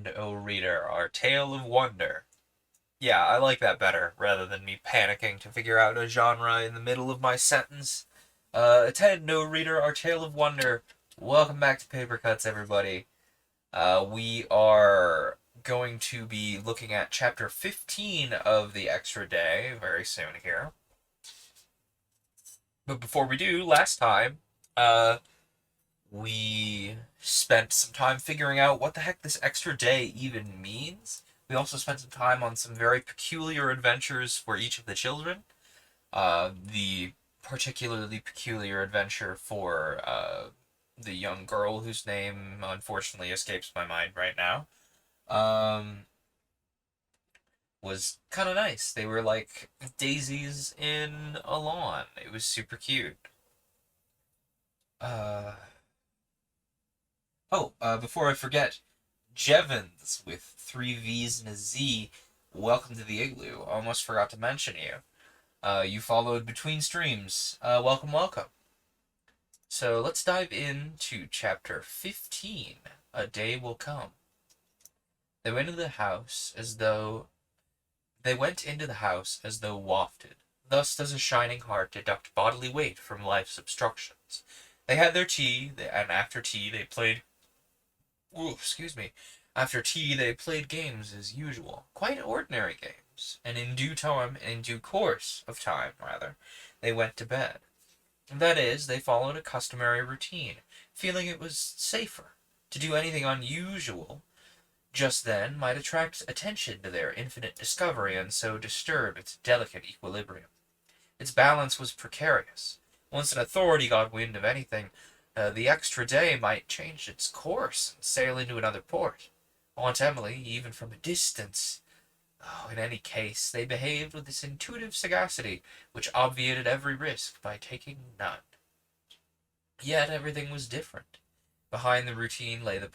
Attend, O reader, our tale of wonder. Yeah, I like that better, rather than me panicking to figure out a genre in the middle of my sentence. Attend, O reader, our tale of wonder. Welcome back to Paper Cuts, everybody. We are going to be looking at chapter 15 of the Extra Day very soon here. But before we do, last time, we spent some time figuring out what the heck this extra day even means. We also spent some time on some very peculiar adventures for each of the children. The particularly peculiar adventure for the young girl whose name unfortunately escapes my mind right now um, was kind of nice. They were like daisies in a lawn. It was super cute. Uh, before I forget, Jevons with three V's and a Z. Welcome to the igloo. Almost forgot to mention you. You followed between streams. Welcome, welcome. So let's dive into chapter 15. A day will come. They went into the house as though wafted. Thus does a shining heart deduct bodily weight from life's obstructions. They had their tea, and after tea they played. Ooh, excuse me. After tea, they played games as usual, quite ordinary games, and in due course of time, rather, they went to bed. That is, they followed a customary routine, feeling it was safer. To do anything unusual just then might attract attention to their infinite discovery and so disturb its delicate equilibrium. Its balance was precarious. Once an authority got wind of anything, the extra day might change its course and sail into another port. Aunt Emily, even from a distance. Oh, in any case, they behaved with this intuitive sagacity which obviated every risk by taking none. Yet everything was different. Behind the routine lay the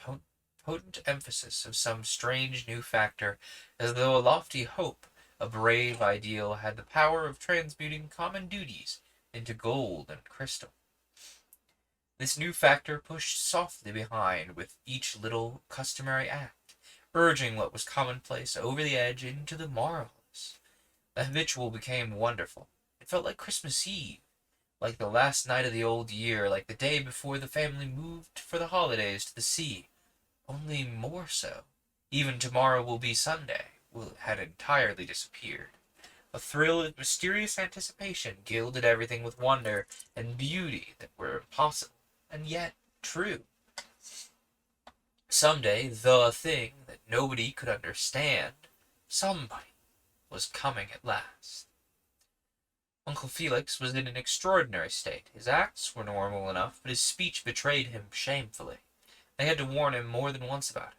potent emphasis of some strange new factor, as though a lofty hope, a brave ideal, had the power of transmuting common duties into gold and crystal. This new factor pushed softly behind with each little customary act, urging what was commonplace over the edge into the marvelous. The habitual became wonderful. It felt like Christmas Eve, like the last night of the old year, like the day before the family moved for the holidays to the sea, only more so. Even tomorrow will be Sunday, had entirely disappeared. A thrill of mysterious anticipation gilded everything with wonder and beauty that were impossible, and yet true. Someday, the thing that nobody could understand, somebody, was coming at last. Uncle Felix was in an extraordinary state. His acts were normal enough, but his speech betrayed him shamefully. They had to warn him more than once about it.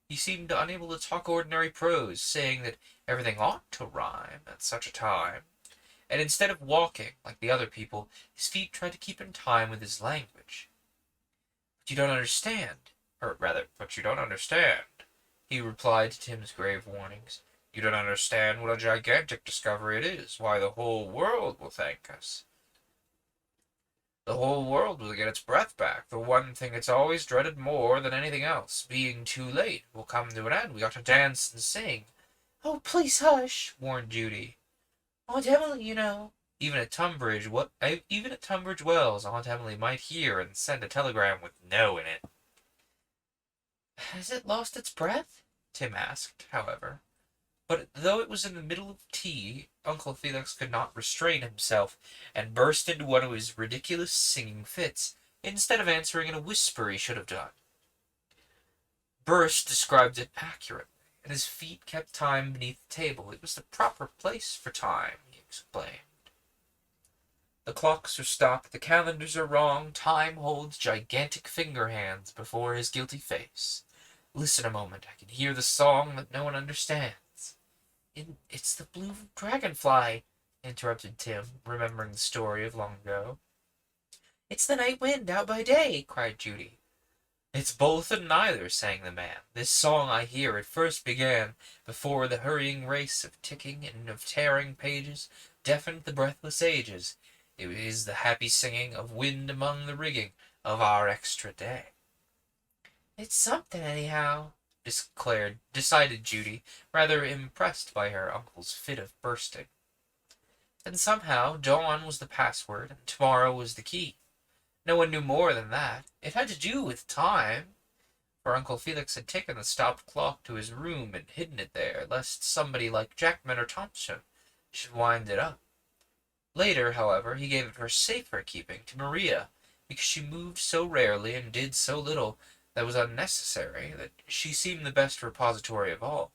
He seemed unable to talk ordinary prose, saying that everything ought to rhyme at such a time. And instead of walking, like the other people, his feet tried to keep in time with his language. But you don't understand. Or rather, but you don't understand, he replied to Tim's grave warnings. You don't understand what a gigantic discovery it is, why the whole world will thank us. The whole world will get its breath back. The one thing it's always dreaded more than anything else, being too late, will come to an end. We ought to dance and sing. Oh, please hush, warned Judy. Aunt Emily, you know. Even at Tunbridge Wells, Aunt Emily might hear and send a telegram with no in it. Has it lost its breath? Tim asked, however. But though it was in the middle of tea, Uncle Felix could not restrain himself, and burst into one of his ridiculous singing fits, instead of answering in a whisper he should have done. Burst described it accurately, and his feet kept time beneath the table. It was the proper place for time, he explained. The clocks are stopped, the calendars are wrong, time holds gigantic finger hands before his guilty face. Listen a moment, I can hear the song that no one understands. It's the blue dragonfly, interrupted Tim, remembering the story of long ago. It's the night wind out by day, cried Judy. It's both and neither, sang the man. This song I hear, it first began before the hurrying race of ticking and of tearing pages deafened the breathless ages. It is the happy singing of wind among the rigging of our extra day. It's something, anyhow, decided Judy, rather impressed by her uncle's fit of bursting. And somehow dawn was the password, and tomorrow was the key. No one knew more than that. It had to do with time, for Uncle Felix had taken the stopped clock to his room and hidden it there, lest somebody like Jackman or Thompson should wind it up. Later, however, he gave it for safer keeping to Maria, because she moved so rarely and did so little that was unnecessary that she seemed the best repository of all.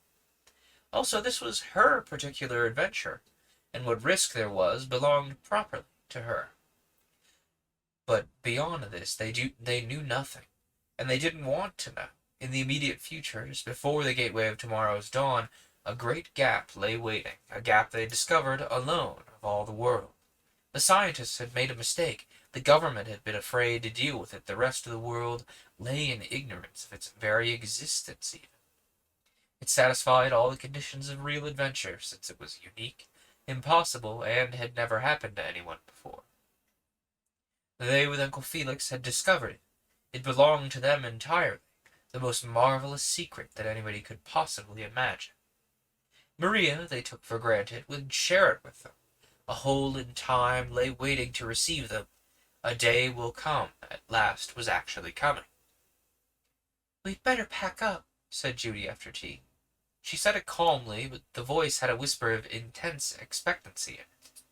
Also, this was her particular adventure, and what risk there was belonged properly to her. But beyond this, they knew nothing, and they didn't want to know. In the immediate future, just before the gateway of tomorrow's dawn, a great gap lay waiting, a gap they discovered alone of all the world. The scientists had made a mistake. The government had been afraid to deal with it. The rest of the world lay in ignorance of its very existence, even. It satisfied all the conditions of real adventure, since it was unique, impossible, and had never happened to anyone before. They, with Uncle Felix, had discovered it. It belonged to them entirely, the most marvelous secret that anybody could possibly imagine. Maria, they took for granted, would share it with them. A hole in time lay waiting to receive them. A day will come, at last was actually coming. "We'd better pack up," said Judy after tea. She said it calmly, but the voice had a whisper of intense expectancy in it.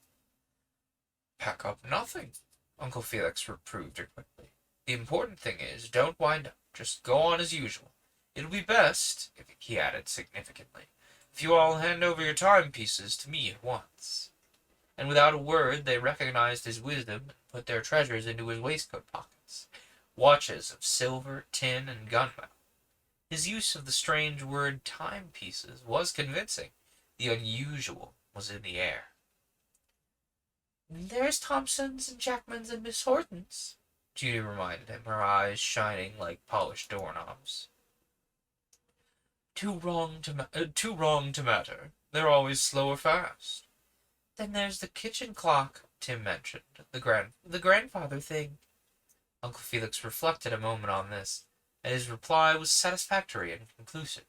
"Pack up nothing," Uncle Felix reproved her quickly. "The important thing is, don't wind up. Just go on as usual. It'll be best," he added significantly, "if you all hand over your timepieces to me at once." And without a word they recognized his wisdom and put their treasures into his waistcoat pockets. Watches of silver, tin, and gunmetal. His use of the strange word timepieces was convincing. The unusual was in the air. "There's Thompson's and Jackman's and Miss Horton's," Judy reminded him, her eyes shining like polished doorknobs. Too wrong to matter. They're always slow or fast." "Then there's the kitchen clock," Tim mentioned. The grandfather thing." Uncle Felix reflected a moment on this, and his reply was satisfactory and conclusive.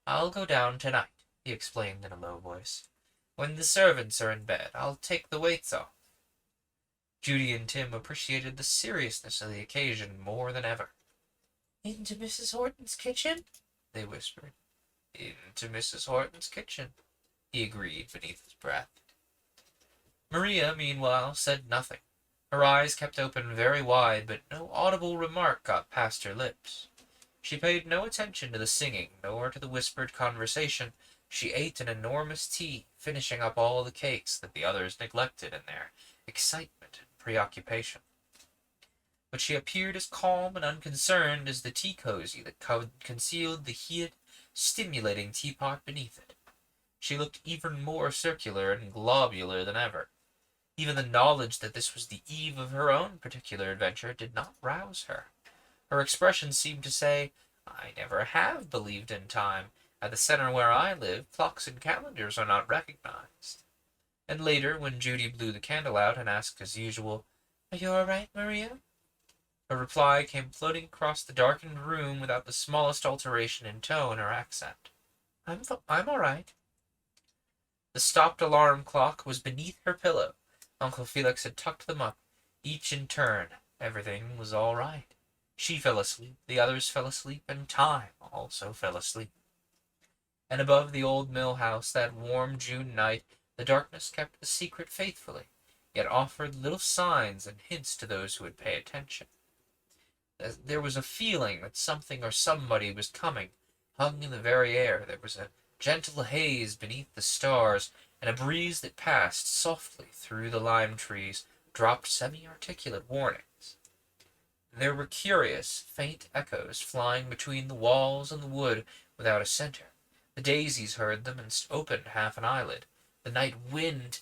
"I'll go down tonight," he explained in a low voice. "When the servants are in bed, I'll take the weights off." Judy and Tim appreciated the seriousness of the occasion more than ever. "Into Mrs. Horton's kitchen?" they whispered. "Into Mrs. Horton's kitchen," he agreed beneath his breath. Maria, meanwhile, said nothing. Her eyes kept open very wide, but no audible remark got past her lips. She paid no attention to the singing, nor to the whispered conversation. She ate an enormous tea, finishing up all the cakes that the others neglected in their excitement and preoccupation. But she appeared as calm and unconcerned as the tea cozy that concealed the heated, stimulating teapot beneath it. She looked even more circular and globular than ever. Even the knowledge that this was the eve of her own particular adventure did not rouse her. Her expression seemed to say, "I never have believed in time. At the center where I live, clocks and calendars are not recognized." And later, when Judy blew the candle out and asked as usual, "Are you all right, Maria?" her reply came floating across the darkened room without the smallest alteration in tone or accent. I'm all right." The stopped alarm clock was beneath her pillow. Uncle Felix had tucked them up, each in turn. Everything was all right. She fell asleep, the others fell asleep, and time also fell asleep. And above the old mill house that warm June night, the darkness kept the secret faithfully, yet offered little signs and hints to those who would pay attention. There was a feeling that something or somebody was coming, hung in the very air. There was a gentle haze beneath the stars, and a breeze that passed softly through the lime trees dropped semi-articulate warnings. There were curious, faint echoes flying between the walls and the wood without a center. The daisies heard them and opened half an eyelid. The night wind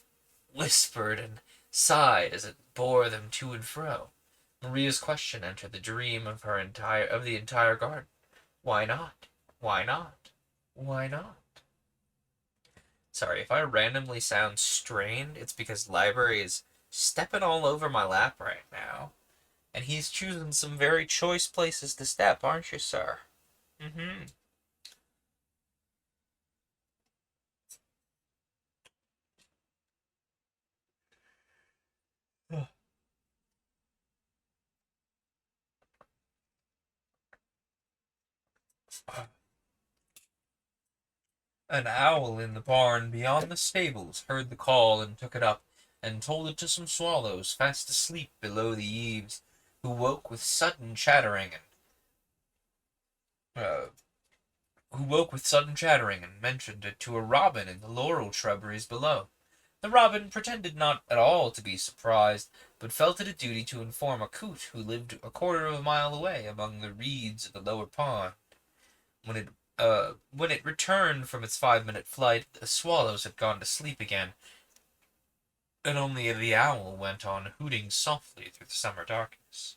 whispered and sighed as it bore them to and fro. Maria's question entered the dream of the entire garden. Why not? Why not? Why not? Sorry, if I randomly sound strained, it's because library is stepping all over my lap right now. And he's choosing some very choice places to step, aren't you, sir? Mm-hmm. An owl in the barn beyond the stables heard the call and took it up, and told it to some swallows fast asleep below the eaves, who woke with sudden chattering uh, and mentioned it to a robin in the laurel shrubberies below. The robin pretended not at all to be surprised, but felt it a duty to inform a coot who lived a quarter of a mile away among the reeds of the lower pond. When it returned from its 5-minute flight, the swallows had gone to sleep again, and only the owl went on hooting softly through the summer darkness.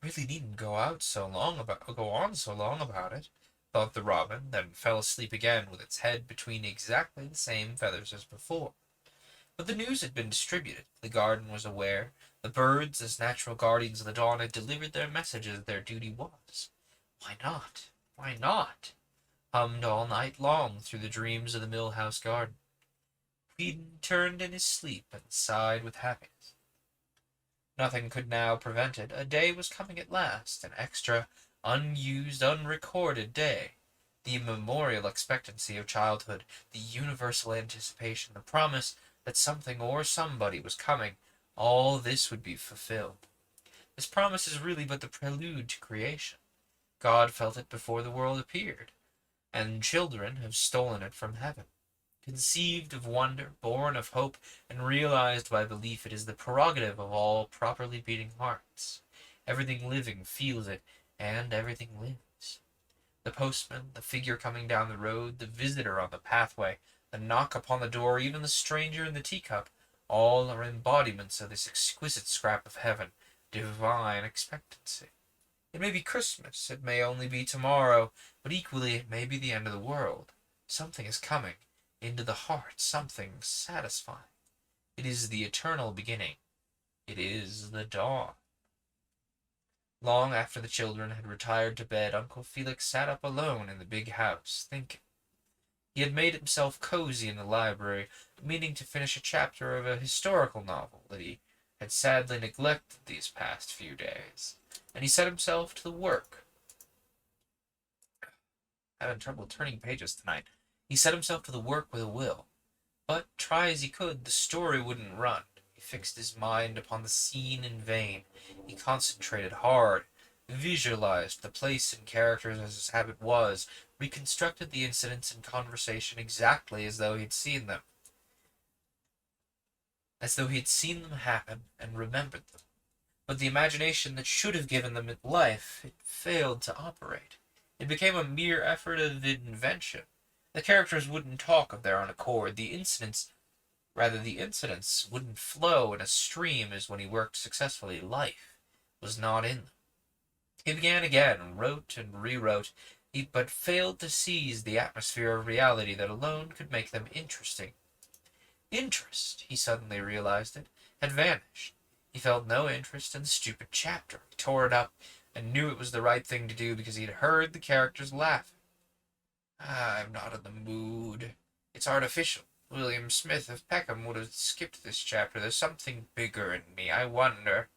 Really needn't go on so long about it, thought the robin, then fell asleep again with its head between exactly the same feathers as before. But the news had been distributed, the garden was aware, the birds, as natural guardians of the dawn, had delivered their message as their duty was. Why not? Why not? Hummed all night long through the dreams of the mill-house garden. Whedon turned in his sleep and sighed with happiness. Nothing could now prevent it. A day was coming at last, an extra, unused, unrecorded day. The immemorial expectancy of childhood, the universal anticipation, the promise that something or somebody was coming, all this would be fulfilled. This promise is really but the prelude to creation. God felt it before the world appeared, and children have stolen it from heaven. Conceived of wonder, born of hope, and realized by belief, it is the prerogative of all properly beating hearts. Everything living feels it, and everything lives. The postman, the figure coming down the road, the visitor on the pathway, the knock upon the door, even the stranger in the teacup, all are embodiments of this exquisite scrap of heaven, divine expectancy. It may be Christmas, it may only be tomorrow, but equally it may be the end of the world. Something is coming into the heart, something satisfying. It is the eternal beginning. It is the dawn. Long after the children had retired to bed, Uncle Felix sat up alone in the big house, thinking. He had made himself cozy in the library, meaning to finish a chapter of a historical novel that he had sadly neglected these past few days, and he set himself to the work. Having trouble turning pages tonight. He set himself to the work with a will. But, try as he could, the story wouldn't run. He fixed his mind upon the scene in vain. He concentrated hard, visualized the place and characters as his habit was, reconstructed the incidents and conversation exactly as though he had seen them happen and remembered them. But the imagination that should have given them life, it failed to operate. It became a mere effort of invention. The characters wouldn't talk of their own accord. The incidents wouldn't flow in a stream as when he worked successfully. Life was not in them. He began again, wrote and rewrote, but failed to seize the atmosphere of reality that alone could make them interesting. Interest, he suddenly realized it, had vanished. He felt no interest in the stupid chapter. He tore it up, and knew it was the right thing to do because he had heard the characters laughing. I'm not in the mood. It's artificial. William Smith of Peckham would have skipped this chapter. There's something bigger in me. I wonder.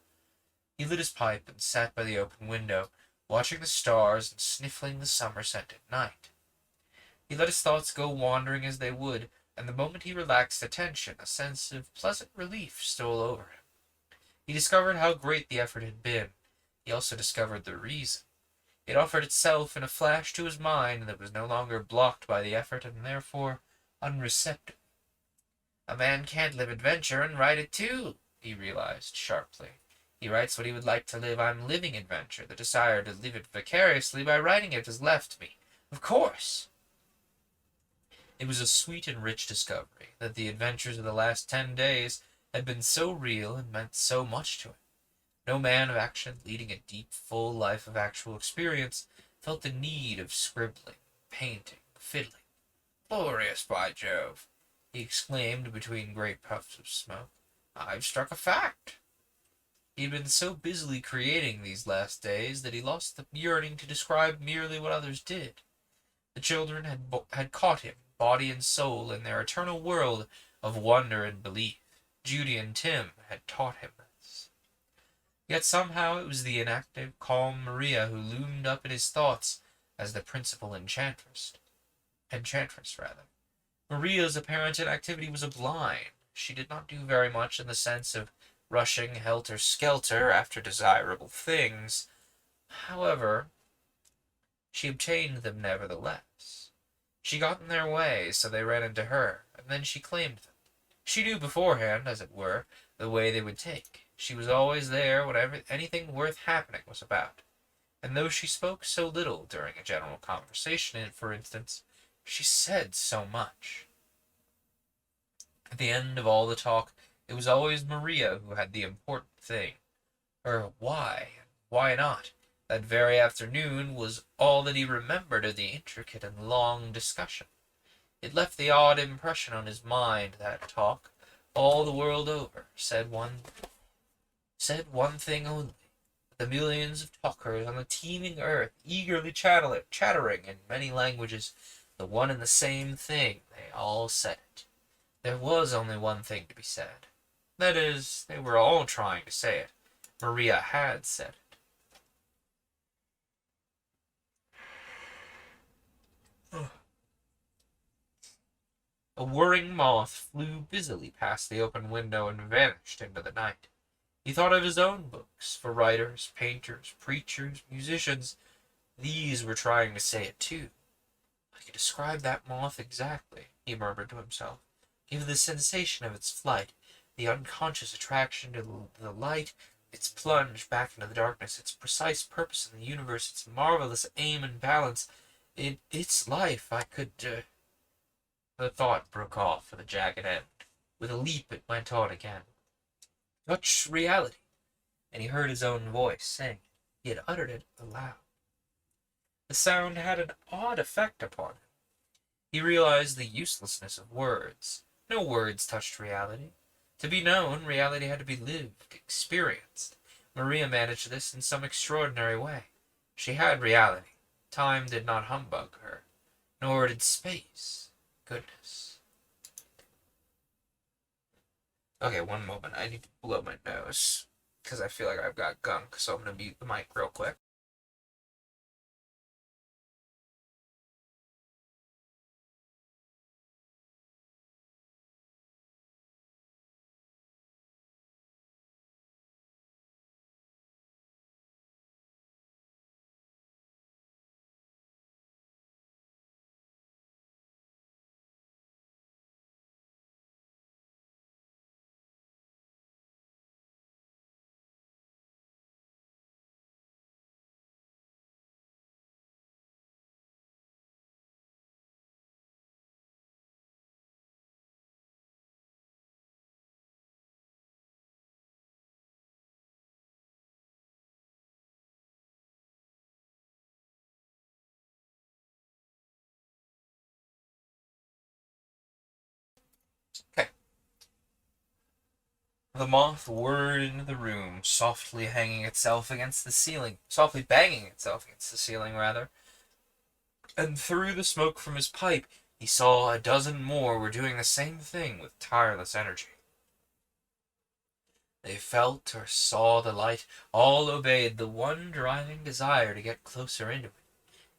He lit his pipe and sat by the open window, watching the stars and sniffling the summer scent at night. He let his thoughts go wandering as they would, and the moment he relaxed attention, a sense of pleasant relief stole over him. He discovered how great the effort had been. He also discovered the reason. It offered itself in a flash to his mind that was no longer blocked by the effort and therefore unreceptive. A man can't live adventure and write it too, he realized sharply. He writes what he would like to live. I'm living adventure. The desire to live it vicariously by writing it has left me. Of course. It was a sweet and rich discovery that the adventures of the last 10 days had been so real and meant so much to him. No man of action, leading a deep, full life of actual experience, felt the need of scribbling, painting, fiddling. Glorious, by Jove! He exclaimed between great puffs of smoke. I've struck a fact. He'd been so busily creating these last days that he lost the yearning to describe merely what others did. The children had caught him, body and soul, in their eternal world of wonder and belief. Judy and Tim had taught him this. Yet somehow it was the inactive, calm Maria who loomed up in his thoughts as the principal enchantress. Enchantress, rather. Maria's apparent inactivity was a blind. She did not do very much in the sense of rushing helter-skelter after desirable things. However, she obtained them nevertheless. She got in their way, so they ran into her, and then she claimed them. She knew beforehand, as it were, the way they would take. She was always there whenever anything worth happening was about. And though she spoke so little during a general conversation, for instance, she said so much. At the end of all the talk, it was always Maria who had the important thing. Her why, and why not, that very afternoon was all that he remembered of the intricate and long discussion. It left the odd impression on his mind, that talk, all the world over, said one thing only. The millions of talkers on the teeming earth, eagerly chattering in many languages, the one and the same thing, they all said it. There was only one thing to be said. That is, they were all trying to say it. Maria had said it. A whirring moth flew busily past the open window and vanished into the night. He thought of his own books, for writers, painters, preachers, musicians. These were trying to say it too. I could describe that moth exactly, he murmured to himself. Give the sensation of its flight, the unconscious attraction to the light, its plunge back into the darkness, its precise purpose in the universe, its marvelous aim and balance. In its life I could... The thought broke off with a jagged end. With a leap it went on again. Touch reality. And he heard his own voice saying it. He had uttered it aloud. The sound had an odd effect upon him. He realized the uselessness of words. No words touched reality. To be known, reality had to be lived, experienced. Maria managed this in some extraordinary way. She had reality. Time did not humbug her, nor did space. Goodness. Okay, one moment. I need to blow my nose, because I feel like I've got gunk, so I'm going to mute the mic real quick. Okay. The moth whirred into the room, softly banging itself against the ceiling, rather, and through the smoke from his pipe he saw a dozen more were doing the same thing with tireless energy. They felt or saw the light, all obeyed the one driving desire to get closer into it.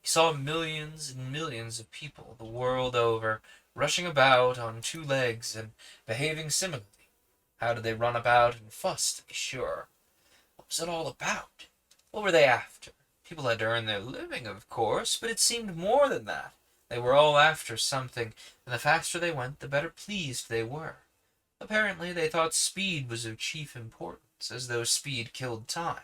He saw millions and millions of people, the world over, rushing about on two legs and behaving similarly. How did they run about and fuss, to be sure? What was it all about? What were they after? People had to earn their living, of course, but it seemed more than that. They were all after something, and the faster they went, the better pleased they were. Apparently they thought speed was of chief importance, as though speed killed time.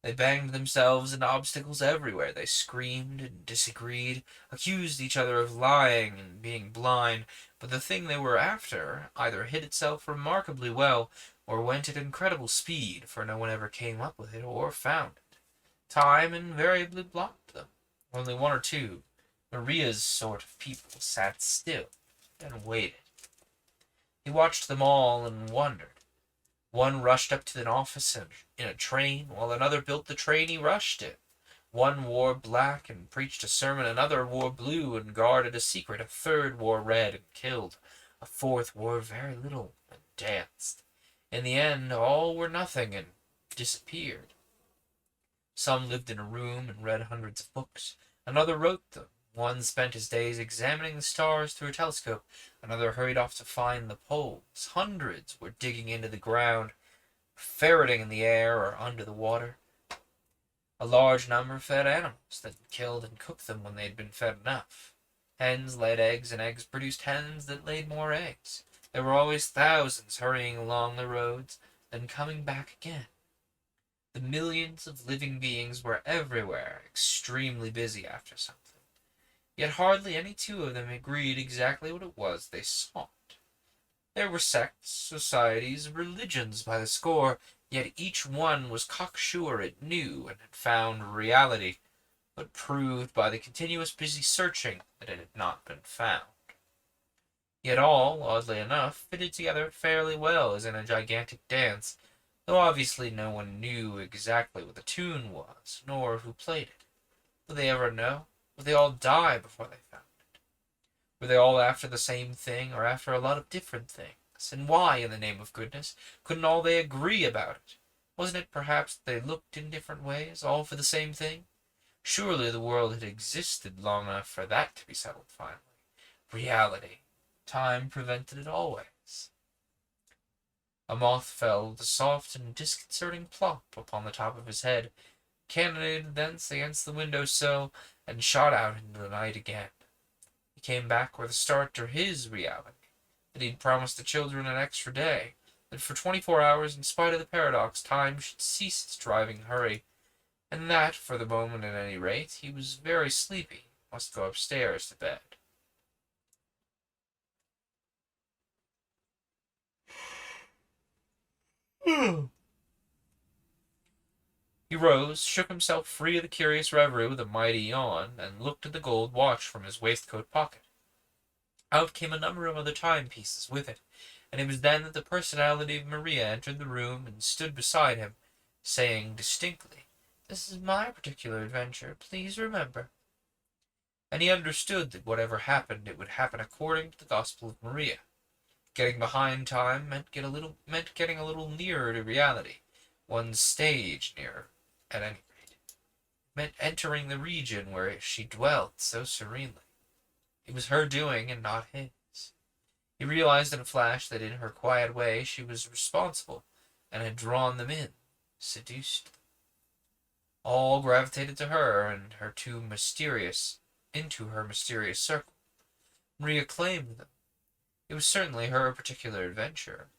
They banged themselves into obstacles everywhere. They screamed and disagreed, accused each other of lying and being blind, but the thing they were after either hid itself remarkably well, or went at incredible speed, for no one ever came up with it or found it. Time invariably blocked them. Only one or two, Maria's sort of people, sat still and waited. He watched them all and wondered. One rushed up to an office in a train, while another built the train he rushed in. One wore black and preached a sermon, another wore blue and guarded a secret, a third wore red and killed, a fourth wore very little and danced. In the end, all were nothing and disappeared. Some lived in a room and read hundreds of books. Another wrote them. One spent his days examining the stars through a telescope. Another hurried off to find the poles. Hundreds were digging into the ground, ferreting in the air or under the water. A large number fed animals, then killed and cooked them when they had been fed enough. Hens laid eggs, and eggs produced hens that laid more eggs. There were always thousands hurrying along the roads, then coming back again. The millions of living beings were everywhere, extremely busy after something. Yet hardly any two of them agreed exactly what it was they sought. There were sects, societies, religions by the score, yet each one was cocksure it knew and had found reality, but proved by the continuous busy searching that it had not been found. Yet all, oddly enough, fitted together fairly well as in a gigantic dance, though obviously no one knew exactly what the tune was, nor who played it. Would they ever know? Would they all die before they found it? Were they all after the same thing, or after a lot of different things? And why, in the name of goodness, couldn't all they agree about it? Wasn't it perhaps that they looked in different ways, all for the same thing? Surely the world had existed long enough for that to be settled finally. Reality. Time prevented it always. A moth fell with a soft and disconcerting plop upon the top of his head, cannonaded thence against the window-sill, and shot out into the night again. He came back with a start to his reality, that he'd promised the children an extra day, that for 24 hours, in spite of the paradox, time should cease its driving hurry, and that, for the moment at any rate, he was very sleepy, must go upstairs to bed. He rose, shook himself free of the curious reverie with a mighty yawn, and looked at the gold watch from his waistcoat pocket. Out came a number of other timepieces with it, and it was then that the personality of Maria entered the room and stood beside him, saying distinctly, "This is my particular adventure, please remember." And he understood that whatever happened, it would happen according to the gospel of Maria. Getting behind time meant getting a little nearer to reality, one stage nearer, at any rate. It meant entering the region where she dwelt so serenely. It was her doing and not his. He realized in a flash that in her quiet way she was responsible, and had drawn them in, seduced them. All gravitated to her and her into her mysterious circle. Maria claimed them. It was certainly her particular adventure.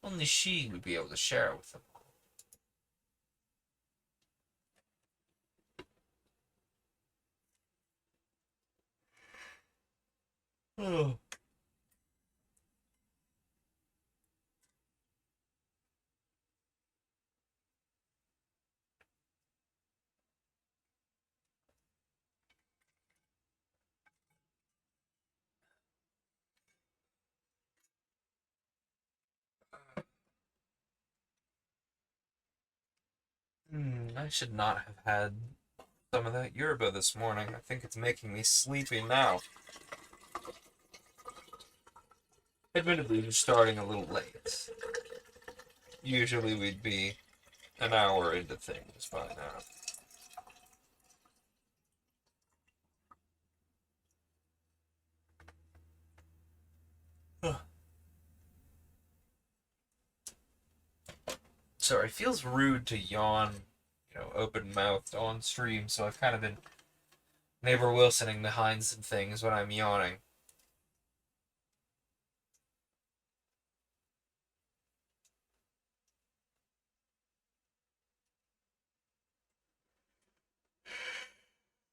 Only she would be able to share it with them all. I should not have had some of that yerba this morning. I think it's making me sleepy now. Admittedly, we're starting a little late. Usually we'd be an hour into things by now. Sorry, it feels rude to yawn, open-mouthed on stream, so I've kind of been neighbor Wilsoning behind some things when I'm yawning.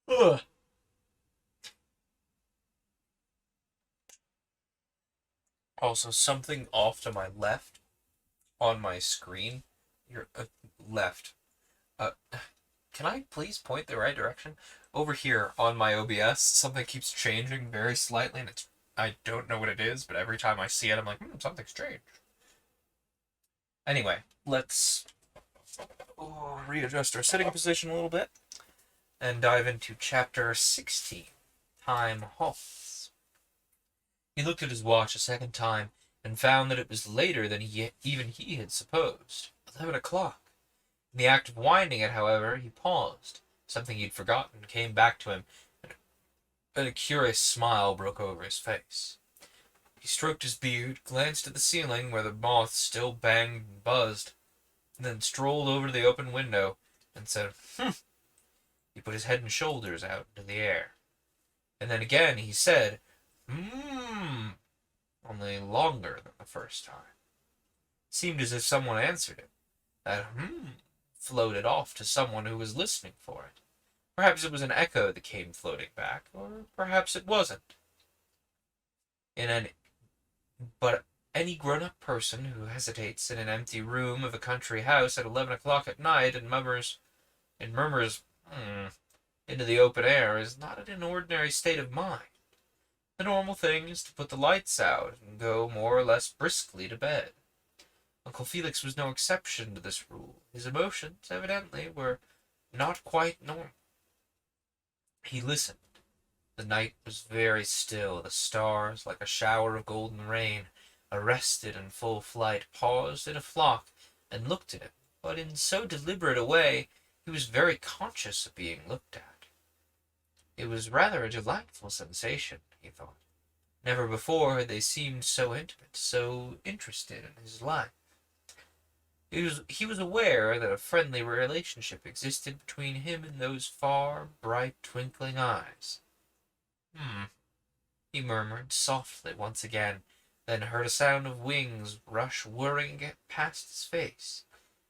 Ugh. Also, something off to my left on my screen. Your left. Uh, can I please point the right direction? Over here on my OBS, something keeps changing very slightly, and I don't know what it is, but every time I see it, I'm like, something strange. Anyway, let's readjust our sitting position a little bit and dive into chapter 16, Time Halts. He looked at his watch a second time and found that it was later than even he had supposed. 11 o'clock. In the act of winding it, however, he paused. Something he'd forgotten came back to him, and a curious smile broke over his face. He stroked his beard, glanced at the ceiling where the moths still banged and buzzed, and then strolled over to the open window and said, He put his head and shoulders out into the air. And then again he said, only longer than the first time. It seemed as if someone answered him. That floated off to someone who was listening for it. Perhaps it was an echo that came floating back, or perhaps it wasn't. But any grown-up person who hesitates in an empty room of a country house at 11 o'clock at night and murmurs into the open air is not in an ordinary state of mind. The normal thing is to put the lights out and go more or less briskly to bed. Uncle Felix was no exception to this rule. His emotions, evidently, were not quite normal. He listened. The night was very still. The stars, like a shower of golden rain, arrested in full flight, paused in a flock, and looked at him, but in so deliberate a way he was very conscious of being looked at. It was rather a delightful sensation, he thought. Never before had they seemed so intimate, so interested in his life. He was aware that a friendly relationship existed between him and those far, bright, twinkling eyes. He murmured softly once again, then heard a sound of wings rush whirring past his face,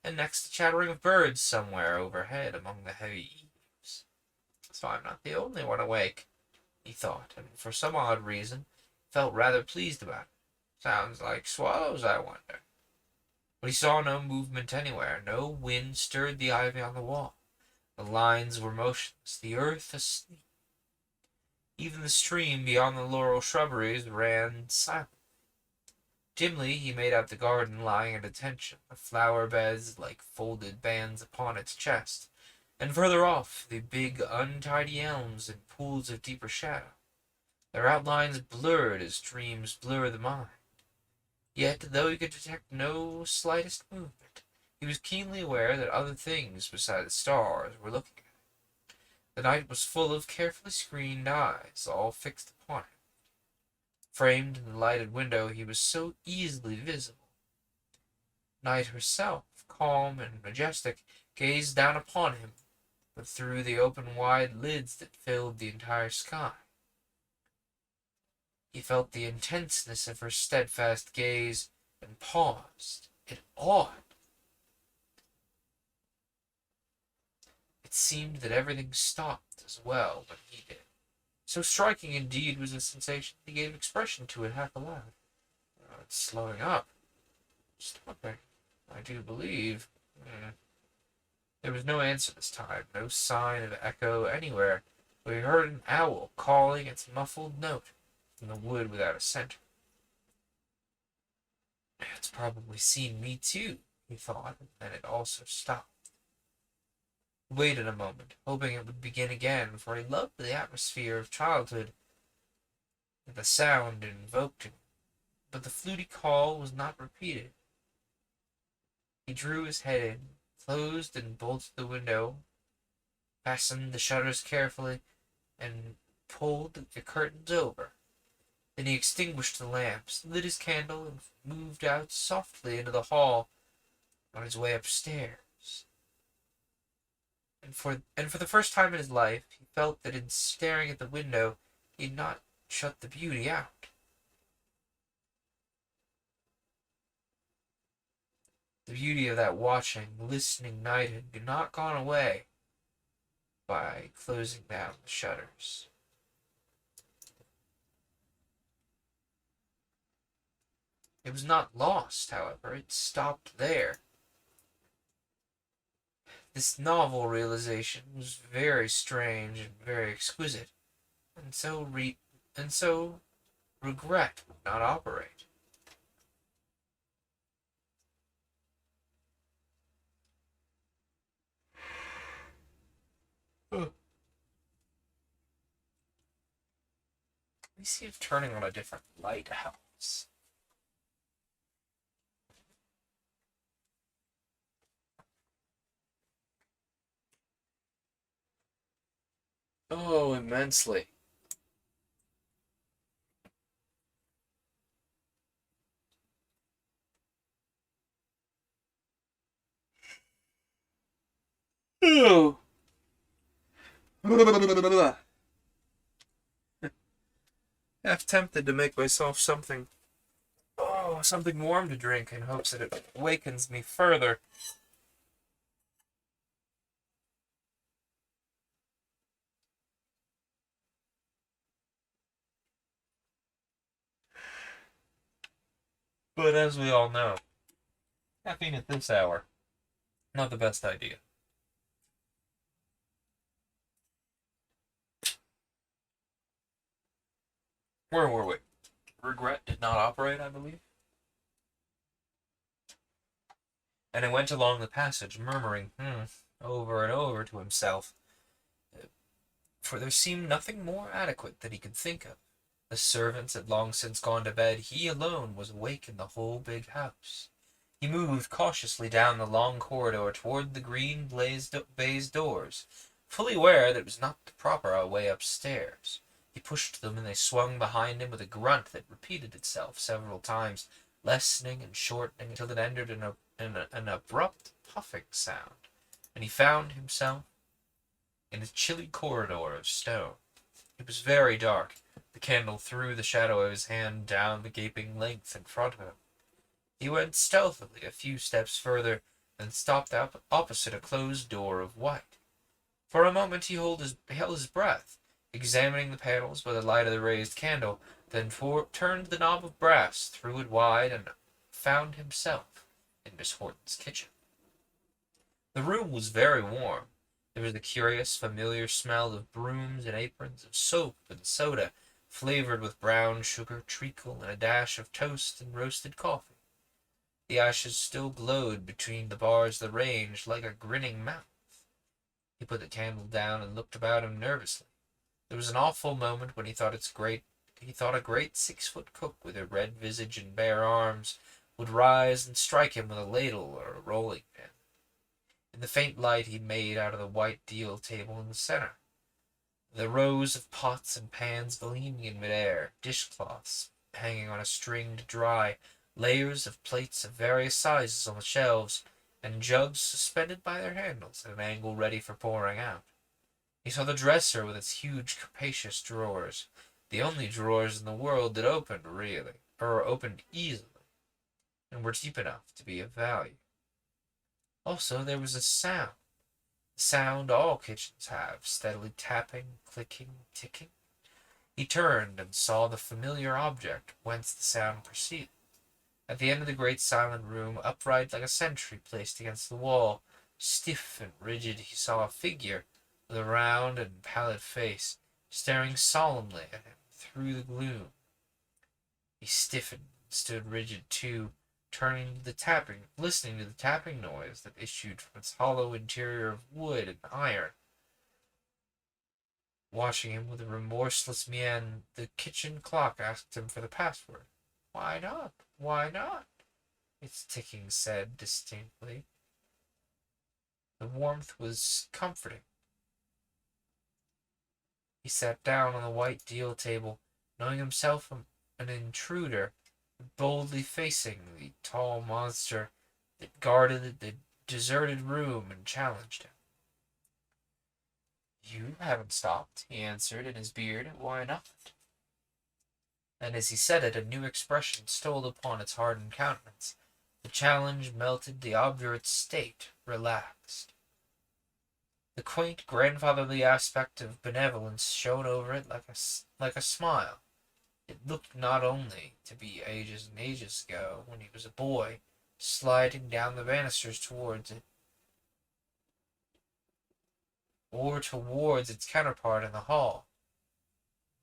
and next the chattering of birds somewhere overhead among the heavy eaves. So I'm not the only one awake, he thought, and for some odd reason felt rather pleased about it. Sounds like swallows, I wonder. But he saw no movement anywhere. No wind stirred the ivy on the wall. The lines were motionless, the earth asleep. Even the stream beyond the laurel shrubberies ran silent. Dimly he made out the garden lying at attention, the flower beds like folded bands upon its chest, and further off the big untidy elms in pools of deeper shadow, their outlines blurred as dreams blur the mind. Yet, though he could detect no slightest movement, he was keenly aware that other things besides the stars were looking at him. The night was full of carefully screened eyes, all fixed upon him. Framed in the lighted window, he was so easily visible. Night herself, calm and majestic, gazed down upon him, but through the open wide lids that filled the entire sky. He felt the intenseness of her steadfast gaze and paused. It awed. It seemed that everything stopped as well when he did. So striking indeed was the sensation that he gave expression to it half aloud. It's slowing up. Stopping, I do believe. There was no answer this time, no sign of echo anywhere, but he heard an owl calling its muffled note from the wood without a center. It's probably seen me too, he thought, and then it also stopped. He waited a moment, hoping it would begin again, for he loved the atmosphere of childhood and the sound it invoked him. But the fluty call was not repeated. He drew his head in, closed and bolted the window, fastened the shutters carefully, and pulled the curtains over. Then he extinguished the lamps, lit his candle, and moved out softly into the hall on his way upstairs. And for the first time in his life, he felt that in staring at the window, he had not shut the beauty out. The beauty of that watching, listening night had not gone away by closing down the shutters. It was not lost, however. It stopped there. This novel realization was very strange and very exquisite, and so regret would not operate. me see if turning on a different light helps. Oh, immensely. Oh. Half tempted to make myself something warm to drink in hopes that it awakens me further. But as we all know, caffeine at this hour, not the best idea. Where were we? Regret did not operate, I believe. And he went along the passage, murmuring, over and over to himself, for there seemed nothing more adequate that he could think of. The servants had long since gone to bed. He alone was awake in the whole big house. He moved cautiously down the long corridor toward the green baize doors, fully aware that it was not the proper way upstairs. He pushed them, and they swung behind him with a grunt that repeated itself several times, lessening and shortening until it ended in an abrupt puffing sound, and he found himself in a chilly corridor of stone. It was very dark. The candle threw the shadow of his hand down the gaping length in front of him. He went stealthily a few steps further, then stopped up opposite a closed door of white. For a moment he held his breath, examining the panels by the light of the raised candle, then turned the knob of brass, threw it wide, and found himself in Miss Horton's kitchen. The room was very warm. There was the curious, familiar smell of brooms and aprons, of soap and soda, flavored with brown sugar, treacle, and a dash of toast and roasted coffee. The ashes still glowed between the bars of the range like a grinning mouth. He put the candle down and looked about him nervously. There was an awful moment when he thought a great 6-foot cook with a red visage and bare arms would rise and strike him with a ladle or a rolling pin. In the faint light he made out of the white deal table in the center, the rows of pots and pans gleaming in midair, dishcloths hanging on a string to dry, layers of plates of various sizes on the shelves, and jugs suspended by their handles at an angle ready for pouring out. He saw the dresser with its huge capacious drawers, the only drawers in the world that opened really, or opened easily, and were deep enough to be of value. Also, there was a sound. The sound all kitchens have, steadily tapping, clicking, ticking. He turned and saw the familiar object whence the sound proceeded. At the end of the great silent room, upright like a sentry placed against the wall, stiff and rigid, he saw a figure with a round and pallid face, staring solemnly at him through the gloom. He stiffened and stood rigid too, listening to the tapping noise that issued from its hollow interior of wood and iron. Watching him with a remorseless mien, the kitchen clock asked him for the password. Why not? Why not? Its ticking said distinctly. The warmth was comforting. He sat down on the white deal table, knowing himself an intruder, boldly facing the tall monster that guarded the deserted room and challenged him. You haven't stopped, he answered in his beard. Why not? And as he said it, a new expression stole upon its hardened countenance. The challenge melted, the obdurate state relaxed. The quaint grandfatherly aspect of benevolence shone over it like a smile. It looked not only to be ages and ages ago, when he was a boy, sliding down the banisters towards it, or towards its counterpart in the hall.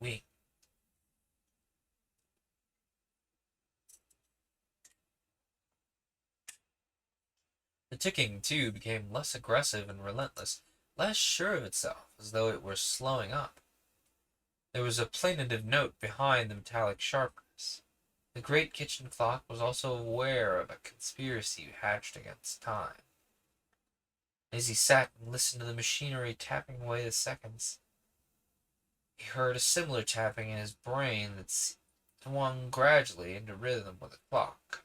Wink. The ticking, too, became less aggressive and relentless, less sure of itself, as though it were slowing up. There was a plaintive note behind the metallic sharpness. The great kitchen clock was also aware of a conspiracy hatched against time. As he sat and listened to the machinery tapping away the seconds, he heard a similar tapping in his brain that swung gradually into rhythm with the clock.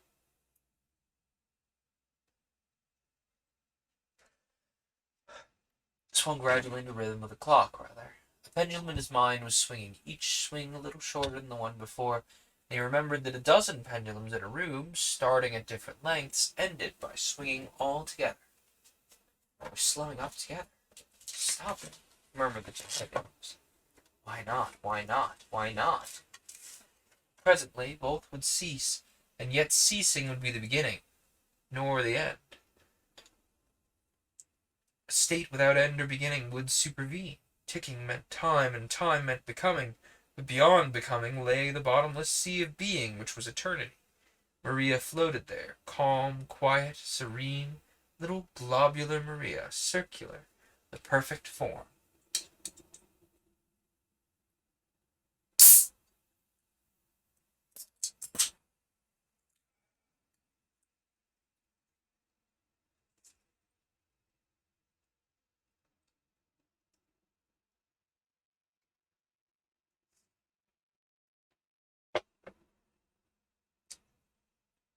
The pendulum in his mind was swinging, each swing a little shorter than the one before, and he remembered that a dozen pendulums in a room, starting at different lengths, ended by swinging all together. They were slowing up together. Stop it, murmured the two pendulums. Why not? Why not? Why not? Presently both would cease, and yet ceasing would be the beginning, nor the end. A state without end or beginning would supervene. Ticking meant time, and time meant becoming, but beyond becoming lay the bottomless sea of being, which was eternity. Maria floated there, calm, quiet, serene, little globular Maria, circular, the perfect form.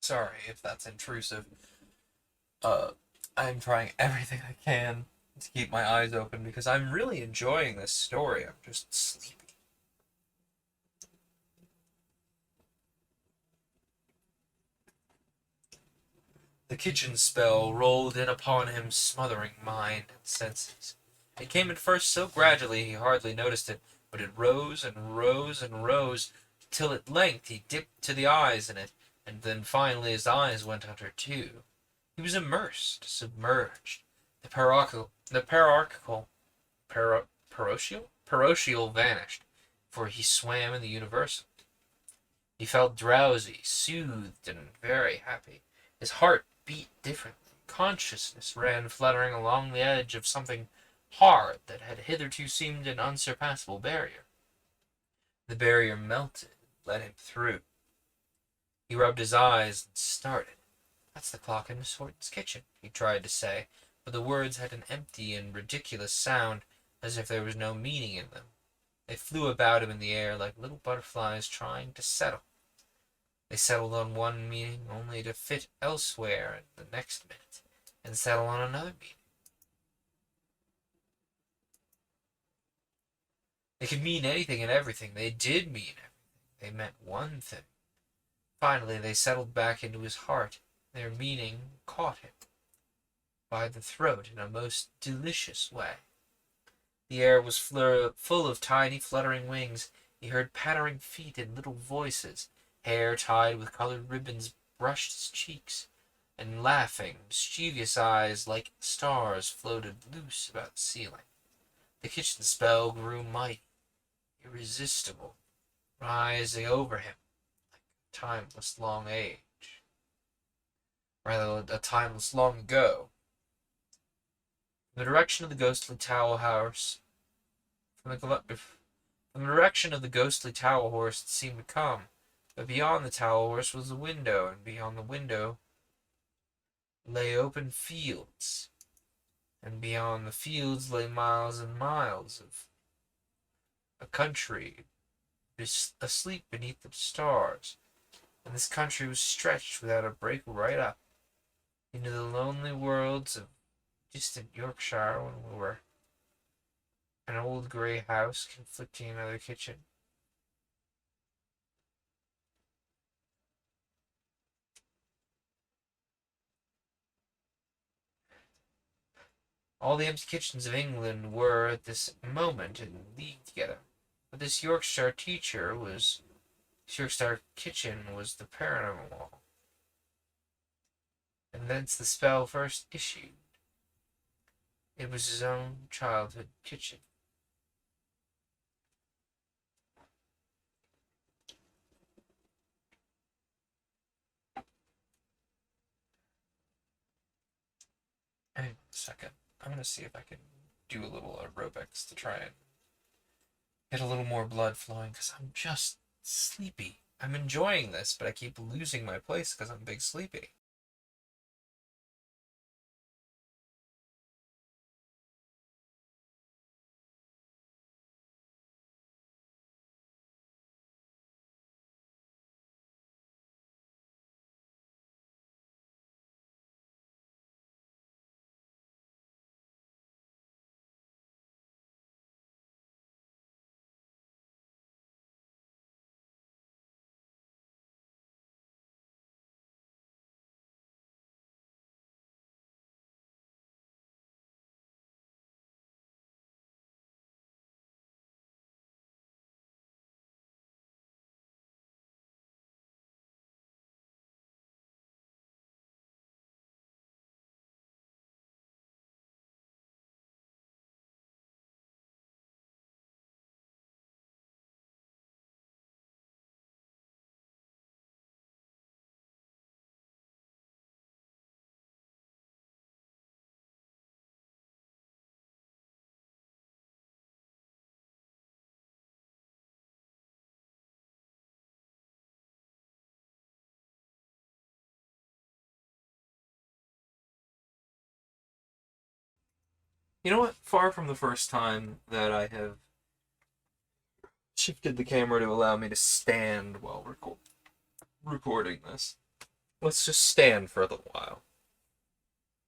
Sorry if that's intrusive. I'm trying everything I can to keep my eyes open because I'm really enjoying this story. I'm just sleepy. The kitchen spell rolled in upon him, smothering mind and senses. It came at first so gradually he hardly noticed it, but it rose and rose and rose, till at length he dipped to the eyes in it, and then finally his eyes went under too. He was immersed, submerged. The parochial vanished, for he swam in the universal. He felt drowsy, soothed, and very happy. His heart beat differently. Consciousness ran fluttering along the edge of something hard that had hitherto seemed an unsurpassable barrier. The barrier melted, let him through. He rubbed his eyes and started. That's the clock in Miss Horton's kitchen, he tried to say, but the words had an empty and ridiculous sound, as if there was no meaning in them. They flew about him in the air like little butterflies trying to settle. They settled on one meaning only to fit elsewhere in the next minute, and settle on another meaning. They could mean anything and everything. They did mean everything. They meant one thing. Finally they settled back into his heart. Their meaning caught him by the throat in a most delicious way. The air was full of tiny fluttering wings. He heard pattering feet and little voices. Hair tied with colored ribbons brushed his cheeks, and laughing, mischievous eyes like stars floated loose about the ceiling. The kitchen spell grew mighty, irresistible, rising over him like a timeless long age. Rather, a timeless long ago. From the direction of the ghostly towel house, from the direction of the ghostly towel horse it seemed to come, but beyond the towel horse was the window, and beyond the window lay open fields, and beyond the fields lay miles and miles of a country asleep beneath the stars, and this country was stretched without a break right up into the lonely worlds of distant Yorkshire when we were an old grey house conflicting another kitchen. All the empty kitchens of England were at this moment in league together, but this Yorkshire kitchen was the parent of them all, and thence the spell first issued. It was his own childhood kitchen. Hang on a second. I'm gonna see if I can do a little aerobics to try and get a little more blood flowing because I'm just sleepy. I'm enjoying this, but I keep losing my place because I'm big sleepy. You know what? Far from the first time that I have shifted the camera to allow me to stand while recording this. Let's just stand for a little while.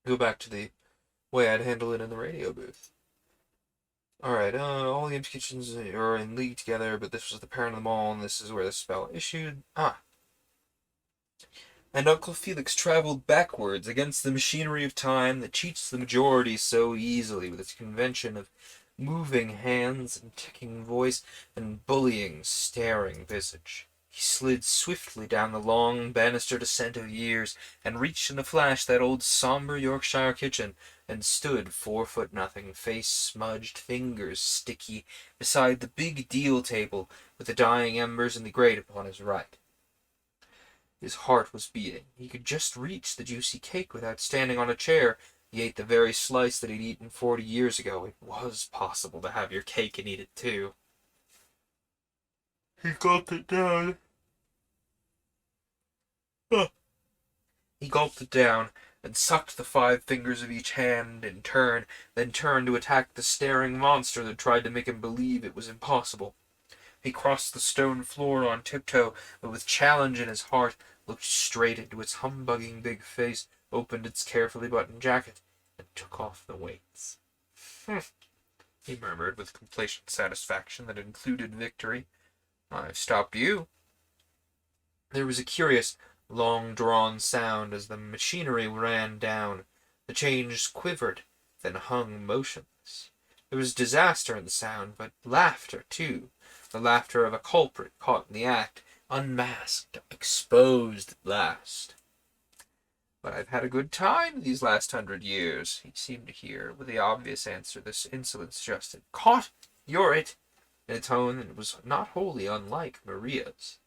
Go back to the way I'd handle it in the radio booth. Alright, all the empty kitchens are in league together, but this was the parent of them all, and this is where the spell issued. And Uncle Felix traveled backwards against the machinery of time that cheats the majority so easily with its convention of moving hands and ticking voice and bullying, staring visage. He slid swiftly down the long, banistered ascent of years, and reached in a flash that old somber Yorkshire kitchen, and stood 4'0", face smudged, fingers sticky, beside the big deal table, with the dying embers in the grate upon his right. His heart was beating. He could just reach the juicy cake without standing on a chair. He ate the very slice that he'd eaten 40 years ago. It was possible to have your cake and eat it too. He gulped it down. He gulped it down and sucked the 5 fingers of each hand in turn, then turned to attack the staring monster that tried to make him believe it was impossible. He crossed the stone floor on tiptoe, but with challenge in his heart, looked straight into its humbugging big face, opened its carefully buttoned jacket, and took off the weights. He murmured with complacent satisfaction that included victory. I've stopped you. There was a curious, long-drawn sound as the machinery ran down. The chains quivered, then hung motionless. There was disaster in the sound, but laughter, too. The laughter of a culprit caught in the act, unmasked, exposed at last. But I've had a good time these last 100 years, he seemed to hear, with the obvious answer this insolence suggested. Caught? You're it! In a tone that was not wholly unlike Maria's.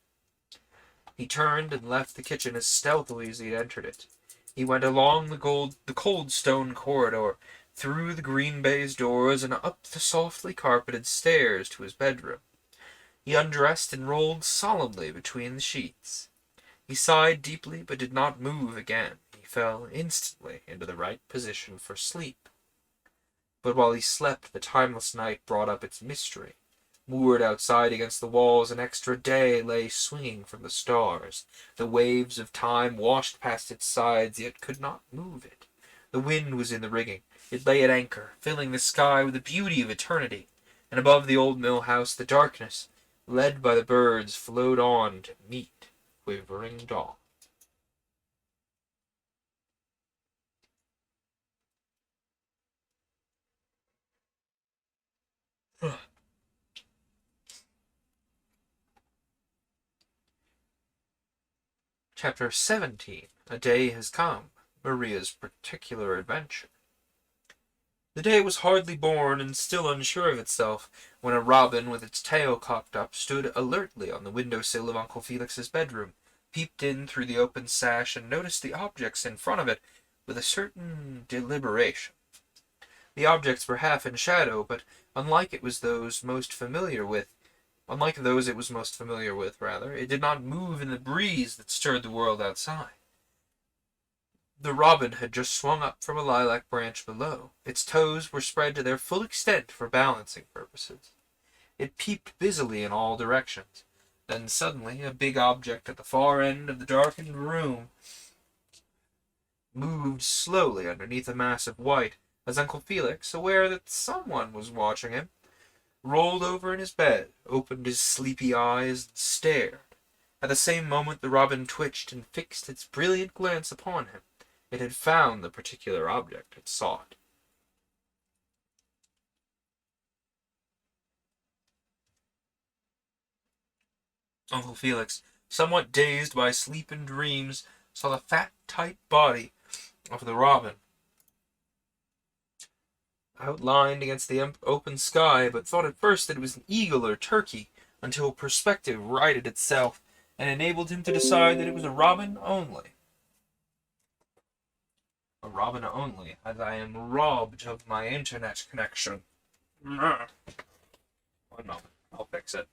He turned and left the kitchen as stealthily as he had entered it. He went along the cold stone corridor, through the green baize doors, and up the softly carpeted stairs to his bedroom. He undressed and rolled solemnly between the sheets. He sighed deeply, but did not move again. He fell instantly into the right position for sleep. But while he slept, the timeless night brought up its mystery. Moored outside against the walls, an extra day lay swinging from the stars. The waves of time washed past its sides, yet could not move it. The wind was in the rigging. It lay at anchor, filling the sky with the beauty of eternity. And above the old mill house, the darkness, led by the birds, flowed on to meet quivering dawn. Chapter 17. A Day Has Come. Maria's Particular Adventure. The day was hardly born, and still unsure of itself, when a robin with its tail cocked up stood alertly on the window-sill of Uncle Felix's bedroom, peeped in through the open sash, and noticed the objects in front of it with a certain deliberation. The objects were half in shadow, but Unlike those it was most familiar with, rather, it did not move in the breeze that stirred the world outside. The robin had just swung up from a lilac branch below. Its toes were spread to their full extent for balancing purposes. It peeped busily in all directions. Then suddenly a big object at the far end of the darkened room moved slowly underneath a mass of white, as Uncle Felix, aware that someone was watching him, rolled over in his bed, opened his sleepy eyes, and stared. At the same moment the robin twitched and fixed its brilliant glance upon him. It had found the particular object it sought. Uncle Felix, somewhat dazed by sleep and dreams, saw the fat, tight body of the robin outlined against the open sky, but thought at first that it was an eagle or turkey, until perspective righted itself and enabled him to decide that it was a robin only. A robin only, as I am robbed of my internet connection. One moment, I'll fix it.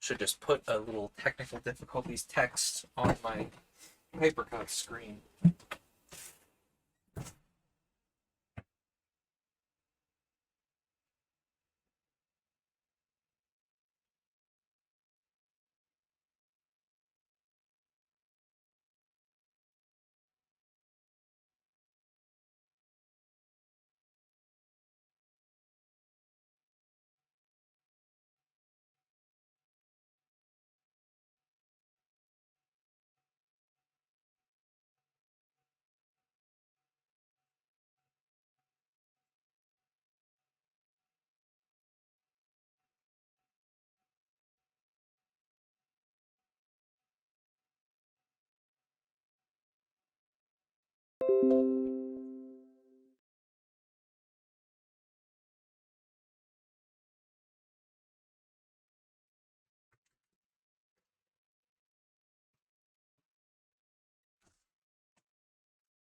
Should just put a little technical difficulties text on my papercut screen.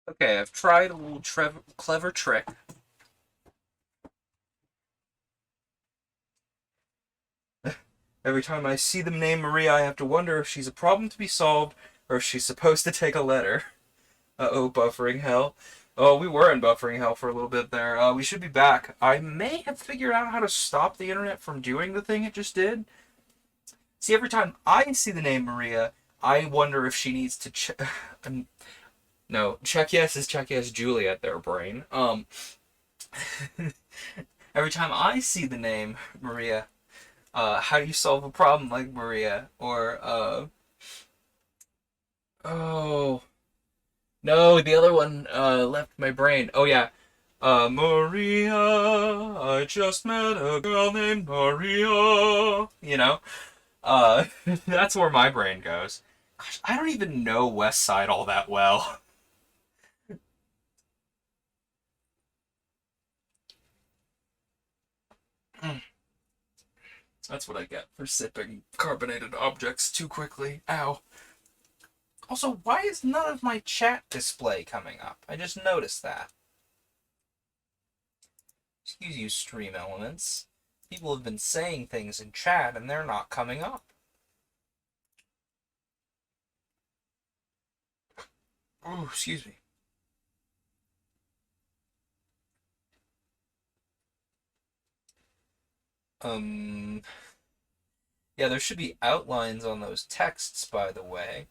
Okay, I've tried a little clever trick. Every time I see the name Maria, I have to wonder if she's a problem to be solved or if she's supposed to take a letter. Uh-oh, buffering hell. Oh, we were in buffering hell for a little bit there. We should be back. I may have figured out how to stop the internet from doing the thing it just did. See, every time I see the name Maria, I wonder if she needs to check. No, check yes is check yes Juliet, their brain. Every time I see the name Maria, how do you solve a problem like Maria? Or, oh, no, the other one, left my brain. Oh, yeah. Maria, I just met a girl named Maria. You know? That's where my brain goes. Gosh, I don't even know West Side all that well. That's what I get for sipping carbonated objects too quickly. Ow. Also, why is none of my chat display coming up? I just noticed that. Excuse you, stream elements. People have been saying things in chat and they're not coming up. Oh, excuse me. Yeah, there should be outlines on those texts, by the way.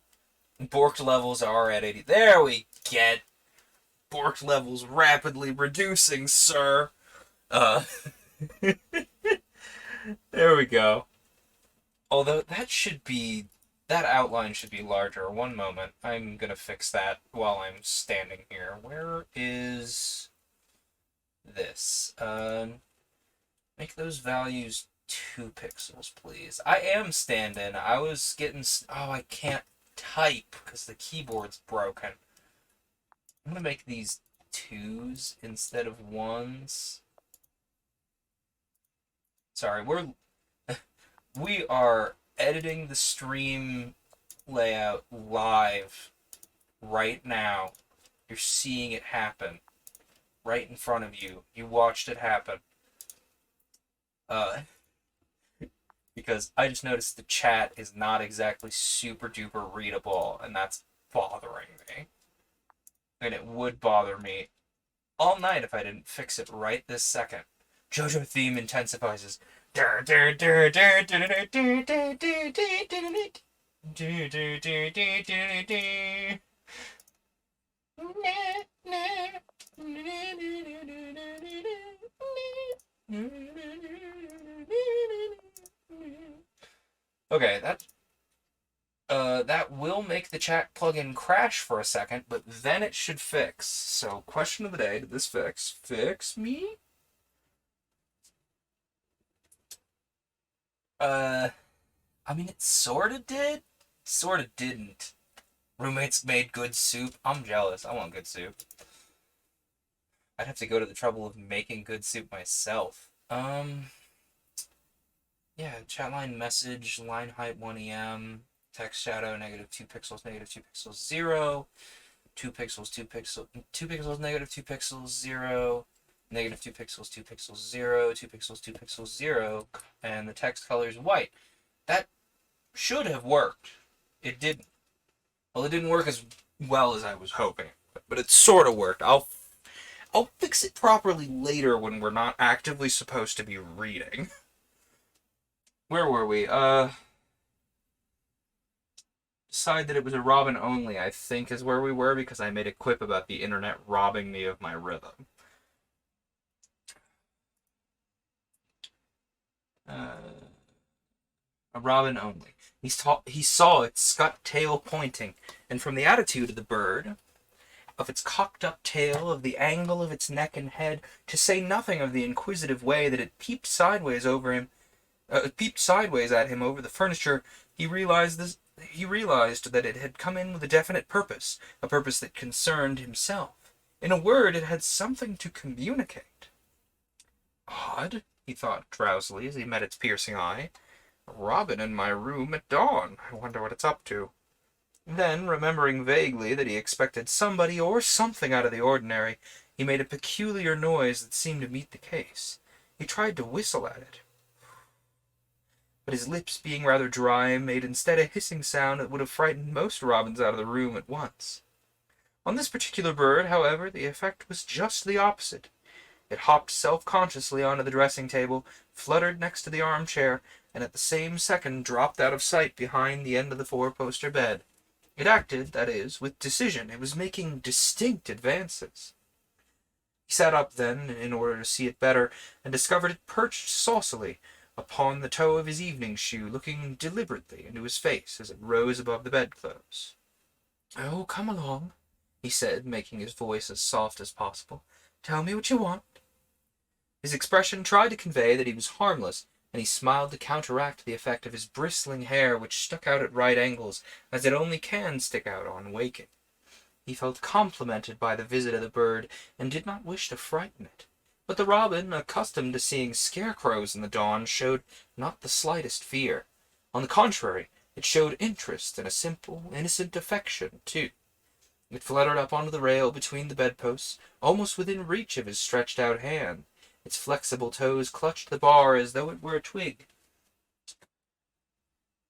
Borked levels are at 80. There we get. Borked levels rapidly reducing, sir. Uh, there we go. Although that outline should be larger. One moment. I'm gonna fix that while I'm standing here. Where is this? Make those values 2 pixels, please. I am standing. I was getting... Oh, I can't type because the keyboard's broken. I'm gonna make these 2s instead of 1s. Sorry, we are editing the stream layout live right now. You're seeing it happen right in front of you. You watched it happen. Because I just noticed the chat is not exactly super duper readable, and that's bothering me. And it would bother me all night if I didn't fix it right this second. JoJo theme intensifies. Okay, that will make the chat plugin crash for a second, but then it should fix. So, question of the day, did this fix? Fix me? I mean, it sorta did, sorta didn't. Roommates made good soup. I'm jealous. I want good soup. I'd have to go to the trouble of making good soup myself. Yeah, chat line message, line height 1 EM, text shadow, -2 pixels, -2 pixels, 0, 2 pixels, 2 pixels, 2 pixels, -2 pixels, 0, -2 pixels, 2 pixels, 0, 2 pixels, 2 pixels, 0, and the text color is white. That should have worked. It didn't. Well, it didn't work as well as I was hoping, but it sort of worked. I'll fix it properly later when we're not actively supposed to be reading. Where were we? Decide that it was a Robin only, I think is where we were, because I made a quip about the internet robbing me of my rhythm. A Robin only. He saw its scut tail pointing, and from the attitude of the bird, of its cocked-up tail, of the angle of its neck and head, to say nothing of the inquisitive way that it peeped sideways at him over the furniture, he realized that it had come in with a definite purpose, a purpose that concerned himself. In a word, it had something to communicate. Odd, he thought drowsily as he met its piercing eye. A robin in my room at dawn. I wonder what it's up to. Then, remembering vaguely that he expected somebody or something out of the ordinary, he made a peculiar noise that seemed to meet the case. He tried to whistle at it, but his lips, being rather dry, made instead a hissing sound that would have frightened most robins out of the room at once. On this particular bird, however, the effect was just the opposite. It hopped self-consciously onto the dressing-table, fluttered next to the armchair, and at the same second dropped out of sight behind the end of the four-poster bed. It acted, that is, with decision. It was making distinct advances. He sat up then, in order to see it better, and discovered it perched saucily upon the toe of his evening shoe, looking deliberately into his face as it rose above the bedclothes. "Oh, come along," he said, making his voice as soft as possible. "Tell me what you want." His expression tried to convey that he was harmless, and he smiled to counteract the effect of his bristling hair, which stuck out at right angles, as it only can stick out on waking. He felt complimented by the visit of the bird, and did not wish to frighten it. But the robin, accustomed to seeing scarecrows in the dawn, showed not the slightest fear. On the contrary, it showed interest and a simple, innocent affection, too. It fluttered up onto the rail between the bedposts, almost within reach of his stretched-out hand. Its flexible toes clutched the bar as though it were a twig.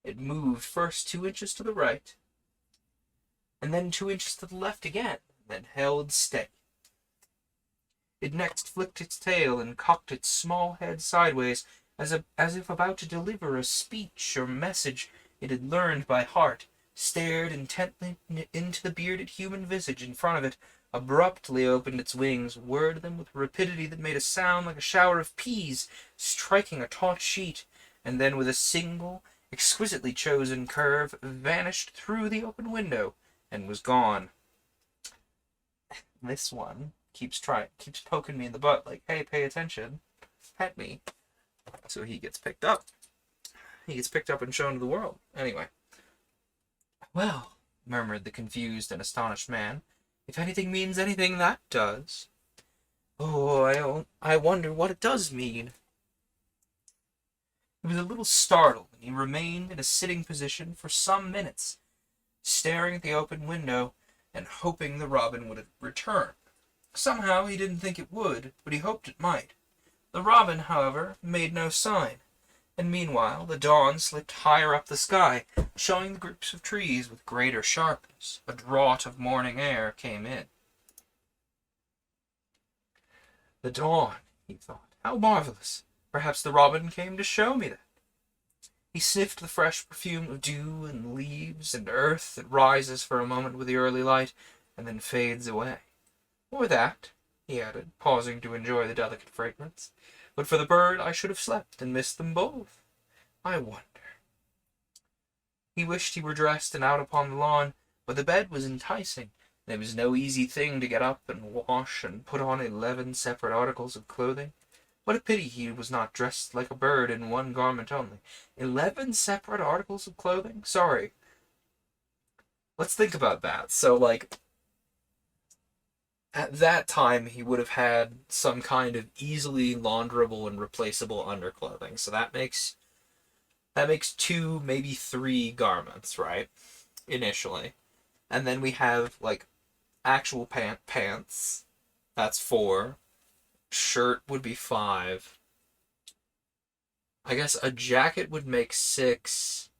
It moved first 2 inches to the right, and then 2 inches to the left again, then held steady. It next flicked its tail and cocked its small head sideways, as if about to deliver a speech or message it had learned by heart, stared intently into the bearded human visage in front of it, abruptly opened its wings, whirred them with a rapidity that made a sound like a shower of peas striking a taut sheet, and then with a single, exquisitely chosen curve, vanished through the open window, and was gone. This one keeps poking me in the butt, like, hey, pay attention, pet me. So he gets picked up. He gets picked up and shown to the world. Anyway. "Well," murmured the confused and astonished man, "if anything means anything, that does. Oh, I wonder what it does mean." He was a little startled, and he remained in a sitting position for some minutes, staring at the open window and hoping the robin would return. Somehow he didn't think it would, but he hoped it might. The robin, however, made no sign, and meanwhile the dawn slipped higher up the sky, showing the groups of trees with greater sharpness. A draught of morning air came in. The dawn, he thought. How marvelous! Perhaps the robin came to show me that. He sniffed the fresh perfume of dew and leaves and earth that rises for a moment with the early light and then fades away. Or that, he added, pausing to enjoy the delicate fragrance. But for the bird I should have slept and missed them both. I wonder. He wished he were dressed and out upon the lawn, but the bed was enticing, and it was no easy thing to get up and wash and put on 11 separate articles of clothing. What a pity he was not dressed like a bird in one garment only. 11 separate articles of clothing? Sorry. Let's think about that. So, like, at that time, he would have had some kind of easily launderable and replaceable underclothing. So that makes 2, maybe 3 garments, right? Initially. And then we have, like, actual pants. That's 4. Shirt would be 5. I guess a jacket would make 6.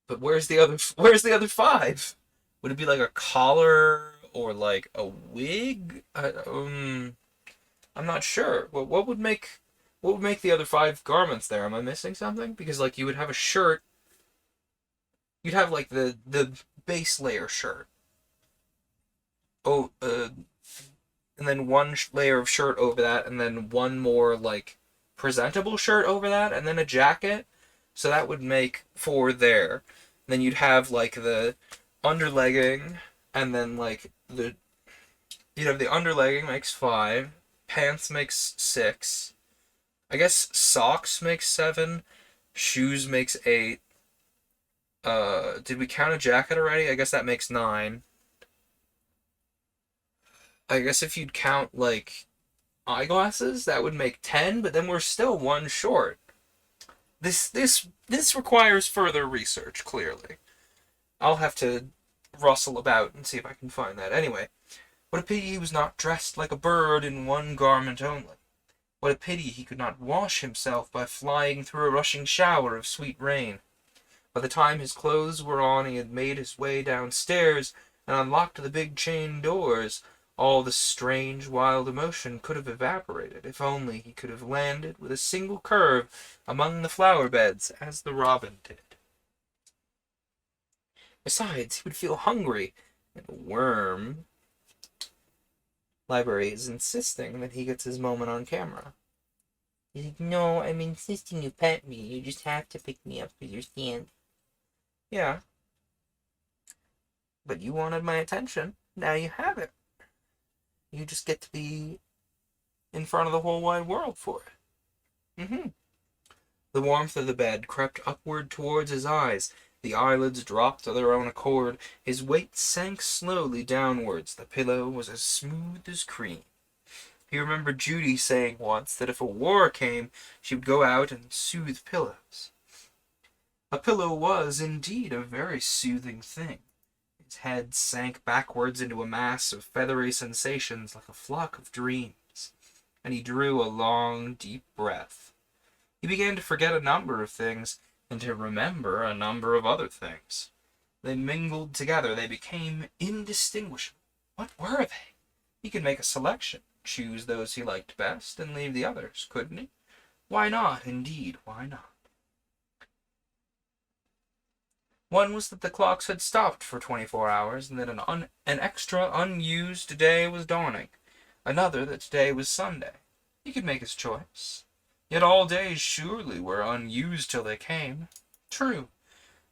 But where's the other 5? Would it be like a collar or like a wig? I'm not sure. What would make the other 5 garments there? Am I missing something? Because like you would have a shirt. You'd have like the base layer shirt. Oh, and then one layer of shirt over that, and then one more, like, presentable shirt over that, and then a jacket. So that would make 4 there. And then you'd have, like, the underlegging, and then, like, you'd have the underlegging makes 5, pants makes 6, I guess socks makes 7, shoes makes 8. Did we count a jacket already? I guess that makes 9. I guess if you'd count, like, eyeglasses, that would make 10, but then we're still 1 short. This requires further research, clearly. I'll have to rustle about and see if I can find that. Anyway, what a pity he was not dressed like a bird in one garment only. What a pity he could not wash himself by flying through a rushing shower of sweet rain. By the time his clothes were on, he had made his way downstairs and unlocked the big chain doors. All the strange, wild emotion could have evaporated, if only he could have landed with a single curve among the flower beds, as the robin did. Besides, he would feel hungry, and a worm. Library is insisting that he gets his moment on camera. He's like, no, I'm insisting you pet me. You just have to pick me up with your stand. Yeah. But you wanted my attention. Now you have it. You just get to be in front of the whole wide world for it. The warmth of the bed crept upward towards his eyes. The eyelids dropped of their own accord. His weight sank slowly downwards. The pillow was as smooth as cream. He remembered Judy saying once that if a war came, she would go out and soothe pillows. A pillow was, indeed, a very soothing thing. His head sank backwards into a mass of feathery sensations like a flock of dreams, and he drew a long, deep breath. He began to forget a number of things, and to remember a number of other things. They mingled together. They became indistinguishable. What were they? He could make a selection, choose those he liked best, and leave the others, couldn't he? Why not, indeed, why not? One was that the clocks had stopped for 24 hours, and that an extra unused day was dawning. Another that today was Sunday. He could make his choice. Yet all days surely were unused till they came. True,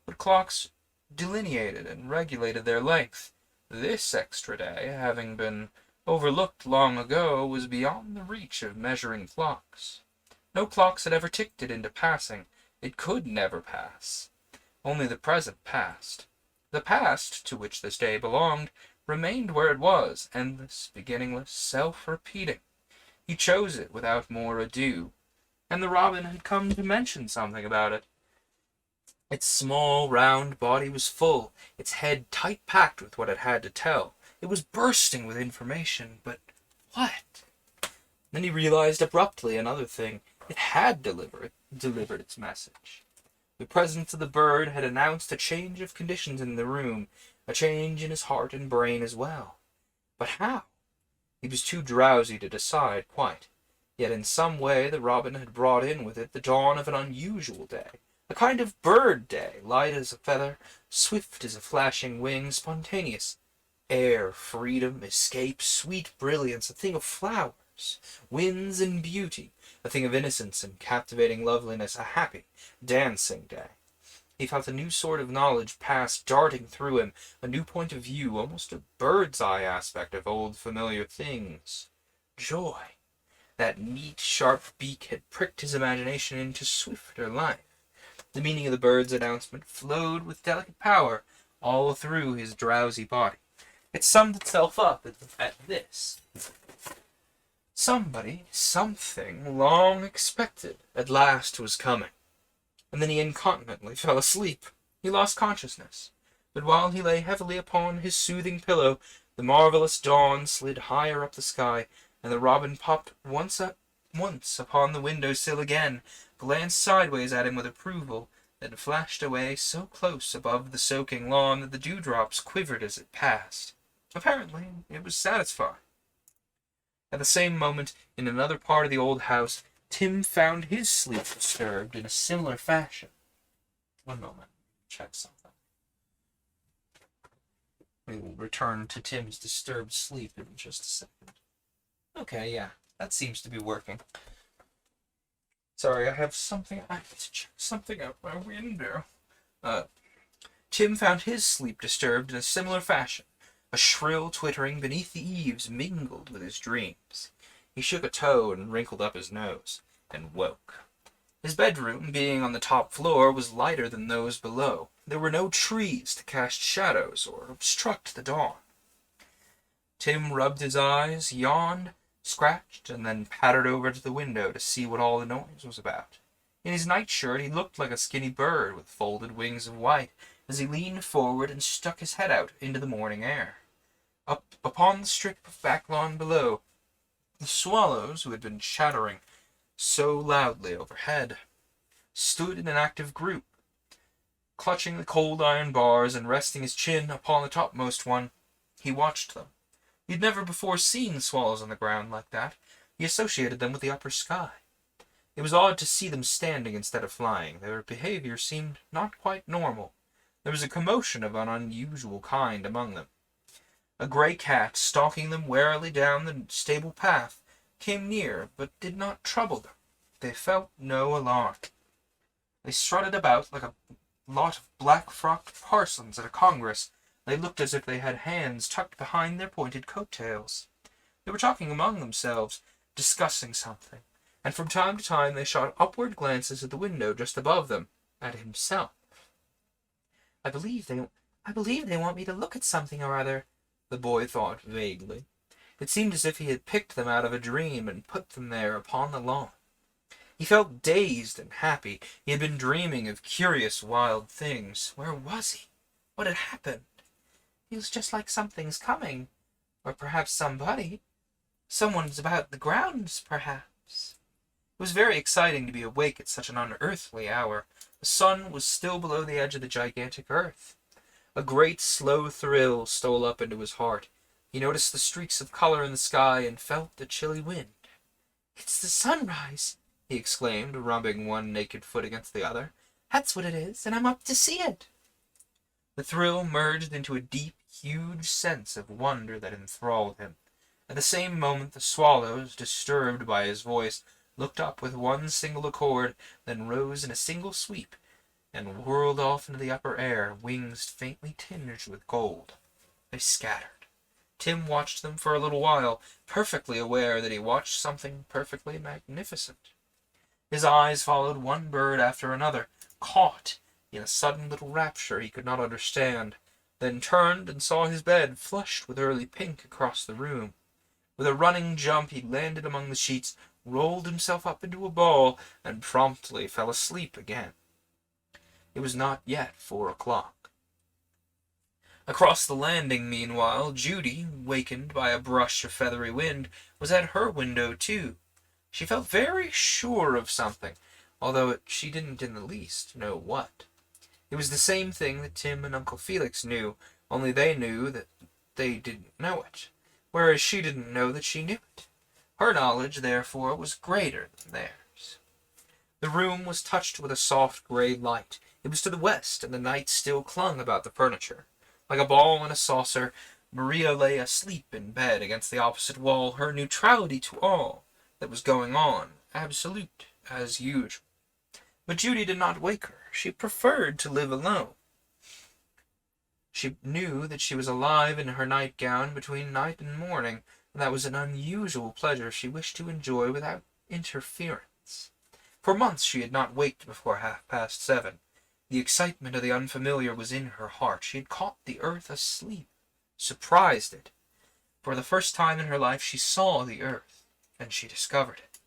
but clocks delineated and regulated their length. This extra day, having been overlooked long ago, was beyond the reach of measuring clocks. No clocks had ever ticked it into passing. It could never pass. Only the present passed. The past, to which this day belonged, remained where it was, endless, beginningless, self-repeating. He chose it without more ado, and the robin had come to mention something about it. Its small, round body was full, its head tight-packed with what it had to tell. It was bursting with information, but what? Then he realized abruptly another thing. It had delivered its message. The presence of the bird had announced a change of conditions in the room, a change in his heart and brain as well. But how? He was too drowsy to decide quite. Yet in some way the robin had brought in with it the dawn of an unusual day, a kind of bird day, light as a feather, swift as a flashing wing, spontaneous. Air, freedom, escape, sweet brilliance, a thing of flowers, winds and beauty, a thing of innocence and captivating loveliness, a happy, dancing day. He felt a new sort of knowledge pass darting through him, a new point of view, almost a bird's-eye aspect of old familiar things. Joy. That neat, sharp beak had pricked his imagination into swifter life. The meaning of the bird's announcement flowed with delicate power all through his drowsy body. It summed itself up at this. Somebody, something long expected, at last was coming. And then he incontinently fell asleep. He lost consciousness. But while he lay heavily upon his soothing pillow, the marvelous dawn slid higher up the sky, and the robin popped once upon the window-sill again, glanced sideways at him with approval, then flashed away so close above the soaking lawn that the dewdrops quivered as it passed. Apparently it was satisfied. At the same moment, in another part of the old house, Tim found his sleep disturbed in a similar fashion. One moment. Check something. We will return to Tim's disturbed sleep in just a second. Okay, yeah. That seems to be working. Sorry, I have to check something out my window. Tim found his sleep disturbed in a similar fashion. A shrill twittering beneath the eaves mingled with his dreams. He shook a toe and wrinkled up his nose, and woke. His bedroom, being on the top floor, was lighter than those below. There were no trees to cast shadows or obstruct the dawn. Tim rubbed his eyes, yawned, scratched, and then pattered over to the window to see what all the noise was about. In his nightshirt he looked like a skinny bird with folded wings of white as he leaned forward and stuck his head out into the morning air. Up upon the strip of back lawn below, the swallows, who had been chattering so loudly overhead, stood in an active group. Clutching the cold iron bars and resting his chin upon the topmost one, he watched them. He had never before seen swallows on the ground like that. He associated them with the upper sky. It was odd to see them standing instead of flying. Their behavior seemed not quite normal. There was a commotion of an unusual kind among them. A gray cat, stalking them warily down the stable path, came near, but did not trouble them. They felt no alarm. They strutted about like a lot of black-frocked parsons at a congress. They looked as if they had hands tucked behind their pointed coat-tails. They were talking among themselves, discussing something, and from time to time they shot upward glances at the window just above them, at himself. I believe they want me to look at something or other, the boy thought vaguely. It seemed as if he had picked them out of a dream and put them there upon the lawn. He felt dazed and happy. He had been dreaming of curious, wild things. Where was he? What had happened? Feels just like something's coming. Or perhaps somebody. Someone's about the grounds, perhaps. It was very exciting to be awake at such an unearthly hour. The sun was still below the edge of the gigantic earth. A great, slow thrill stole up into his heart. He noticed the streaks of color in the sky and felt the chilly wind. "It's the sunrise!" he exclaimed, rubbing one naked foot against the other. "That's what it is, and I'm up to see it." The thrill merged into a deep, huge sense of wonder that enthralled him. At the same moment the swallows, disturbed by his voice, looked up with one single accord, then rose in a single sweep, and whirled off into the upper air, wings faintly tinged with gold. They scattered. Tim watched them for a little while, perfectly aware that he watched something perfectly magnificent. His eyes followed one bird after another, caught in a sudden little rapture he could not understand, then turned and saw his bed flushed with early pink across the room. With a running jump he landed among the sheets, rolled himself up into a ball, and promptly fell asleep again. It was not yet 4 o'clock. Across the landing, meanwhile, Judy, wakened by a brush of feathery wind, was at her window too. She felt very sure of something, although she didn't in the least know what. It was the same thing that Tim and Uncle Felix knew, only they knew that they didn't know it, whereas she didn't know that she knew it. Her knowledge, therefore, was greater than theirs. The room was touched with a soft gray light. It was to the west, and the night still clung about the furniture. Like a ball in a saucer, Maria lay asleep in bed against the opposite wall, her neutrality to all that was going on, absolute as usual. But Judy did not wake her. She preferred to live alone. She knew that she was alive in her nightgown between night and morning, and that was an unusual pleasure she wished to enjoy without interference. For months she had not waked before 7:30. The excitement of the unfamiliar was in her heart. She had caught the earth asleep, surprised it. For the first time in her life she saw the earth, and she discovered it.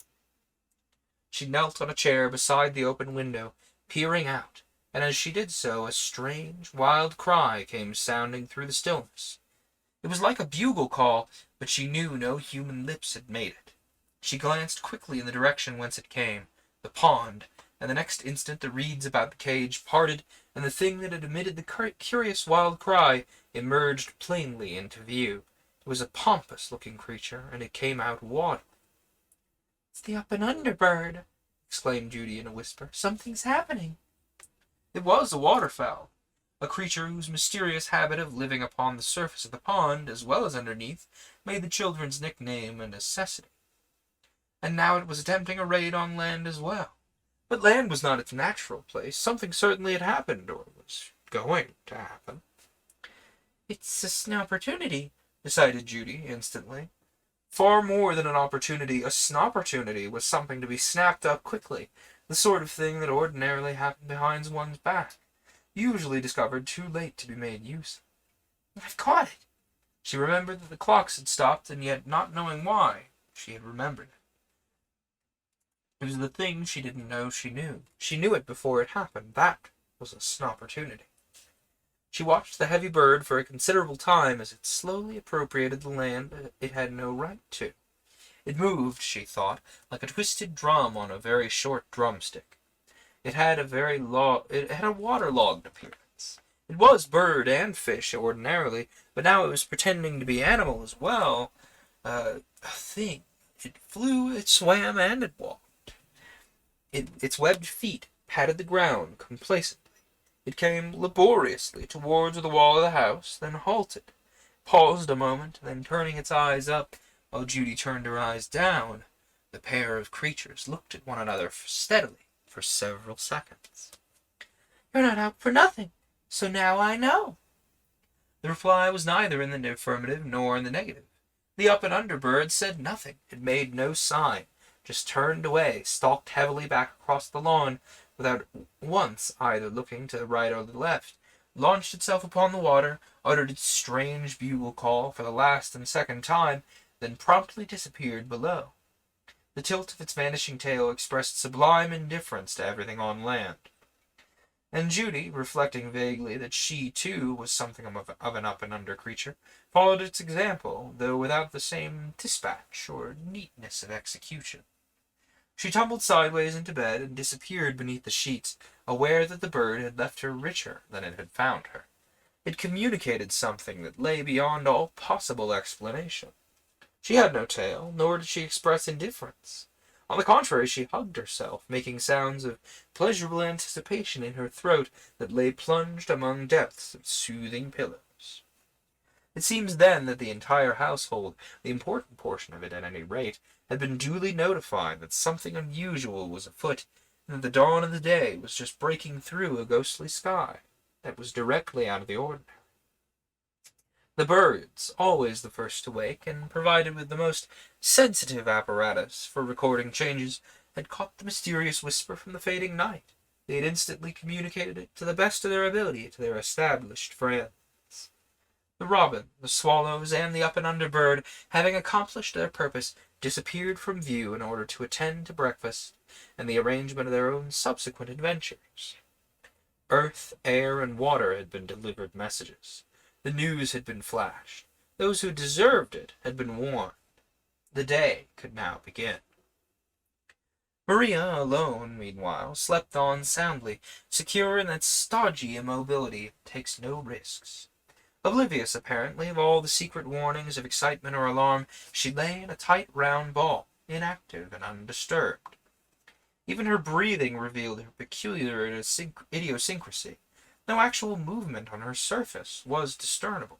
She knelt on a chair beside the open window, peering out, and as she did so, a strange, wild cry came sounding through the stillness. It was like a bugle call, but she knew no human lips had made it. She glanced quickly in the direction whence it came, the pond, and the next instant the reeds about the cage parted, and the thing that had emitted the curious wild cry emerged plainly into view. It was a pompous-looking creature, and it came out waddling. "It's the up-and-under bird," exclaimed Judy in a whisper. "Something's happening." It was a waterfowl, a creature whose mysterious habit of living upon the surface of the pond, as well as underneath, made the children's nickname a necessity. And now it was attempting a raid on land as well. But land was not its natural place. Something certainly had happened, or was going to happen. "It's an opportunity," decided Judy instantly. Far more than an opportunity, a snopportunity was something to be snapped up quickly, the sort of thing that ordinarily happened behind one's back, usually discovered too late to be made use of. "I've caught it!" She remembered that the clocks had stopped, and yet, not knowing why, she had remembered it. It was the thing she didn't know she knew. She knew it before it happened. That was a snopportunity. She watched the heavy bird for a considerable time as it slowly appropriated the land it had no right to. It moved, she thought, like a twisted drum on a very short drumstick. It had a waterlogged appearance. It was bird and fish ordinarily, but now it was pretending to be animal as well. A thing. It flew, it swam, and it walked. Its webbed feet patted the ground complacently. It came laboriously towards the wall of the house, then halted, paused a moment, then turning its eyes up, while Judy turned her eyes down, the pair of creatures looked at one another steadily for several seconds. "You're not out for nothing, so now I know." The reply was neither in the affirmative nor in the negative. The up-and-under bird said nothing. It made no sign, just turned away, stalked heavily back across the lawn, without once either looking to the right or the left, launched itself upon the water, uttered its strange bugle call for the last and second time, then promptly disappeared below. The tilt of its vanishing tail expressed sublime indifference to everything on land. And Judy, reflecting vaguely that she, too, was something of an up-and-under creature, followed its example, though without the same dispatch or neatness of execution. She tumbled sideways into bed and disappeared beneath the sheets, aware that the bird had left her richer than it had found her. It communicated something that lay beyond all possible explanation. She had no tail, nor did she express indifference. On the contrary, she hugged herself, making sounds of pleasurable anticipation in her throat that lay plunged among depths of soothing pillows. It seems then that the entire household, the important portion of it at any rate, had been duly notified that something unusual was afoot, and that the dawn of the day was just breaking through a ghostly sky that was directly out of the ordinary. The birds, always the first to wake, and provided with the most sensitive apparatus for recording changes, had caught the mysterious whisper from the fading night. They had instantly communicated it to the best of their ability to their established friends. The robin, the swallows, and the up-and-under bird, having accomplished their purpose, disappeared from view in order to attend to breakfast and the arrangement of their own subsequent adventures. Earth, air, and water had been delivered messages. The news had been flashed. Those who deserved it had been warned. The day could now begin. Maria, alone, meanwhile, slept on soundly, secure in that stodgy immobility that takes no risks. Oblivious, apparently, of all the secret warnings of excitement or alarm, she lay in a tight round ball, inactive and undisturbed. Even her breathing revealed her peculiar idiosyncrasy. No actual movement on her surface was discernible.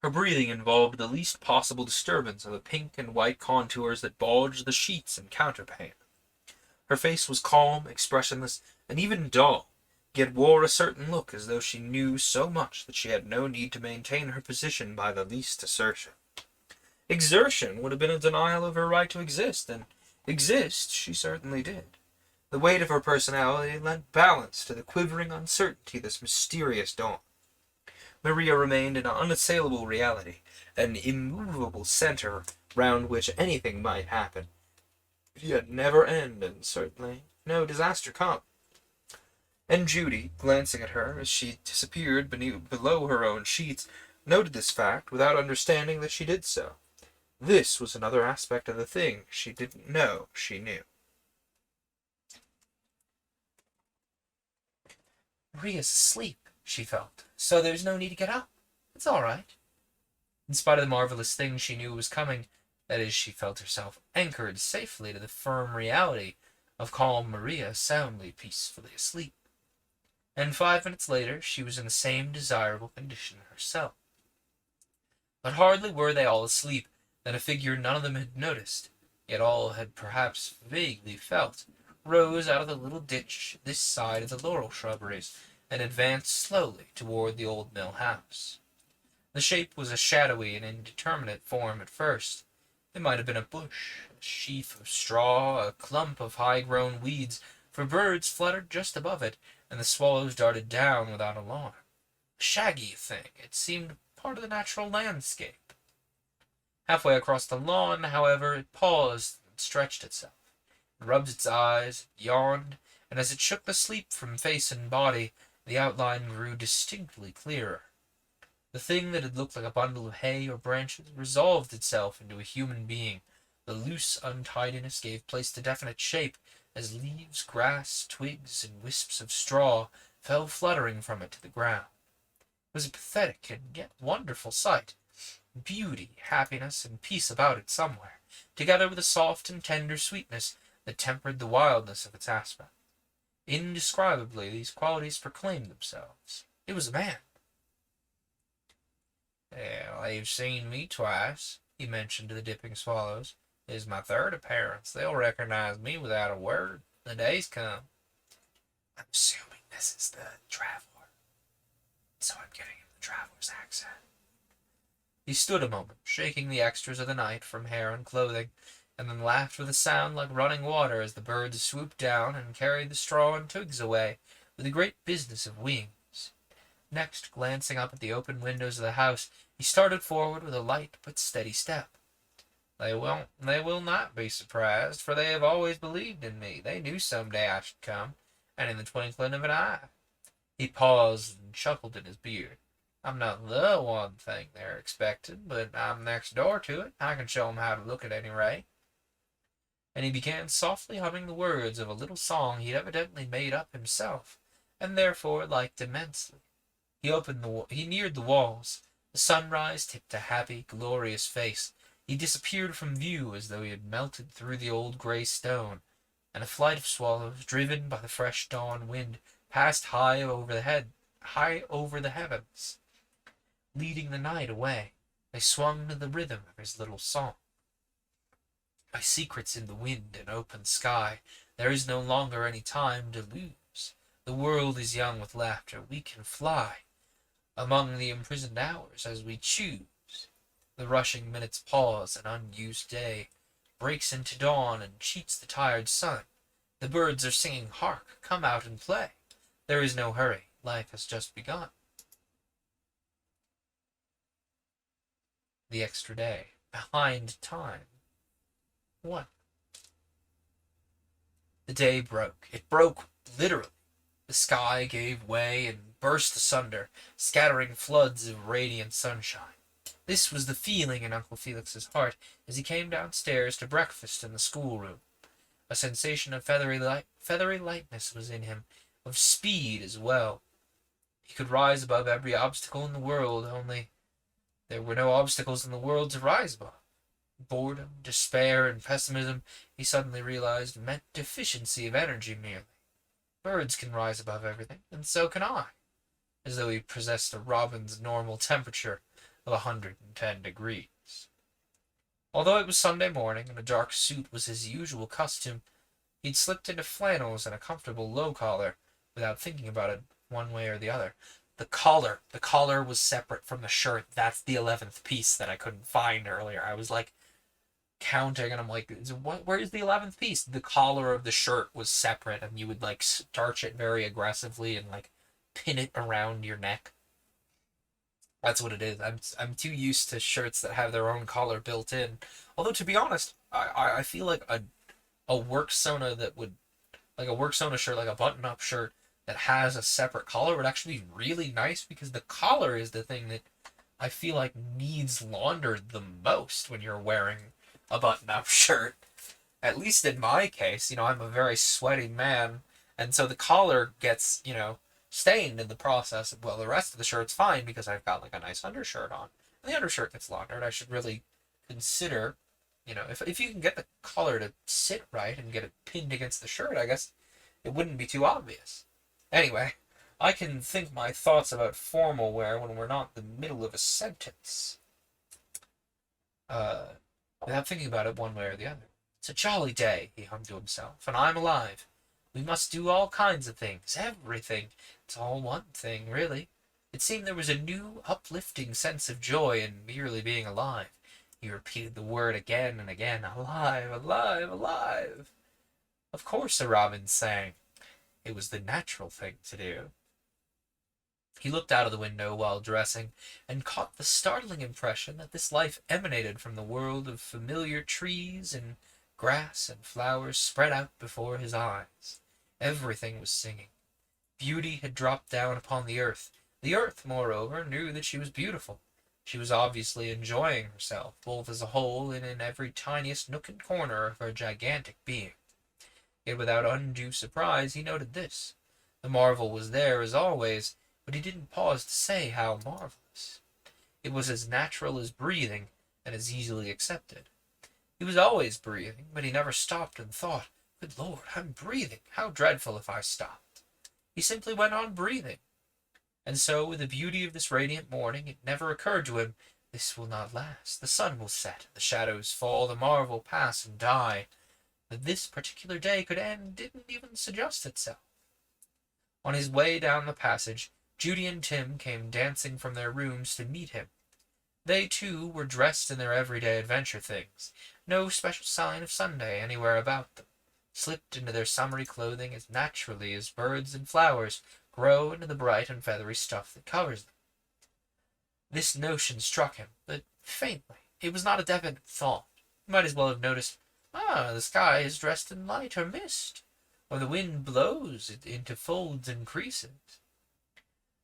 Her breathing involved the least possible disturbance of the pink and white contours that bulged the sheets and counterpane. Her face was calm, expressionless, and even dull, yet wore a certain look as though she knew so much that she had no need to maintain her position by the least assertion. Exertion would have been a denial of her right to exist, and exist she certainly did. The weight of her personality lent balance to the quivering uncertainty of this mysterious dawn. Maria remained an unassailable reality, an immovable center round which anything might happen, yet never end, and certainly no disaster come. And Judy, glancing at her as she disappeared below her own sheets, noted this fact without understanding that she did so. This was another aspect of the thing she didn't know she knew. Maria's asleep, she felt, so there's no need to get up. It's all right. In spite of the marvelous thing she knew was coming, that is, she felt herself anchored safely to the firm reality of calm Maria soundly, peacefully asleep. And 5 minutes later she was in the same desirable condition herself. But hardly were they all asleep than a figure none of them had noticed, yet all had perhaps vaguely felt, rose out of the little ditch this side of the laurel shrubberies, and advanced slowly toward the old mill house. The shape was a shadowy and indeterminate form at first. It might have been a bush, a sheaf of straw, a clump of high-grown weeds, for birds fluttered just above it, and the swallows darted down without alarm. A shaggy thing, it seemed part of the natural landscape. Halfway across the lawn, however, it paused and stretched itself. It rubbed its eyes, yawned, and as it shook the sleep from face and body, the outline grew distinctly clearer. The thing that had looked like a bundle of hay or branches resolved itself into a human being. The loose untidiness gave place to definite shape, as leaves, grass, twigs, and wisps of straw fell fluttering from it to the ground. It was a pathetic and yet wonderful sight. Beauty, happiness, and peace about it somewhere, together with a soft and tender sweetness that tempered the wildness of its aspect. Indescribably these qualities proclaimed themselves. It was a man. "Well, they've seen me twice," he mentioned to the dipping swallows. "This is my third appearance. They'll recognize me without a word. The day's come." "I'm assuming this is the traveler, so I'm getting him the traveler's accent." He stood a moment, shaking the extras of the night from hair and clothing, and then laughed with a sound like running water as the birds swooped down and carried the straw and twigs away with a great business of wings. Next, glancing up at the open windows of the house, he started forward with a light but steady step. They will not be surprised, for they have always believed in me. They knew some day I should come, and in the twinkling of an eye." He paused and chuckled in his beard. "I'm not the one thing they're expecting, but I'm next door to it. I can show 'em how to look at any rate." And he began softly humming the words of a little song he'd evidently made up himself, and therefore liked immensely. He neared the walls. The sunrise tipped a happy, glorious face. He disappeared from view as though he had melted through the old gray stone, and a flight of swallows, driven by the fresh dawn wind, passed high over the heavens, leading the night away. They swung to the rhythm of his little song. "My secret's in the wind and open sky. There is no longer any time to lose. The world is young with laughter. We can fly among the imprisoned hours as we choose. The rushing minutes pause, an unused day breaks into dawn and cheats the tired sun. The birds are singing, hark, come out and play. There is no hurry, life has just begun." The extra day. behind time. What? The day broke. It broke literally. The sky gave way and burst asunder, scattering floods of radiant sunshine. This was the feeling in Uncle Felix's heart as he came downstairs to breakfast in the schoolroom. A sensation of feathery lightness was in him, of speed as well. He could rise above every obstacle in the world, only there were no obstacles in the world to rise above. Boredom, despair, and pessimism, he suddenly realized, meant deficiency of energy merely. Birds can rise above everything, and so can I, as though he possessed a robin's normal temperature of 110 degrees. Although it was Sunday morning, and a dark suit was his usual costume, he'd slipped into flannels and a comfortable low collar, without thinking about it one way or the other. The collar was separate from the shirt. That's the 11th piece that I couldn't find earlier. I was like counting, and I'm like, where's the 11th piece? The collar of the shirt was separate, and you would like starch it very aggressively and like pin it around your neck. That's what it is. I'm too used to shirts that have their own collar built in. Although to be honest, I feel like a work sona that would like a work sona shirt, like a button up shirt that has a separate collar would actually be really nice, because the collar is the thing that I feel like needs laundered the most when you're wearing a button up shirt. At least in my case, I'm a very sweaty man, and so the collar gets, stained in the process. Well, the rest of the shirt's fine because I've got like a nice undershirt on. And the undershirt gets laundered. I should really consider, if you can get the collar to sit right and get it pinned against the shirt, I guess it wouldn't be too obvious. Anyway, I can think my thoughts about formal wear when we're not in the middle of a sentence, without thinking about it one way or the other. It's a jolly day, he hummed to himself, and I'm alive. We must do all kinds of things, everything. It's all one thing, really. It seemed there was a new, uplifting sense of joy in merely being alive. He repeated the word again and again, alive, alive, alive. Of course, a robin sang. It was the natural thing to do. He looked out of the window while dressing, and caught the startling impression that this life emanated from the world of familiar trees and grass and flowers spread out before his eyes. Everything was singing. Beauty had dropped down upon the earth. The earth, moreover, knew that she was beautiful. She was obviously enjoying herself, both as a whole and in every tiniest nook and corner of her gigantic being. Yet without undue surprise he noted this. The marvel was there as always, but he didn't pause to say how marvelous. It was as natural as breathing, and as easily accepted. He was always breathing, but he never stopped and thought, "Good Lord, I'm breathing. How dreadful if I stopped." He simply went on breathing. And so, with the beauty of this radiant morning, it never occurred to him, this will not last. The sun will set, the shadows fall, the marvel pass and die. That this particular day could end didn't even suggest itself. On his way down the passage, Judy and Tim came dancing from their rooms to meet him. They, too, were dressed in their everyday adventure things, no special sign of Sunday anywhere about them, slipped into their summery clothing as naturally as birds and flowers grow into the bright and feathery stuff that covers them. This notion struck him, but faintly. It was not a definite thought. He might as well have noticed, the sky is dressed in light or mist, or the wind blows it into folds and creases.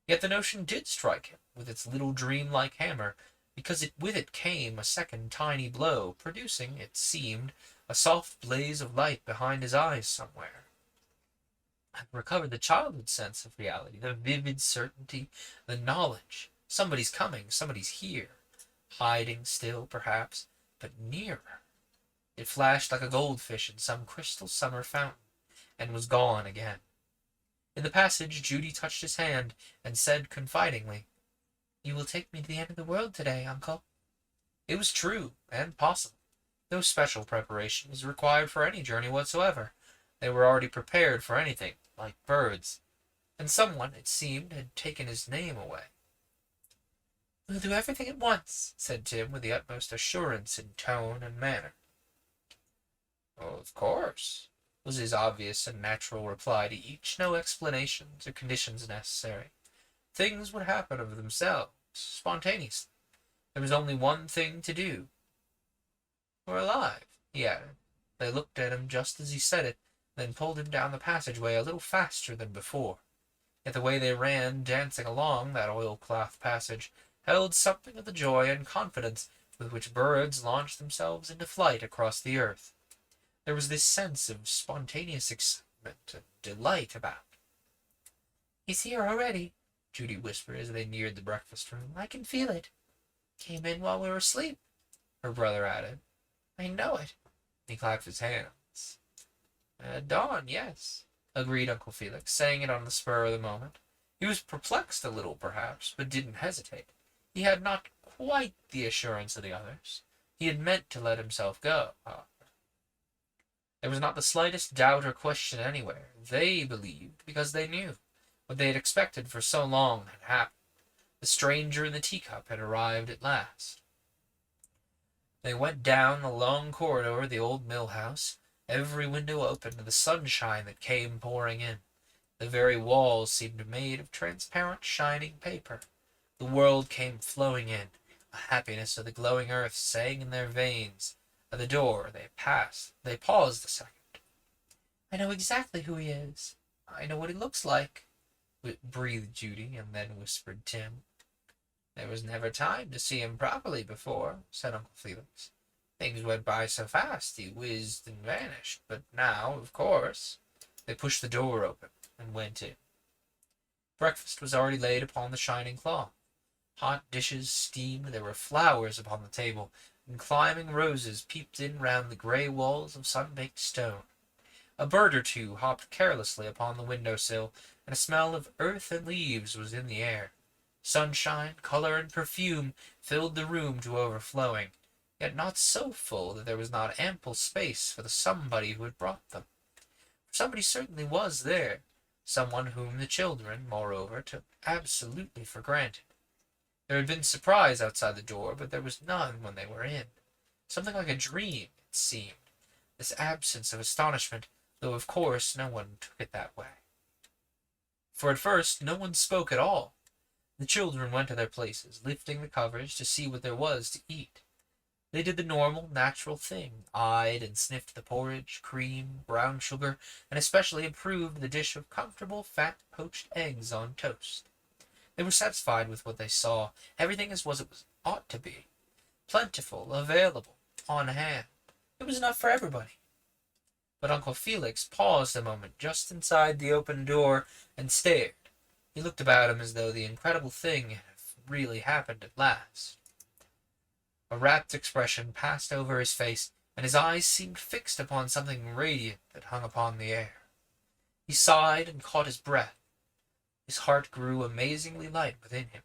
Yet the notion did strike him with its little dream-like hammer, because with it came a second tiny blow, producing, it seemed, a soft blaze of light behind his eyes somewhere. And recovered the childhood sense of reality, the vivid certainty, the knowledge. Somebody's coming, somebody's here. Hiding still, perhaps, but nearer. It flashed like a goldfish in some crystal summer fountain, and was gone again. In the passage, Judy touched his hand, and said confidingly, "You will take me to the end of the world today, Uncle." It was true, and possible. No special preparation was required for any journey whatsoever. They were already prepared for anything, like birds. And someone, it seemed, had taken his name away. "We'll do everything at once," said Tim, with the utmost assurance in tone and manner. "Oh, of course," was his obvious and natural reply to each, no explanations or conditions necessary. Things would happen of themselves, spontaneously. There was only one thing to do. were alive, he added. They looked at him just as he said it, then pulled him down the passageway a little faster than before. Yet the way they ran, dancing along that oilcloth passage, held something of the joy and confidence with which birds launch themselves into flight across the earth. There was this sense of spontaneous excitement and delight about. "He's here already," Judy whispered as they neared the breakfast room. "I can feel it." "Came in while we were asleep," her brother added. "I know it." He clapped his hands. "At dawn, yes," agreed Uncle Felix, saying it on the spur of the moment. He was perplexed a little, perhaps, but didn't hesitate. He had not quite the assurance of the others. He had meant to let himself go, however. There was not the slightest doubt or question anywhere. They believed because they knew. What they had expected for so long had happened. The stranger in the teacup had arrived at last. They went down the long corridor of the old mill house, every window open to the sunshine that came pouring in. The very walls seemed made of transparent, shining paper. The world came flowing in, a happiness of the glowing earth sang in their veins. At the door they paused a second. "I know exactly who he is. I know what he looks like," breathed Judy, and then whispered Tim. "There was never time to see him properly before," said Uncle Felix. "Things went by so fast he whizzed and vanished. But now, of course—" They pushed the door open and went in. Breakfast was already laid upon the shining cloth. Hot dishes steamed, there were flowers upon the table, and climbing roses peeped in round the grey walls of sun-baked stone. A bird or two hopped carelessly upon the window-sill, and a smell of earth and leaves was in the air. Sunshine, colour, and perfume filled the room to overflowing, yet not so full that there was not ample space for the somebody who had brought them. Somebody certainly was there, someone whom the children, moreover, took absolutely for granted. There had been surprise outside the door, but there was none when they were in. Something like a dream, it seemed, this absence of astonishment, though of course no one took it that way. For at first no one spoke at all. The children went to their places, lifting the covers to see what there was to eat. They did the normal, natural thing, eyed and sniffed the porridge, cream, brown sugar, and especially approved the dish of comfortable, fat, poached eggs on toast. They were satisfied with what they saw, everything as it ought to be. Plentiful, available, on hand. It was enough for everybody. But Uncle Felix paused a moment just inside the open door and stared. He looked about him as though the incredible thing had really happened at last. A rapt expression passed over his face, and his eyes seemed fixed upon something radiant that hung upon the air. He sighed and caught his breath. His heart grew amazingly light within him.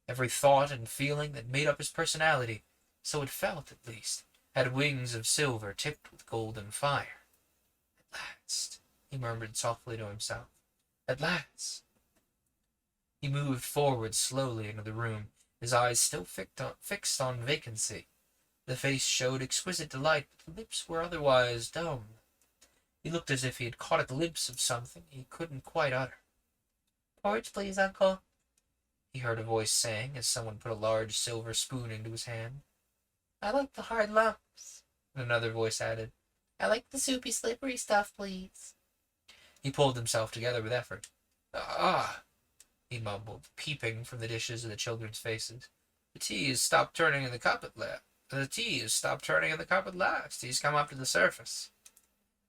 Every thought and feeling that made up his personality, so it felt at least, had wings of silver tipped with golden fire. "At last," he murmured softly to himself. "At last." He moved forward slowly into the room, his eyes still fixed on vacancy. The face showed exquisite delight, but the lips were otherwise dumb. He looked as if he had caught a glimpse of something he couldn't quite utter. "Porridge, please, uncle," he heard a voice saying, as someone put a large silver spoon into his hand. "I like the hard lumps," and another voice added, "I like the soupy, slippery stuff, please." He pulled himself together with effort. "Ah!" he mumbled, peeping from the dishes of the children's faces. The tea has stopped turning in the cup at last. He's come up to the surface."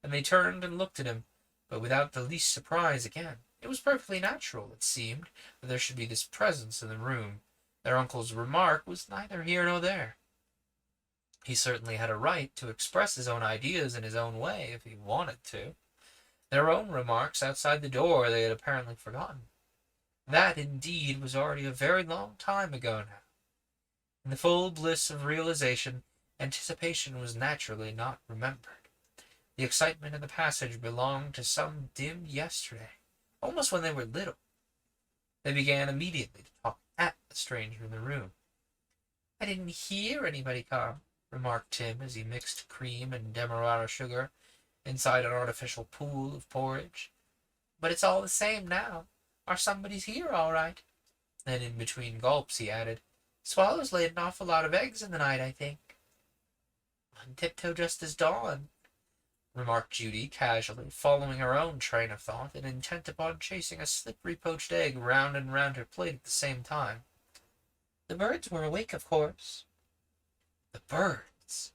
And they turned and looked at him, but without the least surprise again. It was perfectly natural, it seemed, that there should be this presence in the room. Their uncle's remark was neither here nor there. He certainly had a right to express his own ideas in his own way, if he wanted to. Their own remarks outside the door they had apparently forgotten. That, indeed, was already a very long time ago now. In the full bliss of realization, anticipation was naturally not remembered. The excitement in the passage belonged to some dim yesterday, almost when they were little. They began immediately to talk at the stranger in the room. "I didn't hear anybody come," remarked Tim as he mixed cream and demerara sugar inside an artificial pool of porridge. "But it's all the same now. Our somebody's here, all right." Then in between gulps he added, "Swallows laid an awful lot of eggs in the night, I think." on tiptoe just as dawn," remarked Judy casually, following her own train of thought and intent upon chasing a slippery poached egg round and round her plate at the same time. "The birds were awake, of course." The birds!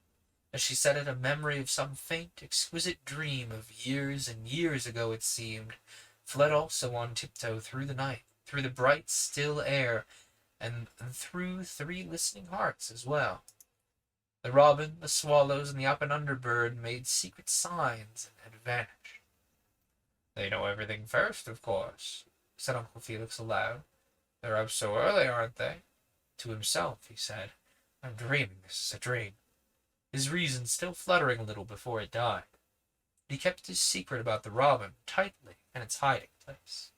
As she said it, a memory of some faint, exquisite dream of years and years ago, it seemed, fled also on tiptoe through the night, through the bright, still air, and through three listening hearts as well. The robin, the swallows, and the up and under bird made secret signs and had vanished. "They know everything first, of course," said Uncle Felix aloud. "They're up so early, aren't they?" To himself he said, "I'm dreaming. This is a dream." His reason still fluttering a little before it died. But he kept his secret about the robin tightly in its hiding place.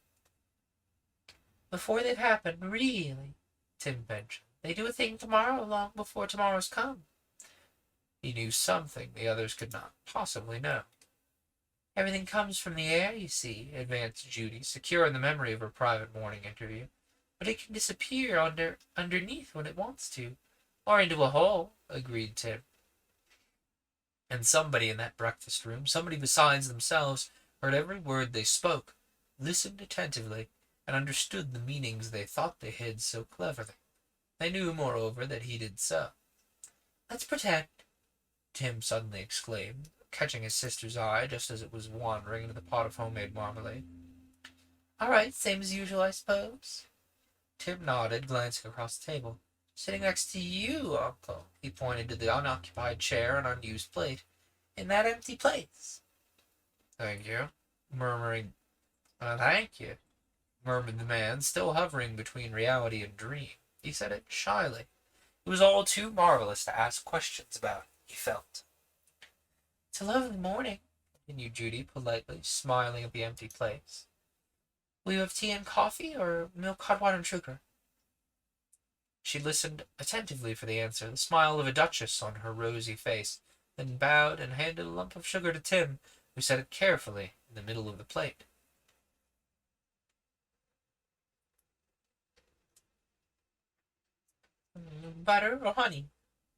"Before they've happened, really," Tim mentioned. "They do a thing tomorrow long before tomorrow's come." He knew something the others could not possibly know. "Everything comes from the air, you see," advanced Judy, secure in the memory of her private morning interview. "But it can disappear underneath when it wants to." "Or into a hole," agreed Tim. And somebody in that breakfast room, somebody besides themselves, heard every word they spoke, listened attentively, and understood the meanings they thought they hid so cleverly. They knew, moreover, that he did so. "Let's pretend," Tim suddenly exclaimed, catching his sister's eye just as it was wandering into the pot of homemade marmalade. "All right, same as usual, I suppose?" Tim nodded, glancing across the table. "Sitting next to you, Uncle." He pointed to the unoccupied chair and unused plate. "In that empty place." "Thank you," murmuring. "Thank you," murmured the man, still hovering between reality and dream. He said it shyly. It was all too marvelous to ask questions about, he felt. "It's a lovely morning," continued Judy politely, smiling at the empty place. "Will you have tea and coffee, or milk, hot water, and sugar?" She listened attentively for the answer, the smile of a duchess on her rosy face, then bowed and handed a lump of sugar to Tim, who set it carefully in the middle of the plate. "Butter or honey?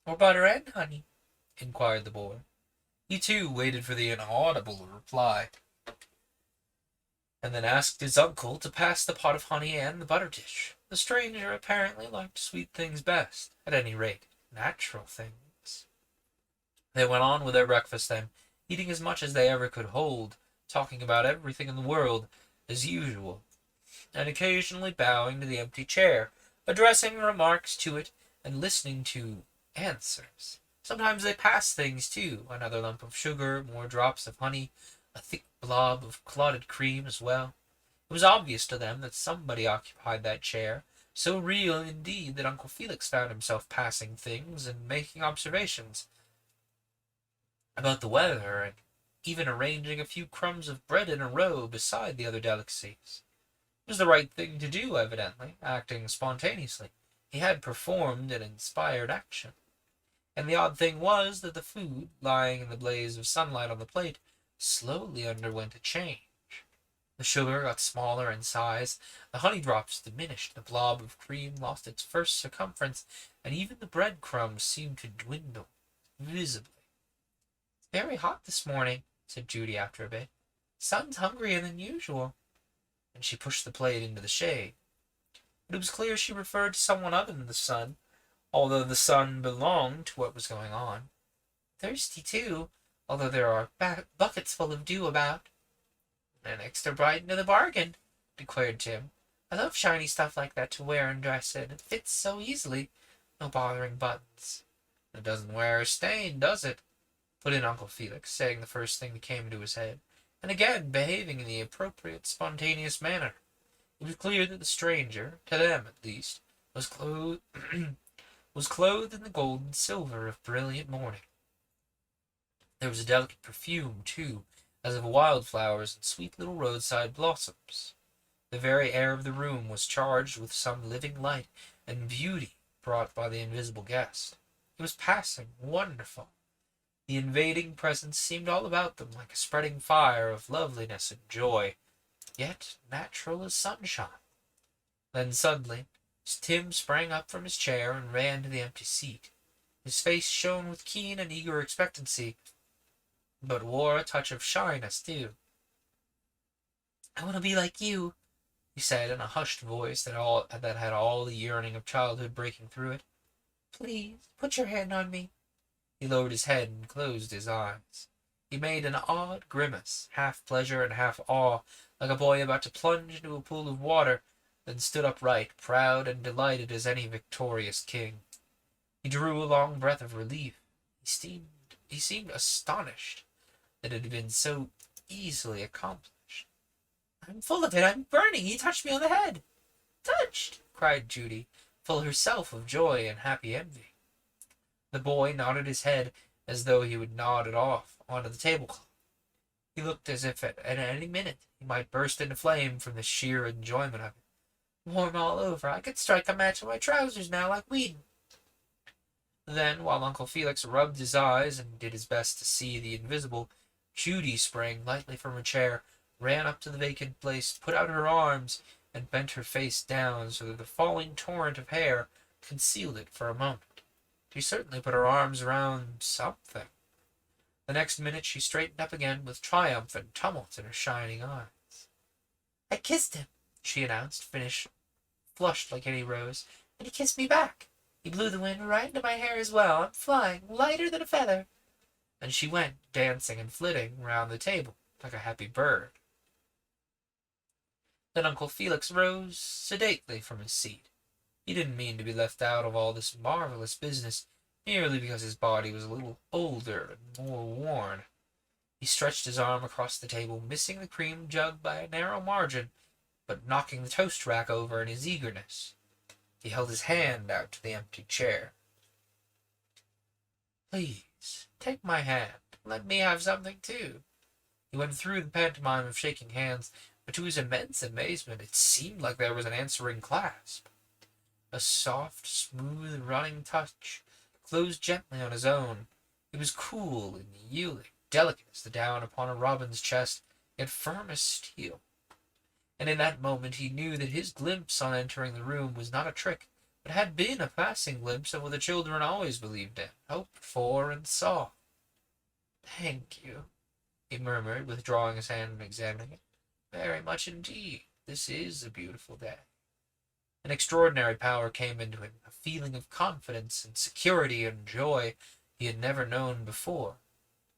Or butter and honey?" inquired the boy. He, too, waited for the inaudible reply, and then asked his uncle to pass the pot of honey and the butter dish. The stranger apparently liked sweet things best, at any rate, natural things. They went on with their breakfast then, eating as much as they ever could hold, talking about everything in the world, as usual, and occasionally bowing to the empty chair, addressing remarks to it, and listening to answers. Sometimes they passed things, too, another lump of sugar, more drops of honey, a thick blob of clotted cream as well. It was obvious to them that somebody occupied that chair, so real indeed that Uncle Felix found himself passing things and making observations about the weather, and even arranging a few crumbs of bread in a row beside the other delicacies. It was the right thing to do, evidently, acting spontaneously. He had performed an inspired action. And the odd thing was that the food, lying in the blaze of sunlight on the plate, slowly underwent a change. The sugar got smaller in size, the honey drops diminished, the blob of cream lost its first circumference, and even the bread crumbs seemed to dwindle visibly. "It's very hot this morning," said Judy after a bit. "Son's hungrier than usual." And she pushed the plate into the shade. But it was clear she referred to someone other than the sun, although the sun belonged to what was going on. "Thirsty, too, although there are buckets full of dew about." "And extra bright into the bargain," declared Tim. "I love shiny stuff like that to wear and dress in. It fits so easily. No bothering buttons." "It doesn't wear a stain, does it?" put in Uncle Felix, saying the first thing that came into his head, and again behaving in the appropriate, spontaneous manner. It was clear that the stranger, to them at least, was clothed was clothed in the gold and silver of brilliant morning. There was a delicate perfume, too, as of wildflowers and sweet little roadside blossoms. The very air of the room was charged with some living light and beauty brought by the invisible guest. It was passing wonderful. The invading presence seemed all about them like a spreading fire of loveliness and joy, yet natural as sunshine. Then suddenly Tim sprang up from his chair and ran to the empty seat. His face shone with keen and eager expectancy, but wore a touch of shyness, too. "I want to be like you," he said in a hushed voice that had all the yearning of childhood breaking through it. "Please, put your hand on me." He lowered his head and closed his eyes. He made an odd grimace, half pleasure and half awe, like a boy about to plunge into a pool of water, then stood upright, proud and delighted as any victorious king. He drew a long breath of relief. He seemed astonished that it had been so easily accomplished. "I'm full of it. I'm burning. He touched me on the head." "Touched!" cried Judy, full herself of joy and happy envy. The boy nodded his head as though he would nod it off onto the tablecloth. He looked as if at any minute he might burst into flame from the sheer enjoyment of it. "Warm all over. I could strike a match on my trousers now, like Whedon." Then, while Uncle Felix rubbed his eyes and did his best to see the invisible, Judy sprang lightly from her chair, ran up to the vacant place, put out her arms, and bent her face down so that the falling torrent of hair concealed it for a moment. She certainly put her arms around something. The next minute she straightened up again with triumph and tumult in her shining eyes. "I kissed him," she announced, flushed like any rose, "and he kissed me back. He blew the wind right into my hair as well. I'm flying, lighter than a feather." And she went dancing and flitting round the table like a happy bird. Then Uncle Felix rose sedately from his seat. He didn't mean to be left out of all this marvelous business merely because his body was a little older and more worn. He stretched his arm across the table, missing the cream jug by a narrow margin, but knocking the toast rack over in his eagerness. He held his hand out to the empty chair. "Please, take my hand. Let me have something, too." He went through the pantomime of shaking hands, but to his immense amazement it seemed like there was an answering clasp. A soft, smooth, running touch closed gently on his own. It was cool and yielding, delicate as the down upon a robin's chest, yet firm as steel. And in that moment he knew that his glimpse on entering the room was not a trick, but had been a passing glimpse of what the children always believed in, hoped for, and saw. "Thank you," he murmured, withdrawing his hand and examining it. "Very much indeed. This is a beautiful day." An extraordinary power came into him, a feeling of confidence and security and joy he had never known before.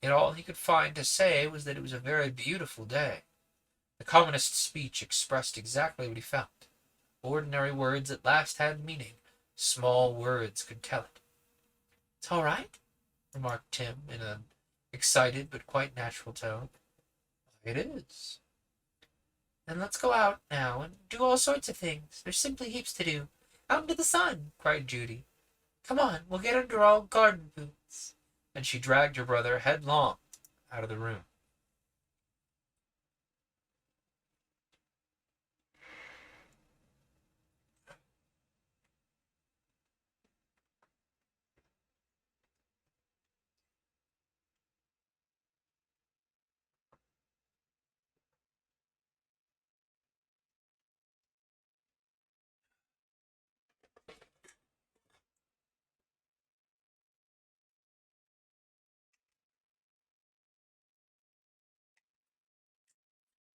Yet all he could find to say was that it was a very beautiful day. The commonest speech expressed exactly what he felt. Ordinary words at last had meaning. Small words could tell it. "It's all right," remarked Tim in an excited but quite natural tone. "It is." "Then let's go out now and do all sorts of things. There's simply heaps to do. Out into the sun," cried Judy. "Come on, we'll get under our garden boots." And she dragged her brother headlong out of the room.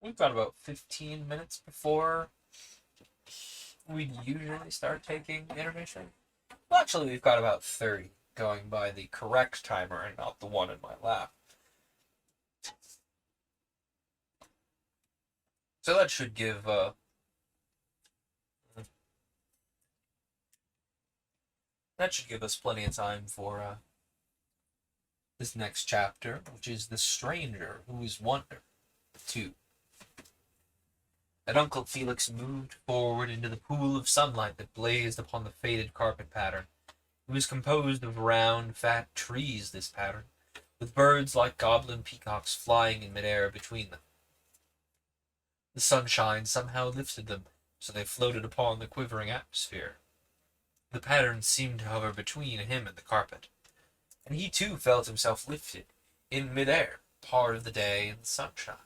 We've got about 15 minutes before we usually start taking intermission. Well, actually, we've got about 30, going by the correct timer and not the one in my lap. So that should give us plenty of time for this next chapter, which is The Stranger Whose Wonder 2. And Uncle Felix moved forward into the pool of sunlight that blazed upon the faded carpet pattern. It was composed of round, fat trees, this pattern, with birds like goblin peacocks flying in midair between them. The sunshine somehow lifted them, so they floated upon the quivering atmosphere. The pattern seemed to hover between him and the carpet, and he too felt himself lifted, in midair, part of the day and the sunshine.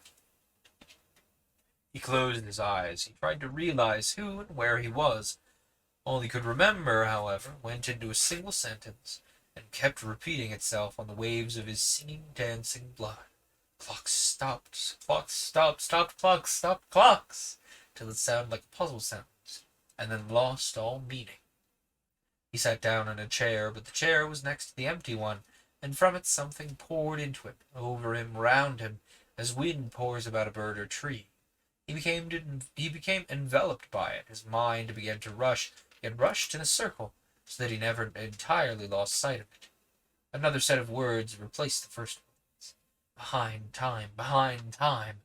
He closed his eyes. He tried to realize who and where he was. All he could remember, however, went into a single sentence, and kept repeating itself on the waves of his singing, dancing blood. Clocks stopped, clocks stopped, clocks stopped, clocks, till it sounded like puzzle sounds, and then lost all meaning. He sat down in a chair, but the chair was next to the empty one, and from it something poured into him, over him, round him, as wind pours about a bird or tree. He became enveloped by it. His mind began to rush, yet rushed in a circle, so that he never entirely lost sight of it. Another set of words replaced the first ones. Behind time,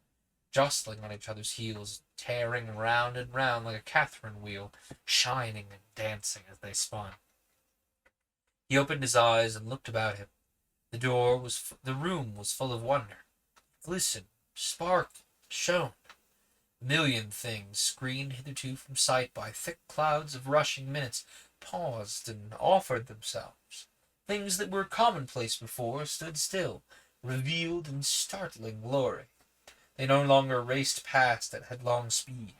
jostling on each other's heels, tearing round and round like a Catherine wheel, shining and dancing as they spun. He opened his eyes and looked about him. The room was full of wonder. It glistened, sparkled, shone. A million things, screened hitherto from sight by thick clouds of rushing minutes, paused and offered themselves. Things that were commonplace before stood still, revealed in startling glory. They no longer raced past at headlong speed.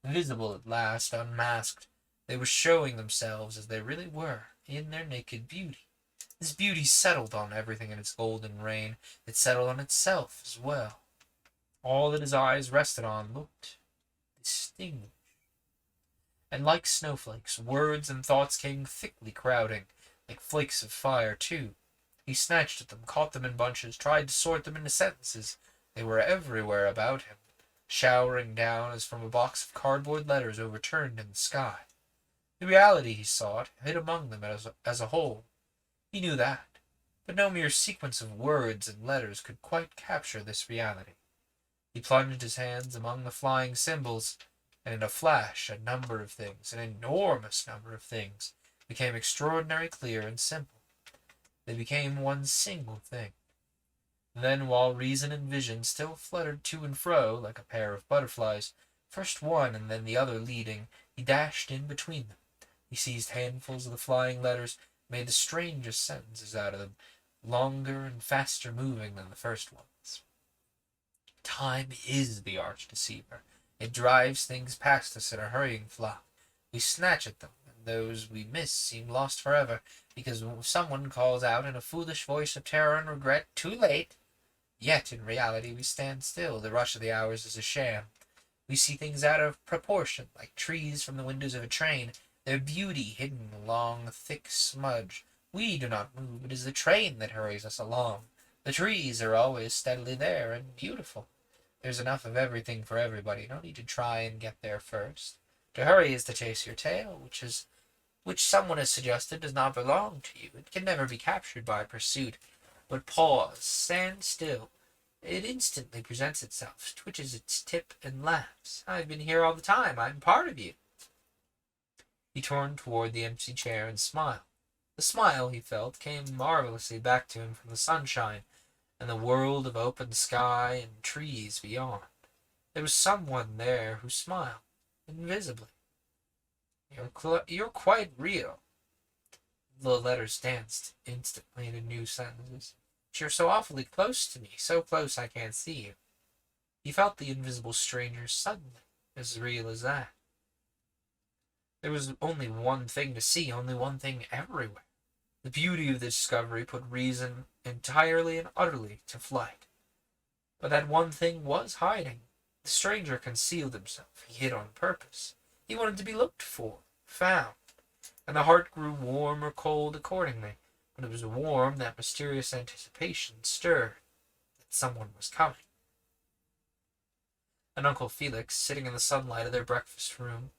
Visible at last, unmasked, they were showing themselves as they really were, in their naked beauty. This beauty settled on everything in its golden reign. It settled on itself as well. All that his eyes rested on looked distinguished. And like snowflakes, words and thoughts came thickly crowding, like flakes of fire, too. He snatched at them, caught them in bunches, tried to sort them into sentences. They were everywhere about him, showering down as from a box of cardboard letters overturned in the sky. The reality he sought hid among them as a whole. He knew that, but no mere sequence of words and letters could quite capture this reality. He plunged his hands among the flying symbols, and in a flash a number of things, an enormous number of things, became extraordinarily clear and simple. They became one single thing. Then, while reason and vision still fluttered to and fro like a pair of butterflies, first one and then the other leading, he dashed in between them. He seized handfuls of the flying letters, made the strangest sentences out of them, longer and faster moving than the first ones. Time is the arch deceiver. It drives things past us in a hurrying flock. We snatch at them, and those we miss seem lost forever, because someone calls out in a foolish voice of terror and regret, "Too late!" Yet, in reality, we stand still. The rush of the hours is a sham. We see things out of proportion, like trees from the windows of a train, their beauty hidden in a long, thick smudge. We do not move. It is the train that hurries us along. The trees are always steadily there and beautiful. There's enough of everything for everybody. No need to try and get there first. To hurry is to chase your tail, which someone has suggested does not belong to you. It can never be captured by pursuit. But pause, stand still. It instantly presents itself, twitches its tip, and laughs. I've been here all the time. I'm part of you. He turned toward the empty chair and smiled. The smile, he felt, came marvelously back to him from the sunshine and the world of open sky and trees beyond. There was someone there who smiled, invisibly. You're quite real. The letters danced instantly into new sentences. You're so awfully close to me, so close I can't see you. He felt the invisible stranger suddenly, as real as that. There was only one thing to see, only one thing everywhere. The beauty of the discovery put reason entirely and utterly to flight. But that one thing was hiding. The stranger concealed himself. He hid on purpose. He wanted to be looked for, found. And the heart grew warm or cold accordingly. When it was warm, that mysterious anticipation stirred that someone was coming. And Uncle Felix, sitting in the sunlight of their breakfast room,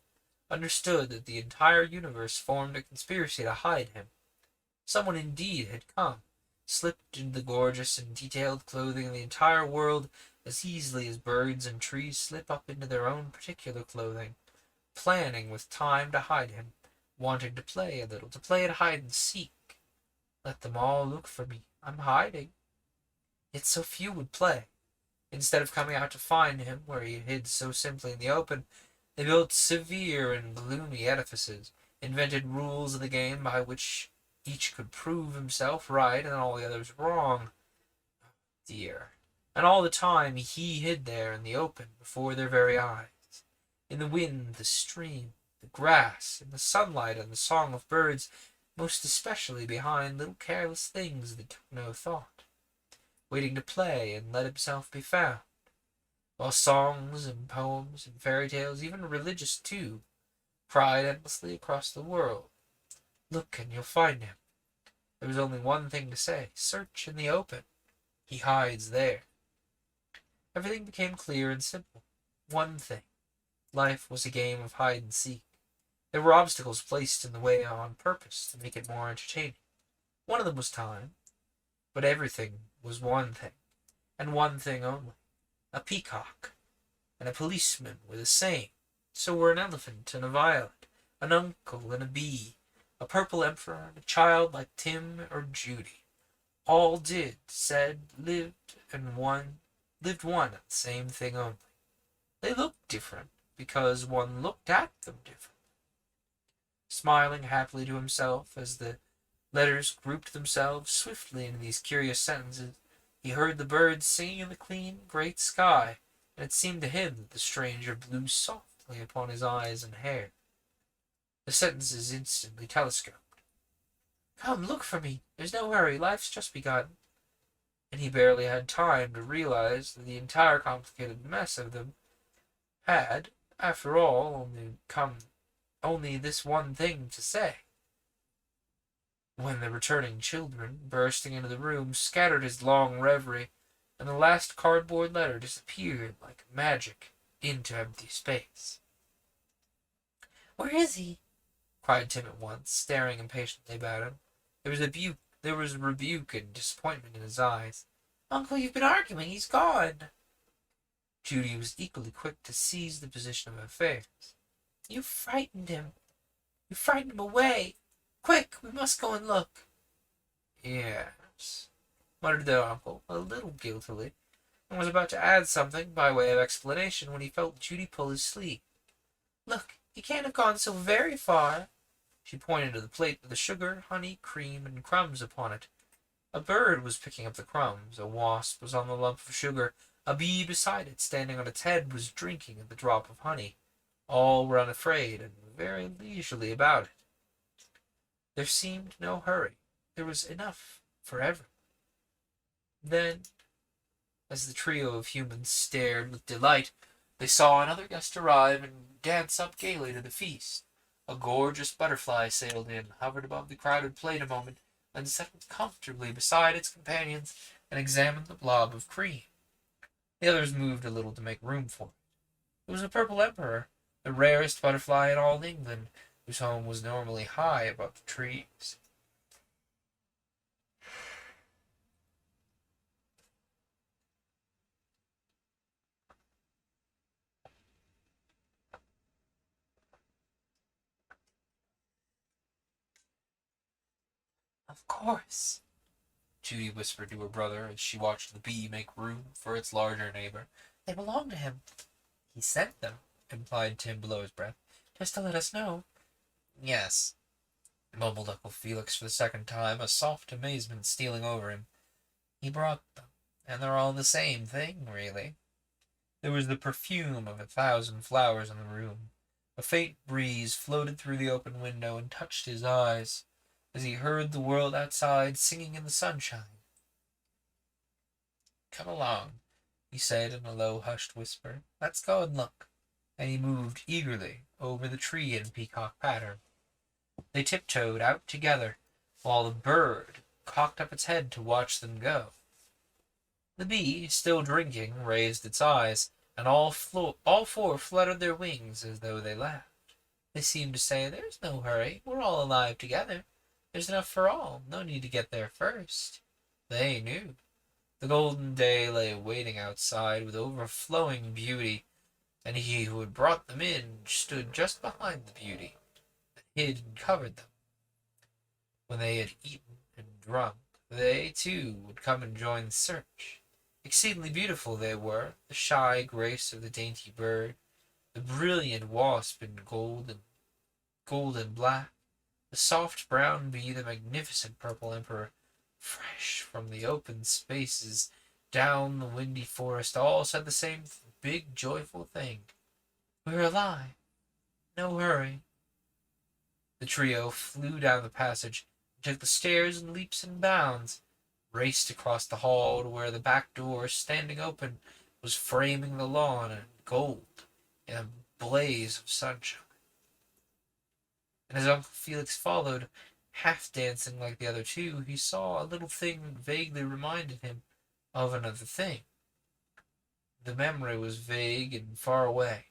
understood that the entire universe formed a conspiracy to hide him. Someone indeed had come, slipped into the gorgeous and detailed clothing of the entire world as easily as birds and trees slip up into their own particular clothing, planning with time to hide him, wanting to play a little, to play at hide and seek. Let them all look for me. I'm hiding. Yet so few would play. Instead of coming out to find him where he hid so simply in the open, they built severe and gloomy edifices, invented rules of the game by which each could prove himself right and all the others wrong. Oh, dear. And all the time he hid there in the open before their very eyes. In the wind, the stream, the grass, in the sunlight and the song of birds, most especially behind little careless things that took no thought, waiting to play and let himself be found, while songs and poems and fairy tales, even religious too, cried endlessly across the world, "Look and you'll find him." There was only one thing to say: search in the open. He hides there. Everything became clear and simple. One thing. Life was a game of hide and seek. There were obstacles placed in the way on purpose to make it more entertaining. One of them was time, but everything was one thing, and one thing only. A peacock and a policeman were the same. So were an elephant and a violet, an uncle and a bee, a purple emperor and a child like Tim or Judy. All did, said, lived, and lived one and the same thing only. They looked different because one looked at them different. Smiling happily to himself as the letters grouped themselves swiftly into these curious sentences, he heard the birds singing in the clean, great sky, and it seemed to him that the stranger blew softly upon his eyes and hair. The sentences instantly telescoped. "Come, look for me. There's no hurry. Life's just begun." And he barely had time to realize that the entire complicated mess of them had, after all, only this one thing to say, when the returning children, bursting into the room, scattered his long reverie, and the last cardboard letter disappeared like magic into empty space. "Where is he?" cried Tim at once, staring impatiently about him. There was rebuke and disappointment in his eyes. "Uncle, you've been arguing. He's gone." Judy was equally quick to seize the position of affairs. "You frightened him. You frightened him away. Quick, we must go and look." "Yes," muttered the uncle, a little guiltily, and was about to add something by way of explanation when he felt Judy pull his sleeve. "Look, he can't have gone so very far." She pointed to the plate with the sugar, honey, cream, and crumbs upon it. A bird was picking up the crumbs, a wasp was on the lump of sugar, a bee beside it, standing on its head, was drinking at the drop of honey. All were unafraid and very leisurely about it. There seemed no hurry. There was enough for everyone. Then, as the trio of humans stared with delight, they saw another guest arrive and dance up gaily to the feast. A gorgeous butterfly sailed in, hovered above the crowded plate a moment, then settled comfortably beside its companions and examined the blob of cream. The others moved a little to make room for it. It was a purple emperor, the rarest butterfly in all England, whose home was normally high above the trees. "Of course," Judy whispered to her brother as she watched the bee make room for its larger neighbor. "They belong to him." "He sent them," implied Tim below his breath, "just to let us know." "Yes," mumbled Uncle Felix for the second time, a soft amazement stealing over him. "He brought them, and they're all the same thing, really." There was the perfume of 1,000 flowers in the room. A faint breeze floated through the open window and touched his eyes as he heard the world outside singing in the sunshine. "Come along," he said in a low, hushed whisper. "Let's go and look." And he moved eagerly over the tree in peacock pattern. They tiptoed out together, while the bird cocked up its head to watch them go. The bee, still drinking, raised its eyes, and all four fluttered their wings as though they laughed. They seemed to say, "There's no hurry. We're all alive together. There's enough for all. No need to get there first." They knew. The golden day lay waiting outside with overflowing beauty, and he who had brought them in stood just behind the beauty that hid and covered them. When they had eaten and drunk, they, too, would come and join the search. Exceedingly beautiful they were, the shy grace of the dainty bird, the brilliant wasp in gold and black, the soft brown bee, the magnificent purple emperor, fresh from the open spaces down the windy forest, all said the same big, joyful thing: "We're alive. No hurry." The trio flew down the passage, took the stairs in leaps and bounds, raced across the hall to where the back door, standing open, was framing the lawn in gold in a blaze of sunshine. And as Uncle Felix followed, half dancing like the other two, he saw a little thing that vaguely reminded him of another thing. The memory was vague and far away.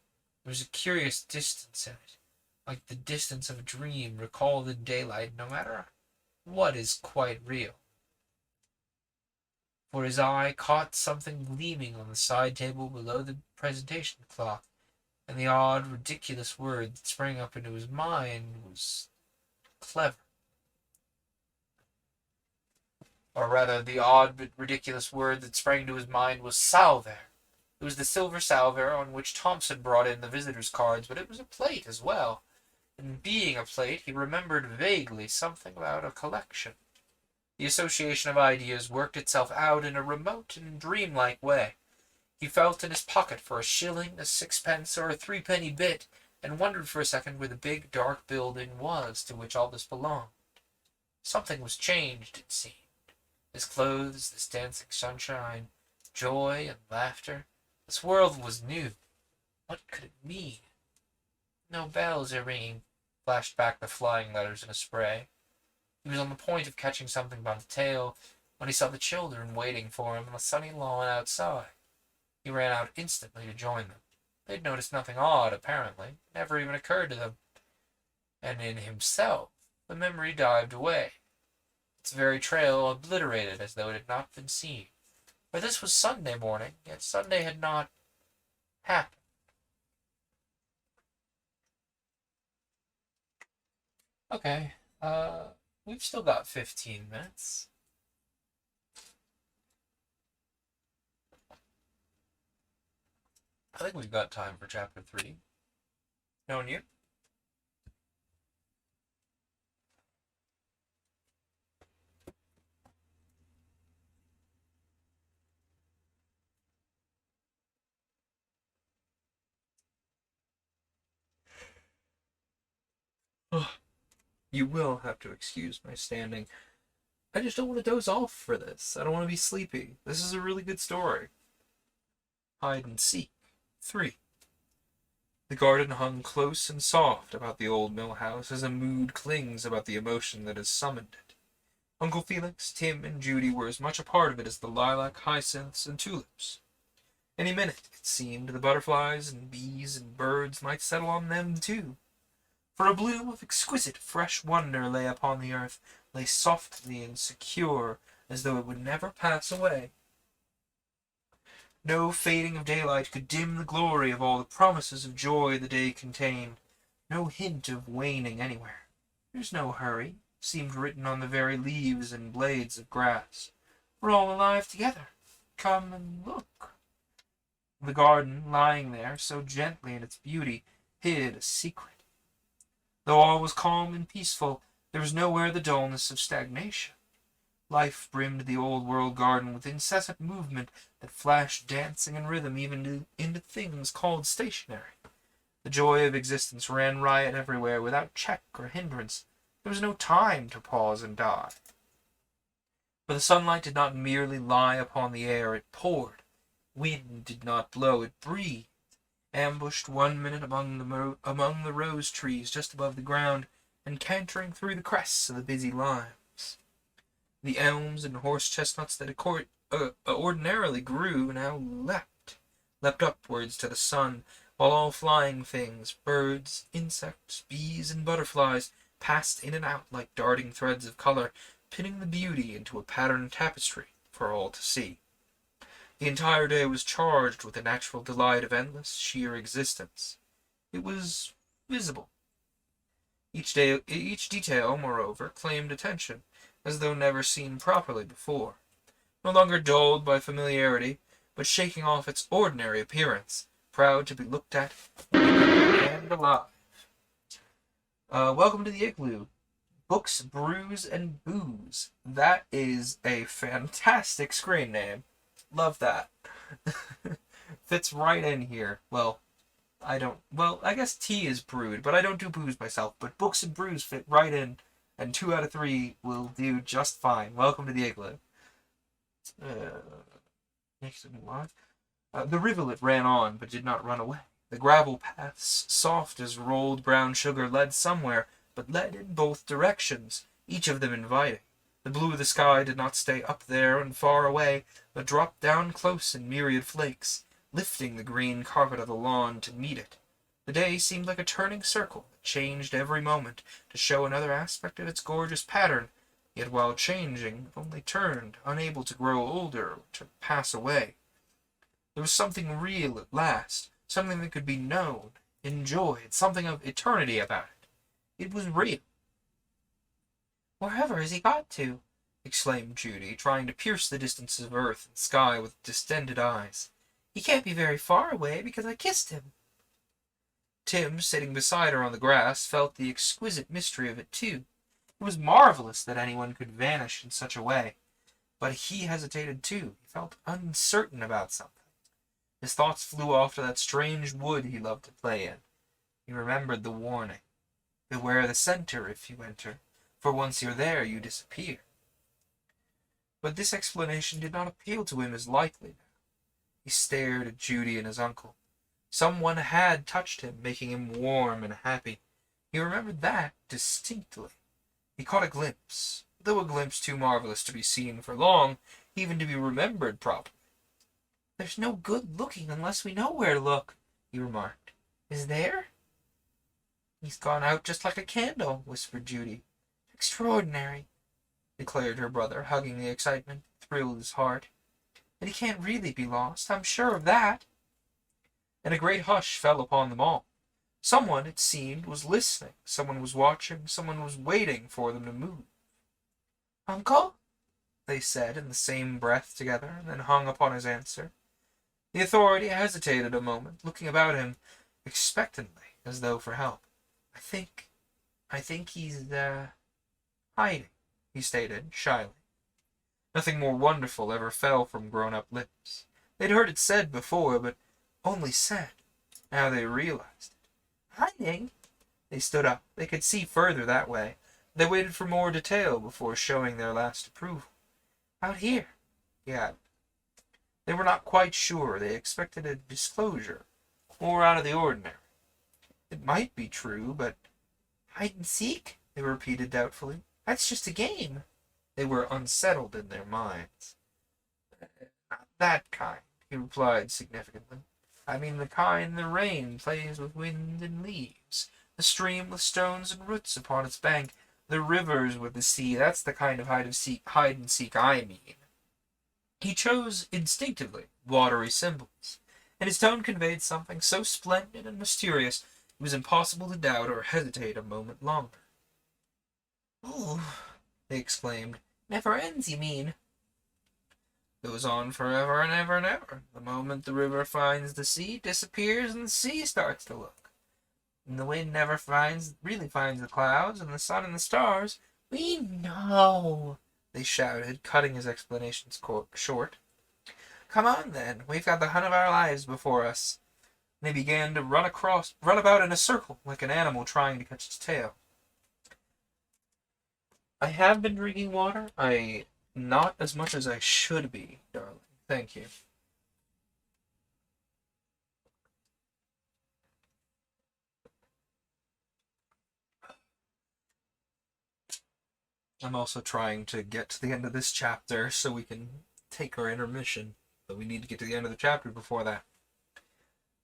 There was a curious distance in it, like the distance of a dream recalled in daylight, no matter what is quite real. For his eye caught something gleaming on the side table below the presentation clock, and the odd, ridiculous word that sprang up into his mind was clever. Or rather, the odd but ridiculous word that sprang to his mind was salver. It was the silver salver on which Thompson brought in the visitors' cards, but it was a plate as well. And being a plate, he remembered vaguely something about a collection. The association of ideas worked itself out in a remote and dreamlike way. He felt in his pocket for a shilling, a sixpence, or a threepenny bit, and wondered for a second where the big, dark building was to which all this belonged. Something was changed, it seemed. His clothes, this dancing sunshine, joy and laughter. This world was new. What could it mean? No bells are ringing, flashed back the flying letters in a spray. He was on the point of catching something by the tail when he saw the children waiting for him on the sunny lawn outside. He ran out instantly to join them. They'd noticed nothing odd, apparently. It never even occurred to them. And in himself, the memory dived away, its very trail obliterated as though it had not been seen. For this was Sunday morning, yet Sunday had not happened. Okay, we've still got 15 minutes. I think we've got time for chapter 3. Knowing you? You will have to excuse my standing. I just don't want to doze off for this. I don't want to be sleepy. This is a really good story. Hide and Seek 3. The garden hung close and soft about the old mill house as a mood clings about the emotion that has summoned it. Uncle Felix, Tim, and Judy were as much a part of it as the lilac, hyacinths, and tulips. Any minute, it seemed, the butterflies and bees and birds might settle on them too. For a bloom of exquisite fresh wonder lay upon the earth, lay softly and secure, as though it would never pass away. No fading of daylight could dim the glory of all the promises of joy the day contained, no hint of waning anywhere. There's no hurry, seemed written on the very leaves and blades of grass. We're all alive together. Come and look. The garden, lying there so gently in its beauty, hid a secret. Though all was calm and peaceful, there was nowhere the dullness of stagnation. Life brimmed the old world garden with incessant movement that flashed dancing and rhythm even into things called stationary. The joy of existence ran riot everywhere without check or hindrance. There was no time to pause and die. For the sunlight did not merely lie upon the air, it poured. Wind did not blow, it breathed. Ambushed one minute among the rose trees just above the ground, and cantering through the crests of the busy limes. The elms and horse chestnuts that ordinarily grew now leapt upwards to the sun, while all flying things, birds, insects, bees, and butterflies, passed in and out like darting threads of color, pinning the beauty into a patterned tapestry for all to see. The entire day was charged with the natural delight of endless, sheer existence. It was visible. Each detail, moreover, claimed attention, as though never seen properly before. No longer dulled by familiarity, but shaking off its ordinary appearance, proud to be looked at and alive. Welcome to the Igloo. Books, Brews, and Booze. That is a fantastic screen name. Love that. Fits right in here. Well, I don't. Well, I guess tea is brewed, but I don't do booze myself. But books and brews fit right in, and 2 out of 3 will do just fine. Welcome to the igloo. Next to what? The rivulet ran on, but did not run away. The gravel paths, soft as rolled brown sugar, led somewhere, but led in both directions, each of them inviting. The blue of the sky did not stay up there and far away, but dropped down close in myriad flakes, lifting the green carpet of the lawn to meet it. The day seemed like a turning circle that changed every moment to show another aspect of its gorgeous pattern, yet while changing only turned, unable to grow older or to pass away. There was something real at last, something that could be known, enjoyed, something of eternity about it. It was real. "Wherever has he got to?" exclaimed Judy, trying to pierce the distances of earth and sky with distended eyes. "He can't be very far away, because I kissed him." Tim, sitting beside her on the grass, felt the exquisite mystery of it too. It was marvelous that anyone could vanish in such a way. But he hesitated too. He felt uncertain about something. His thoughts flew off to that strange wood he loved to play in. He remembered the warning. Beware the center if you enter, for once you're there you disappear. But this explanation did not appeal to him as likely now. He stared at Judy and his uncle. Someone had touched him, making him warm and happy. He remembered that distinctly. He caught a glimpse, though a glimpse too marvelous to be seen for long, even to be remembered properly. "There's no good looking unless we know where to look," he remarked. "Is there?" "He's gone out just like a candle," whispered Judy. "Extraordinary," declared her brother, hugging the excitement that thrilled his heart. "And he can't really be lost, I'm sure of that." And a great hush fell upon them all. Someone, it seemed, was listening, someone was watching, someone was waiting for them to move. "Uncle?" they said in the same breath together, and then hung upon his answer. The authority hesitated a moment, looking about him expectantly, as though for help. I think he's, hiding," he stated, shyly. Nothing more wonderful ever fell from grown-up lips. They'd heard it said before, but only said. Now they realized it. "Hiding?" They stood up. They could see further that way. They waited for more detail before showing their last approval. "Out here," he added. They were not quite sure. They expected a disclosure, more out of the ordinary. It might be true, but "hide and seek?" they repeated doubtfully. "That's just a game." They were unsettled in their minds. "Not that kind," he replied significantly. "I mean the kind the rain plays with wind and leaves, the stream with stones and roots upon its bank, the rivers with the sea. That's the kind of hide and seek I mean." He chose instinctively watery symbols, and his tone conveyed something so splendid and mysterious it was impossible to doubt or hesitate a moment longer. "Oh!" they exclaimed. "Never ends, you mean?" "Goes on forever and ever and ever. The moment the river finds the sea, it disappears, and the sea starts to look. And the wind never really finds the clouds, and the sun and the stars." "We know," they shouted, cutting his explanations short. "Come on, then. We've got the hunt of our lives before us." And they began to run about in a circle, like an animal trying to catch its tail. "I have been drinking water. Not as much as I should be, darling. Thank you." I'm also trying to get to the end of this chapter so we can take our intermission. But we need to get to the end of the chapter before that.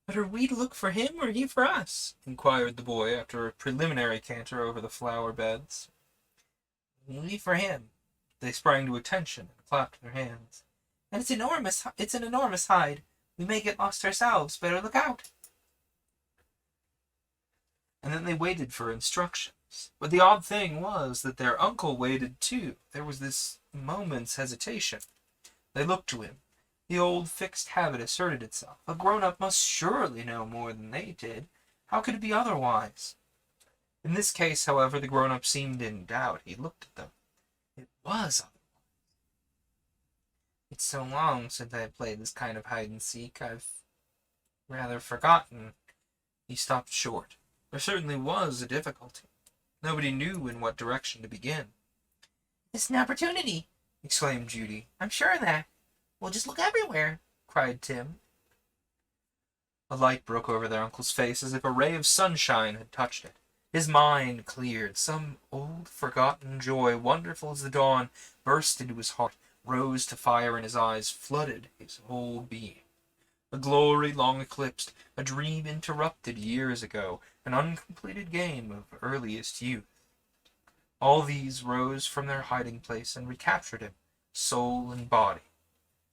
"But are we to look for him, or he for us?" inquired the boy after a preliminary canter over the flower beds. "We for him." They sprang to attention and clapped their hands. "And it's enormous. It's an enormous hide. We may get lost ourselves. Better look out." And then they waited for instructions. But the odd thing was that their uncle waited too. There was this moment's hesitation. They looked to him. The old fixed habit asserted itself. A grown-up must surely know more than they did. How could it be otherwise? In this case, however, the grown-up seemed in doubt. He looked at them. It was otherwise. "It's so long since I've played this kind of hide-and-seek, I've rather forgotten," He stopped short. There certainly was a difficulty. Nobody knew in what direction to begin. "It's an opportunity!" exclaimed Judy. "I'm sure of that. We'll just look everywhere," cried Tim. A light broke over their uncle's face as if a ray of sunshine had touched it. His mind cleared. Some old forgotten joy, wonderful as the dawn, burst into his heart, rose to fire in his eyes, flooded his whole being. A glory long eclipsed, a dream interrupted years ago, an uncompleted game of earliest youth. All these rose from their hiding place and recaptured him, soul and body.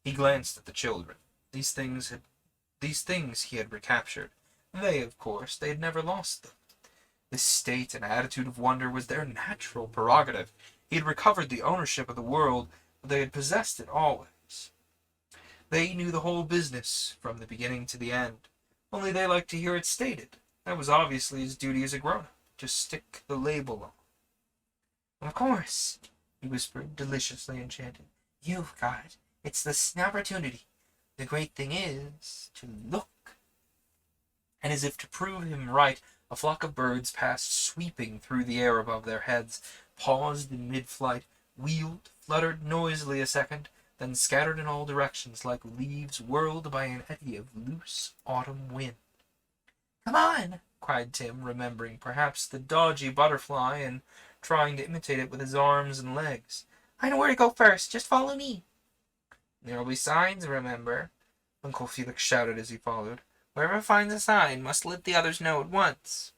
He glanced at the children. These things he had recaptured. They, of course, they had never lost them. This state and attitude of wonder was their natural prerogative. He had recovered the ownership of the world, but they had possessed it always. They knew the whole business, from the beginning to the end. Only they liked to hear it stated. That was obviously his duty as a grown-up, to stick the label on. "Of course," he whispered, deliciously enchanted. "You've got it. It's the opportunity. The great thing is to look." And as if to prove him right, a flock of birds passed sweeping through the air above their heads, paused in mid-flight, wheeled, fluttered noisily a second, then scattered in all directions like leaves whirled by an eddy of loose autumn wind. "Come on!" cried Tim, remembering perhaps the dodgy butterfly and trying to imitate it with his arms and legs. "I know where to go first. Just follow me." "There'll be signs, remember," Uncle Felix shouted as he followed. "Whoever finds a sign must let the others know at once."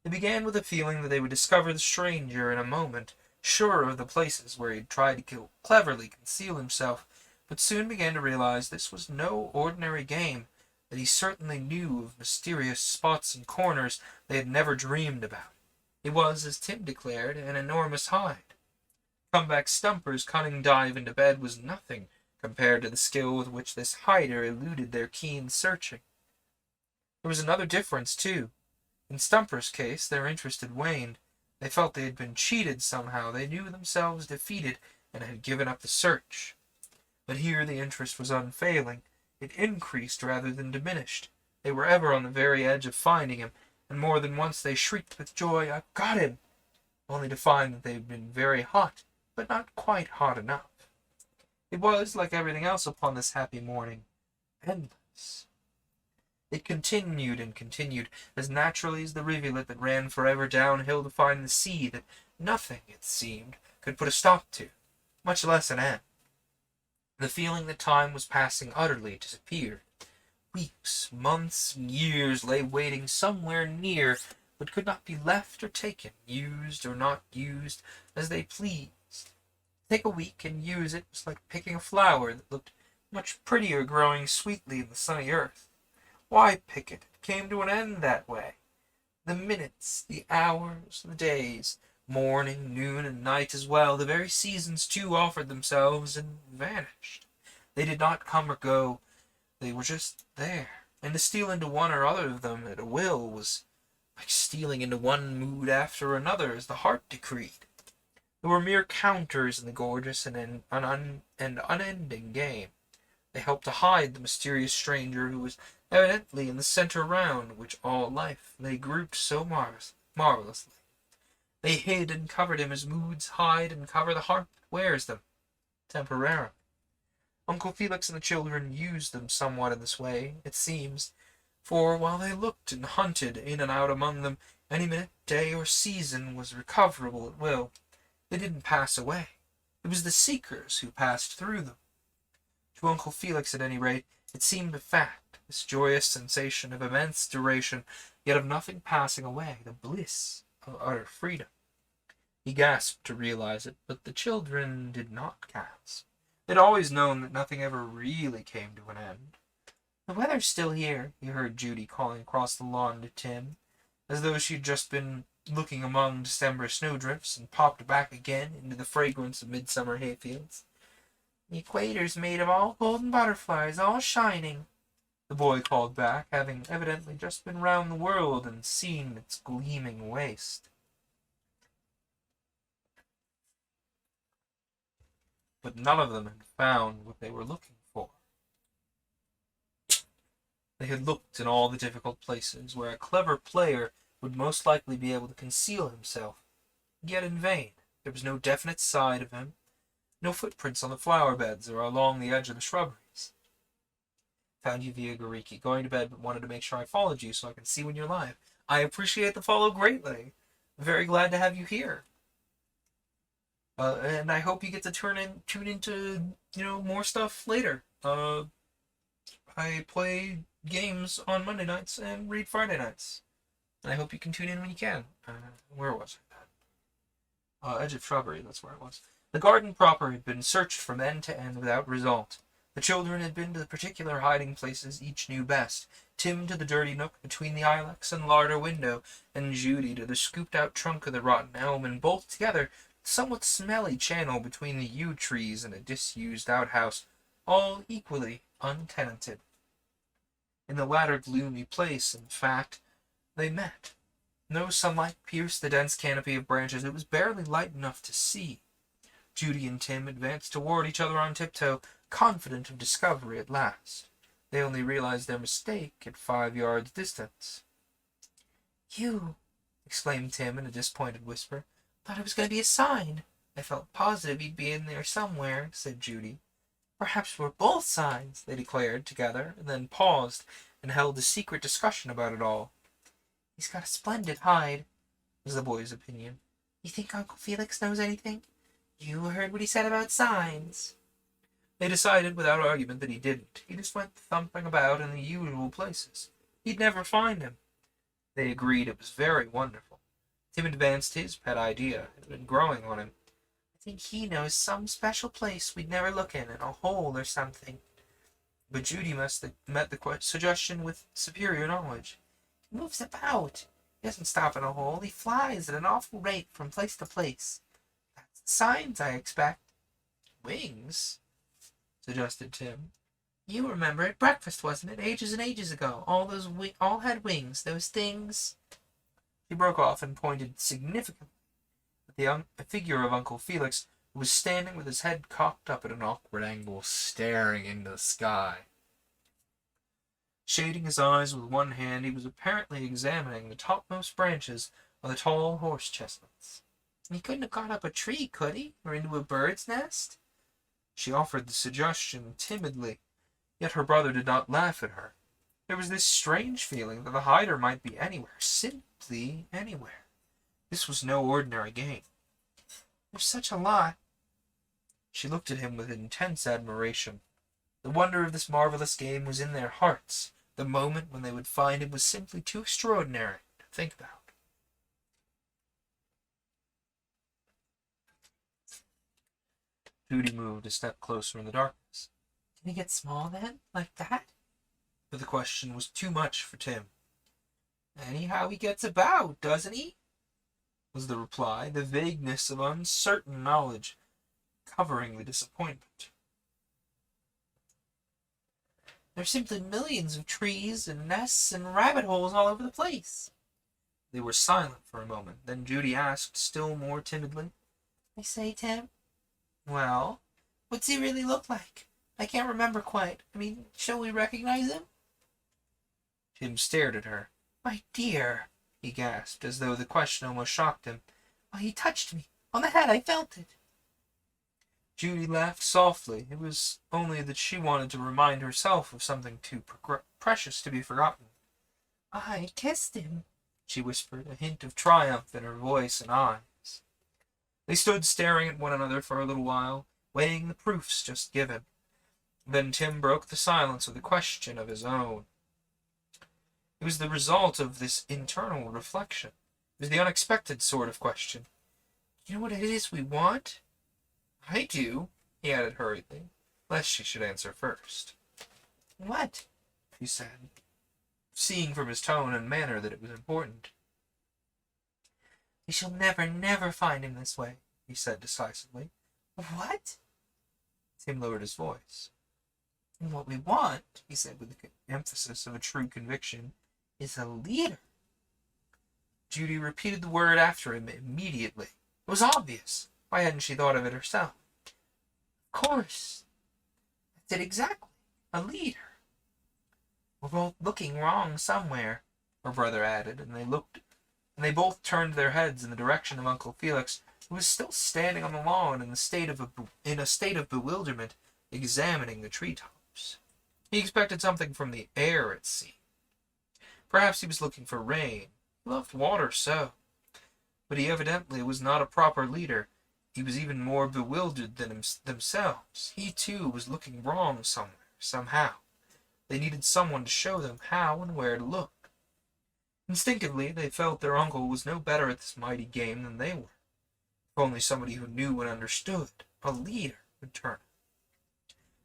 They began with a feeling that they would discover the stranger in a moment, sure of the places where he had tried to cleverly conceal himself, but soon began to realize this was no ordinary game, that he certainly knew of mysterious spots and corners they had never dreamed about. It was, as Tim declared, an enormous hide. Comeback Stumper's cunning dive into bed was nothing compared to the skill with which this hider eluded their keen searching. There was another difference, too. In Stumper's case, their interest had waned. They felt they had been cheated somehow. They knew themselves defeated and had given up the search. But here the interest was unfailing. It increased rather than diminished. They were ever on the very edge of finding him, and more than once they shrieked with joy, "I've got him!" only to find that they had been very hot, but not quite hot enough. It was, like everything else upon this happy morning, endless. It continued and continued, as naturally as the rivulet that ran forever downhill to find the sea that nothing, it seemed, could put a stop to, much less an end. The feeling that time was passing utterly disappeared. Weeks, months, and years lay waiting somewhere near, but could not be left or taken, used or not used, as they pleased. Take a week and use it was like picking a flower that looked much prettier growing sweetly in the sunny earth. Why pick it? It came to an end that way. The minutes, the hours, the days, morning, noon, and night as well, the very seasons too offered themselves and vanished. They did not come or go. They were just there, and to steal into one or other of them at a will was like stealing into one mood after another as the heart decreed. There were mere counters in the gorgeous and unending game. They helped to hide the mysterious stranger who was evidently in the center round which all life lay grouped so marvelously. They hid and covered him as moods hide and cover the heart that wears them, temporarily. Uncle Felix and the children used them somewhat in this way, it seems, for while they looked and hunted in and out among them, any minute, day, or season was recoverable at will. They didn't pass away. It was the seekers who passed through them. To Uncle Felix, at any rate, it seemed a fact, this joyous sensation of immense duration, yet of nothing passing away, the bliss of utter freedom. He gasped to realize it, but the children did not gasp. They'd always known that nothing ever really came to an end. "The weather's still here," he heard Judy calling across the lawn to Tim, as though she had just been looking among December snowdrifts and popped back again into the fragrance of midsummer hayfields. "The equator's made of all golden butterflies, all shining," the boy called back, having evidently just been round the world and seen its gleaming waste. But none of them had found what they were looking for. They had looked in all the difficult places where a clever player would most likely be able to conceal himself, yet in vain. There was no definite sign of him, no footprints on the flower beds or along the edge of the shrubberies. Found you via Gariki. Going to bed, but wanted to make sure I followed you so I can see when you're live. I appreciate the follow greatly. Very glad to have you here. And I hope you get to tune into more stuff later. I play games on Monday nights and read Friday nights. And I hope you can tune in when you can. Where was I? Edge of Shrubbery, that's where it was. The garden proper had been searched from end to end without result. The children had been to the particular hiding places each knew best. Tim to the dirty nook between the ilex and larder window, and Judy to the scooped-out trunk of the rotten elm, and both together the somewhat smelly channel between the yew trees and a disused outhouse, all equally untenanted. In the latter gloomy place, in fact, they met. No sunlight pierced the dense canopy of branches. It was barely light enough to see. Judy and Tim advanced toward each other on tiptoe, confident of discovery at last. They only realized their mistake at 5 yards' distance. "You!" exclaimed Tim in a disappointed whisper. "Thought it was going to be a sign." "I felt positive he'd be in there somewhere," said Judy. "Perhaps we're both signs," they declared together, and then paused and held a secret discussion about it all. "He's got a splendid hide," was the boy's opinion. "You think Uncle Felix knows anything? You heard what he said about signs." They decided without argument that he didn't. He just went thumping about in the usual places. He'd never find him. They agreed it was very wonderful. Tim advanced his pet idea. It had been growing on him. "I think he knows some special place we'd never look in a hole or something." But Judy must have met the suggestion with superior knowledge. "He moves about. He doesn't stop in a hole. He flies at an awful rate from place to place. That's the signs, I expect." "Wings?" suggested Tim. "You remember at breakfast, wasn't it? Ages and ages ago. All had wings. Those things." He broke off and pointed significantly at the figure of Uncle Felix, who was standing with his head cocked up at an awkward angle, staring into the sky. Shading his eyes with one hand, he was apparently examining the topmost branches of the tall horse chestnuts. "He couldn't have got up a tree, could he? Or into a bird's nest?" She offered the suggestion timidly, yet her brother did not laugh at her. There was this strange feeling that the hider might be anywhere, simply anywhere. This was no ordinary game. "There's such a lot." She looked at him with intense admiration. The wonder of this marvelous game was in their hearts. The moment when they would find it was simply too extraordinary to think about. Judy moved a step closer in the darkness. "Can he get small then? Like that?" But the question was too much for Tim. "Anyhow he gets about, doesn't he?" was the reply, the vagueness of uncertain knowledge covering the disappointment. "There's simply millions of trees and nests and rabbit holes all over the place." They were silent for a moment. Then Judy asked, still more timidly, "I say, Tim." "Well?" "What's he really look like? I can't remember quite. I mean, shall we recognize him?" Tim stared at her. "My dear," he gasped, as though the question almost shocked him. "Why, he touched me. On the head. I felt it." Judy laughed softly. It was only that she wanted to remind herself of something too precious to be forgotten. "I kissed him," she whispered, a hint of triumph in her voice and eyes. They stood staring at one another for a little while, weighing the proofs just given. Then Tim broke the silence with a question of his own. It was the result of this internal reflection. It was the unexpected sort of question. "You know what it is we want?" "I do," he added hurriedly, lest she should answer first. "What?" she said, seeing from his tone and manner that it was important. "We shall never, never find him this way," he said decisively. "What?" Tim lowered his voice. "And what we want," he said with the emphasis of a true conviction, "is a leader." Judy repeated the word after him immediately. It was obvious. Why hadn't she thought of it herself? "Of course. That's it exactly. A leader." We're both looking wrong somewhere, her brother added, and they both turned their heads in the direction of Uncle Felix, who was still standing on the lawn in a state of bewilderment, examining the treetops. He expected something from the air, it seemed. Perhaps he was looking for rain. He loved water so. But he evidently was not a proper leader. He was even more bewildered than themselves. He, too, was looking wrong somewhere, somehow. They needed someone to show them how and where to look. Instinctively, they felt their uncle was no better at this mighty game than they were. If only somebody who knew and understood, a leader, would turn it.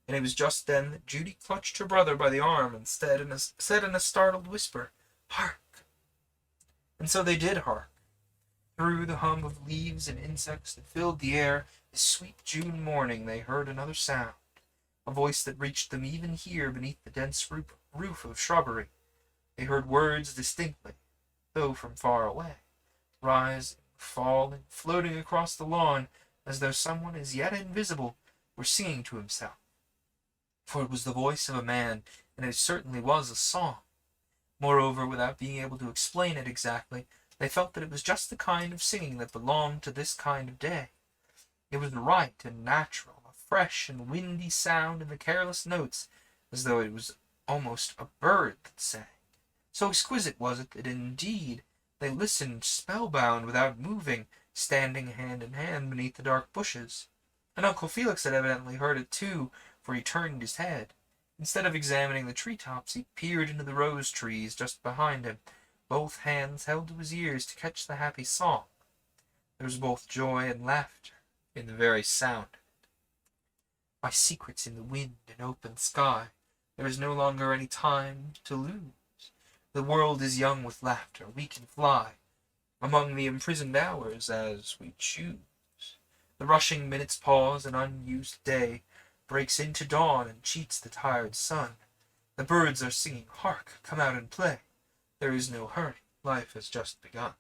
And it was just then that Judy clutched her brother by the arm and said in a startled whisper, "Hark!" And so they did hark. Through the hum of leaves and insects that filled the air this sweet June morning they heard another sound, a voice that reached them even here beneath the dense roof of shrubbery. They heard words distinctly, though from far away, rising, falling, floating across the lawn, as though someone as yet invisible were singing to himself. For it was the voice of a man, and it certainly was a song. Moreover, without being able to explain it exactly, they felt that it was just the kind of singing that belonged to this kind of day. It was right and natural, a fresh and windy sound in the careless notes, as though it was almost a bird that sang. So exquisite was it that indeed they listened spellbound without moving, standing hand in hand beneath the dark bushes. And Uncle Felix had evidently heard it too, for he turned his head. Instead of examining the treetops, he peered into the rose trees just behind him, both hands held to his ears to catch the happy song. There was both joy and laughter in the very sound. My secret's in the wind and open sky. There is no longer any time to lose. The world is young with laughter. We can fly among the imprisoned hours as we choose. The rushing minutes pause, an unused day breaks into dawn and cheats the tired sun. The birds are singing, "Hark, come out and play." There is no hurry. Life has just begun.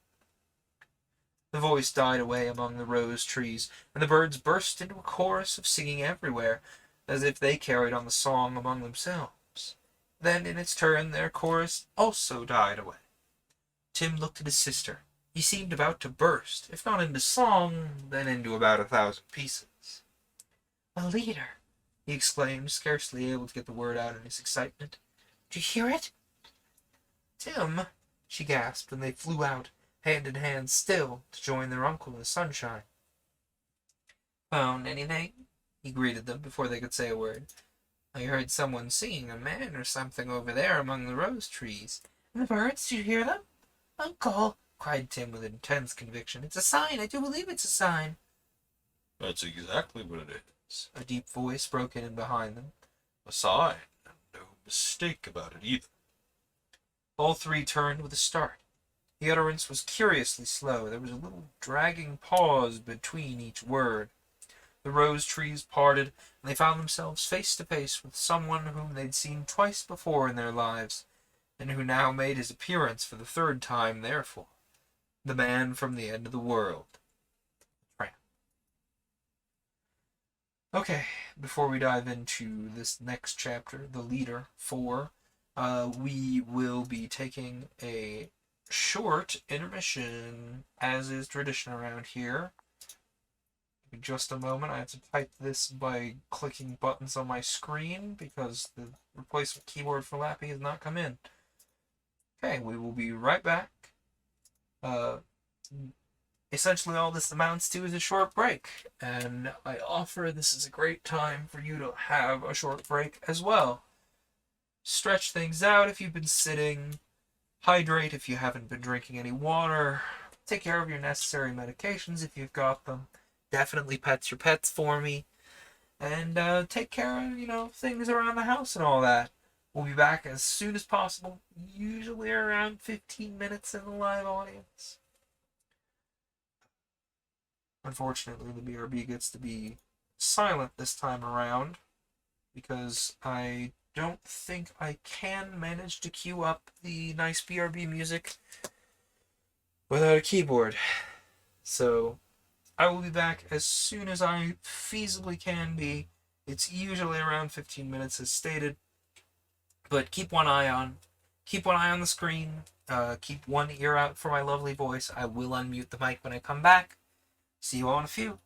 The voice died away among the rose trees, and the birds burst into a chorus of singing everywhere, as if they carried on the song among themselves. Then, in its turn, their chorus also died away. Tim looked at his sister. He seemed about to burst, if not into song, then into about 1,000 pieces. "A leader!" he exclaimed, scarcely able to get the word out in his excitement. "Do you hear it?" "Tim!" she gasped, and they flew out, hand in hand still, to join their uncle in the sunshine. "Found anything?" he greeted them before they could say a word. "I heard someone singing, a man or something, over there among the rose trees." "And the birds? Did you hear them?" "Uncle!" cried Tim with intense conviction. "It's a sign! I do believe it's a sign!" "That's exactly what it is," a deep voice broke in behind them. "A sign, and no mistake about it either." All three turned with a start. The utterance was curiously slow. There was a little dragging pause between each word. The rose trees parted, and they found themselves face to face with someone whom they'd seen twice before in their lives, and who now made his appearance for the third time, therefore. The man from the end of the world. Tramp. Okay, before we dive into this next chapter, The Leader 4, we will be taking a short intermission, as is tradition around here. Give me just a moment. I have to type this by clicking buttons on my screen because the replacement keyboard for Lappy has not come in. Okay, we will be right back. Essentially all this amounts to is a short break, and I offer this is a great time for you to have a short break as well. Stretch things out if you've been sitting, hydrate if you haven't been drinking any water, take care of your necessary medications if you've got them, definitely pet your pets for me, and take care of, things around the house and all that. We'll be back as soon as possible, usually around 15 minutes in the live audience. Unfortunately, the BRB gets to be silent this time around, because I don't think I can manage to cue up the nice BRB music without a keyboard. So, I will be back as soon as I feasibly can be. It's usually around 15 minutes as stated. But keep one eye on the screen. Keep one ear out for my lovely voice. I will unmute the mic when I come back. See you all in a few.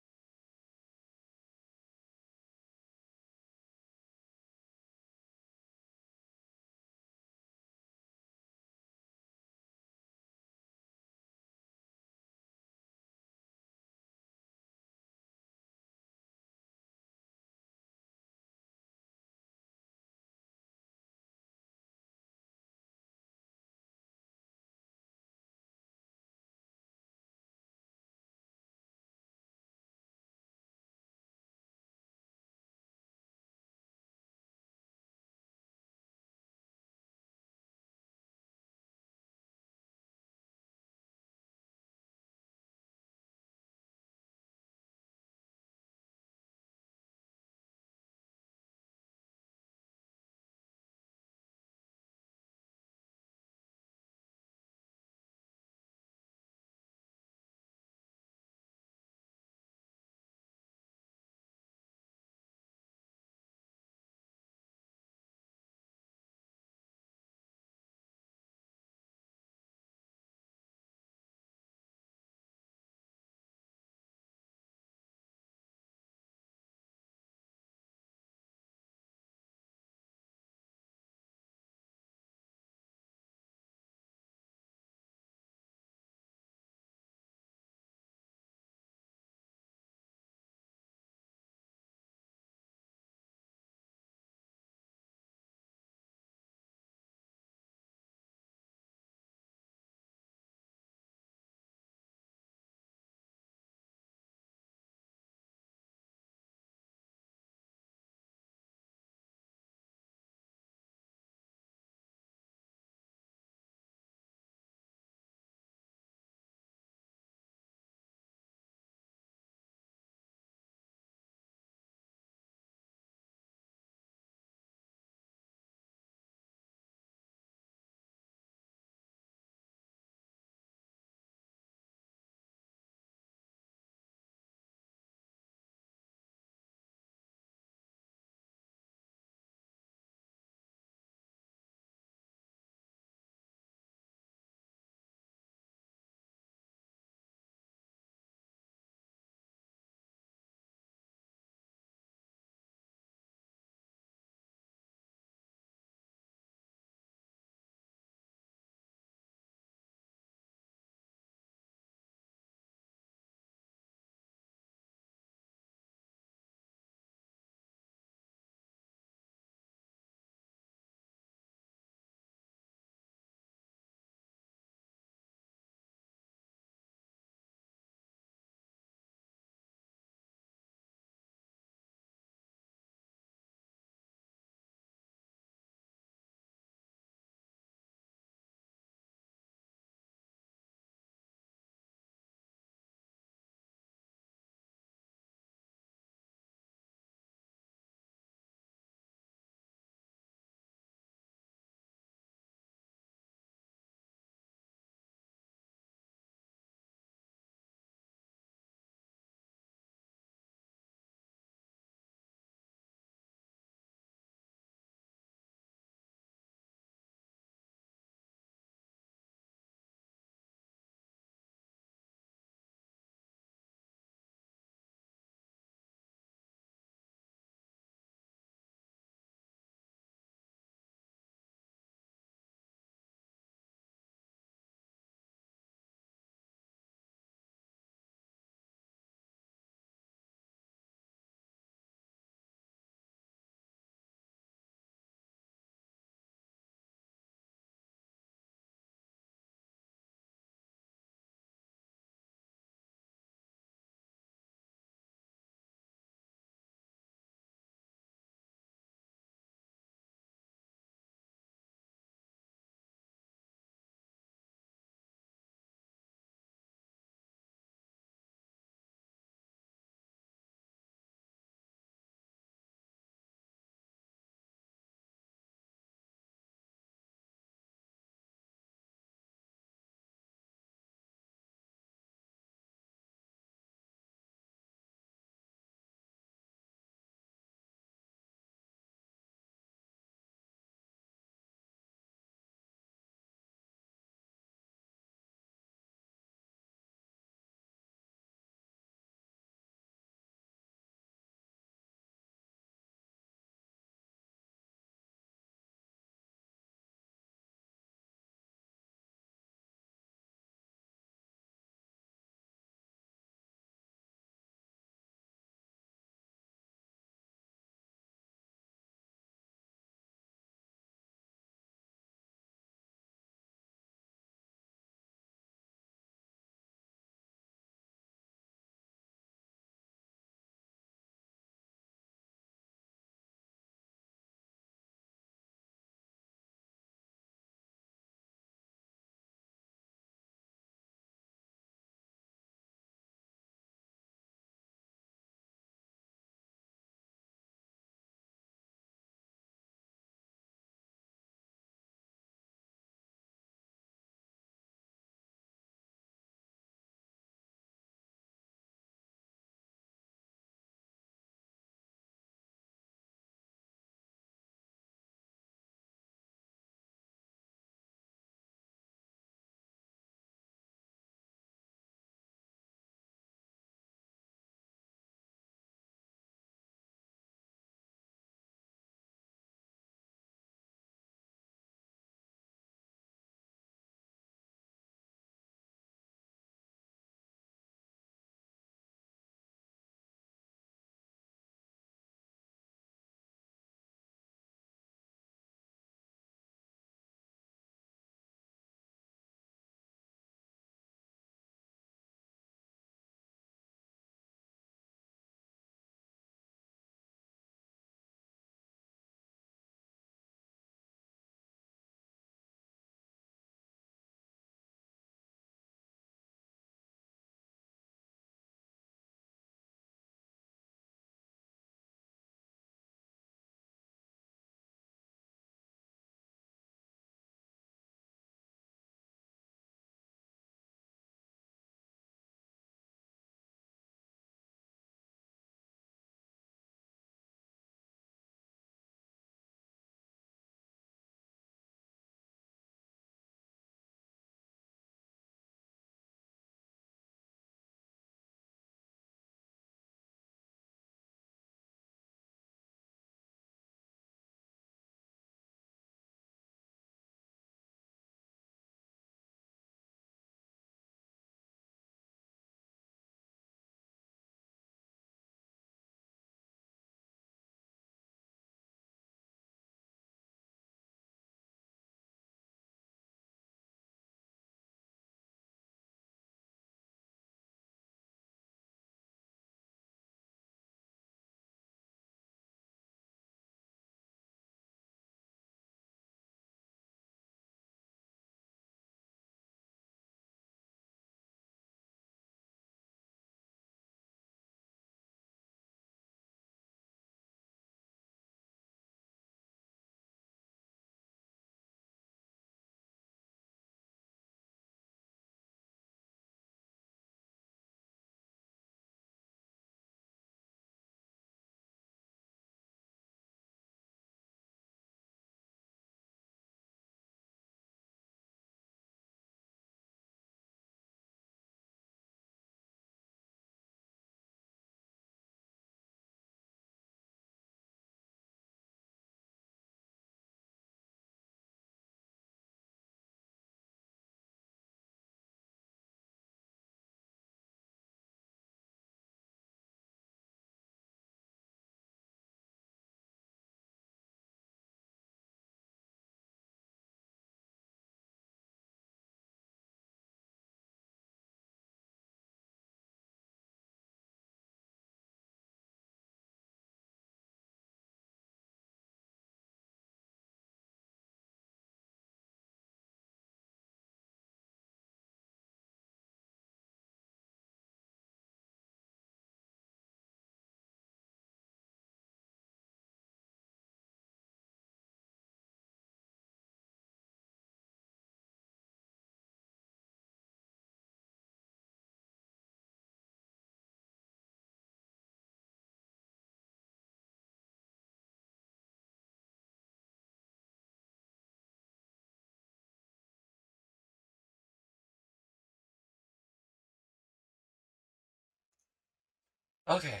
Okay.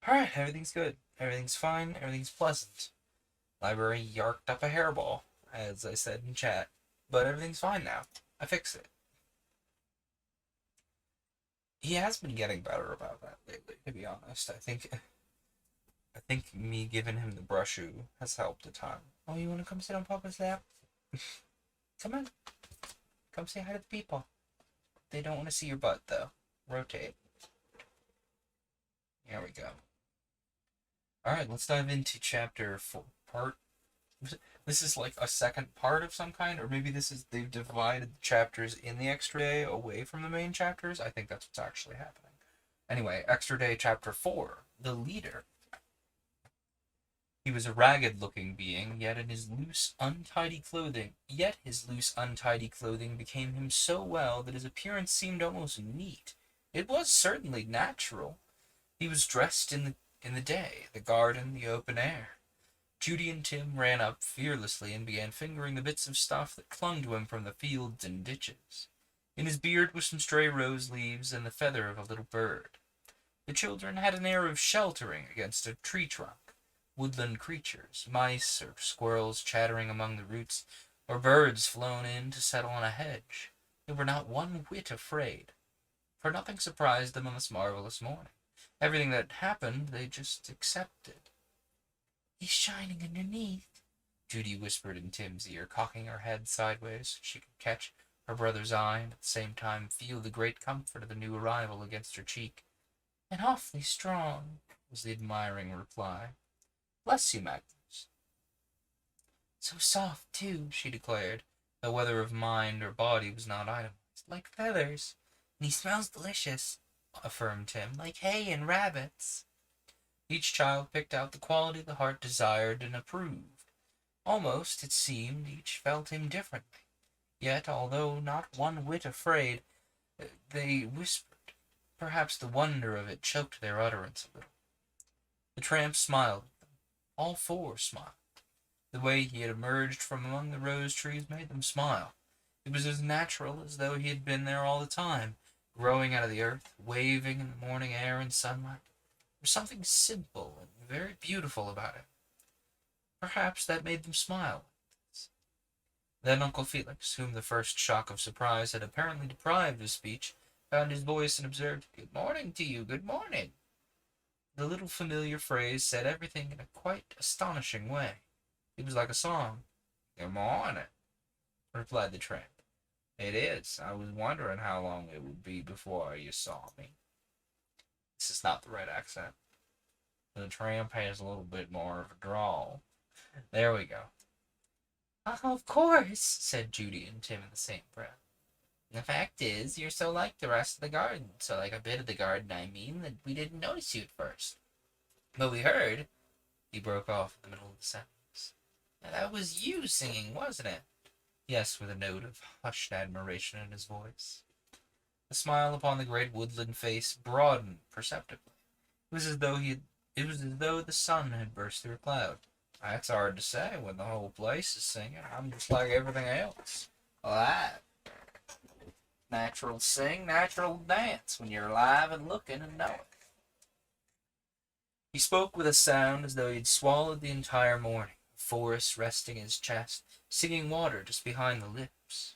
Alright, everything's good. Everything's fine. Everything's pleasant. Library yarked up a hairball, as I said in chat. But everything's fine now. I fixed it. He has been getting better about that lately, to be honest. I think me giving him the brushu has helped a ton. Oh, you wanna come sit on Papa's lap? Come on. Come say hi to the people. They don't want to see your butt though. Rotate. Here we go. Alright, let's dive into chapter 4. This is like a second part of some kind, or maybe they've divided the chapters in the extra day away from the main chapters. I think that's what's actually happening. Anyway, extra day chapter 4, The Leader. He was a ragged-looking being, yet his loose, untidy clothing became him so well that his appearance seemed almost neat. It was certainly natural. He was dressed in the day, the garden, the open air. Judy and Tim ran up fearlessly and began fingering the bits of stuff that clung to him from the fields and ditches. In his beard were some stray rose leaves and the feather of a little bird. The children had an air of sheltering against a tree trunk. Woodland creatures, mice or squirrels chattering among the roots, or birds flown in to settle on a hedge. They were not one whit afraid, for nothing surprised them on this marvelous morning. Everything that happened they just accepted. "He's shining underneath," Judy whispered in Tim's ear, cocking her head sideways so she could catch her brother's eye and at the same time feel the great comfort of the new arrival against her cheek. "And awfully strong," was the admiring reply. "Bless you, Magnus." "So soft, too," she declared, though whether of mind or body was not itemized. "Like feathers. And he smells delicious," affirmed Tim, "like hay and rabbits." Each child picked out the quality the heart desired and approved. Almost, it seemed, each felt him differently. Yet, although not one whit afraid, they whispered. Perhaps the wonder of it choked their utterance a little. The tramp smiled at them. All four smiled. The way he had emerged from among the rose trees made them smile. It was as natural as though he had been there all the time, growing out of the earth, waving in the morning air and sunlight. There was something simple and very beautiful about it. Perhaps that made them smile. Then Uncle Felix, whom the first shock of surprise had apparently deprived of speech, found his voice and observed, "Good morning to you, good morning." The little familiar phrase said everything in a quite astonishing way. It was like a song. "Good morning," replied the tramp. "It is. I was wondering how long it would be before you saw me." This is not the right accent. The tramp has a little bit more of a drawl. There we go. "Of course," said Judy and Tim in the same breath. "The fact is, you're so like the rest of the garden, so like a bit of the garden, I mean, that we didn't notice you at first. But we heard," he broke off in the middle of the sentence. "That was you singing, wasn't it?" Yes, with a note of hushed admiration in his voice. The smile upon the great woodland face broadened perceptibly. It was as though the sun had burst through a cloud. "That's hard to say when the whole place is singing. I'm just like everything else. Alive. Natural sing, natural dance when you're alive and looking and knowing." He spoke with a sound as though he had swallowed the entire morning, a forest resting his chest, singing water just behind the lips.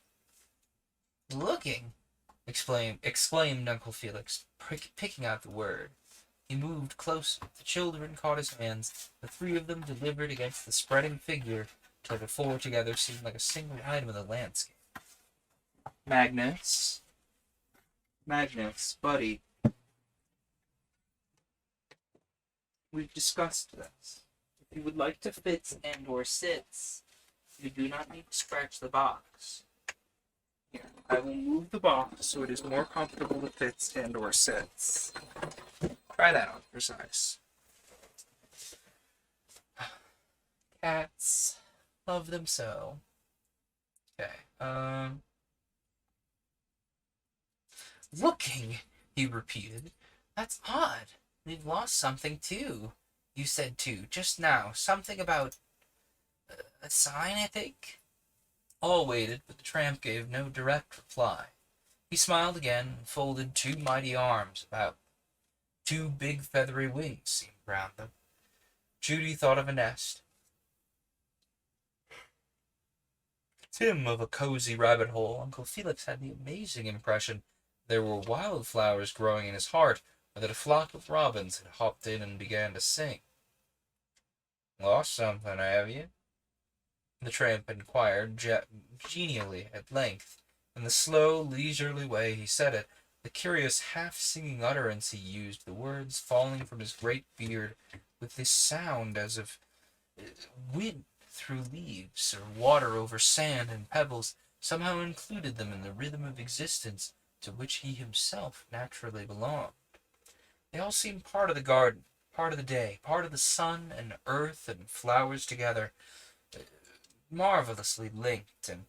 "Looking!" exclaimed Uncle Felix, picking out the word. He moved closer. The children caught his hands. The three of them delivered against the spreading figure till the four together seemed like a single item of the landscape. Magnus, buddy, we've discussed this. If you would like to fits and or sits, you do not need to scratch the box. Here, I will move the box so it is more comfortable to fits and or sits. Try that on for size. Cats. Love them so. Okay, "Looking," he repeated. "That's odd. We've lost something, too. You said, too, just now, something about a sign, I think?" All waited, but the tramp gave no direct reply. He smiled again and folded two mighty arms about. Two big feathery wings seemed round them. Judy thought of a nest. Tim of a cozy rabbit hole. Uncle Felix had the amazing impression there were wildflowers growing in his heart, or that a flock of robins had hopped in and began to sing. Lost something, have you? The tramp inquired genially at length. In the slow, leisurely way he said it, the curious half-singing utterance he used, the words falling from his great beard with this sound as of wind through leaves or water over sand and pebbles, somehow included them in the rhythm of existence to which he himself naturally belonged. They all seemed part of the garden, part of the day, part of the sun and earth and flowers together, marvelously linked and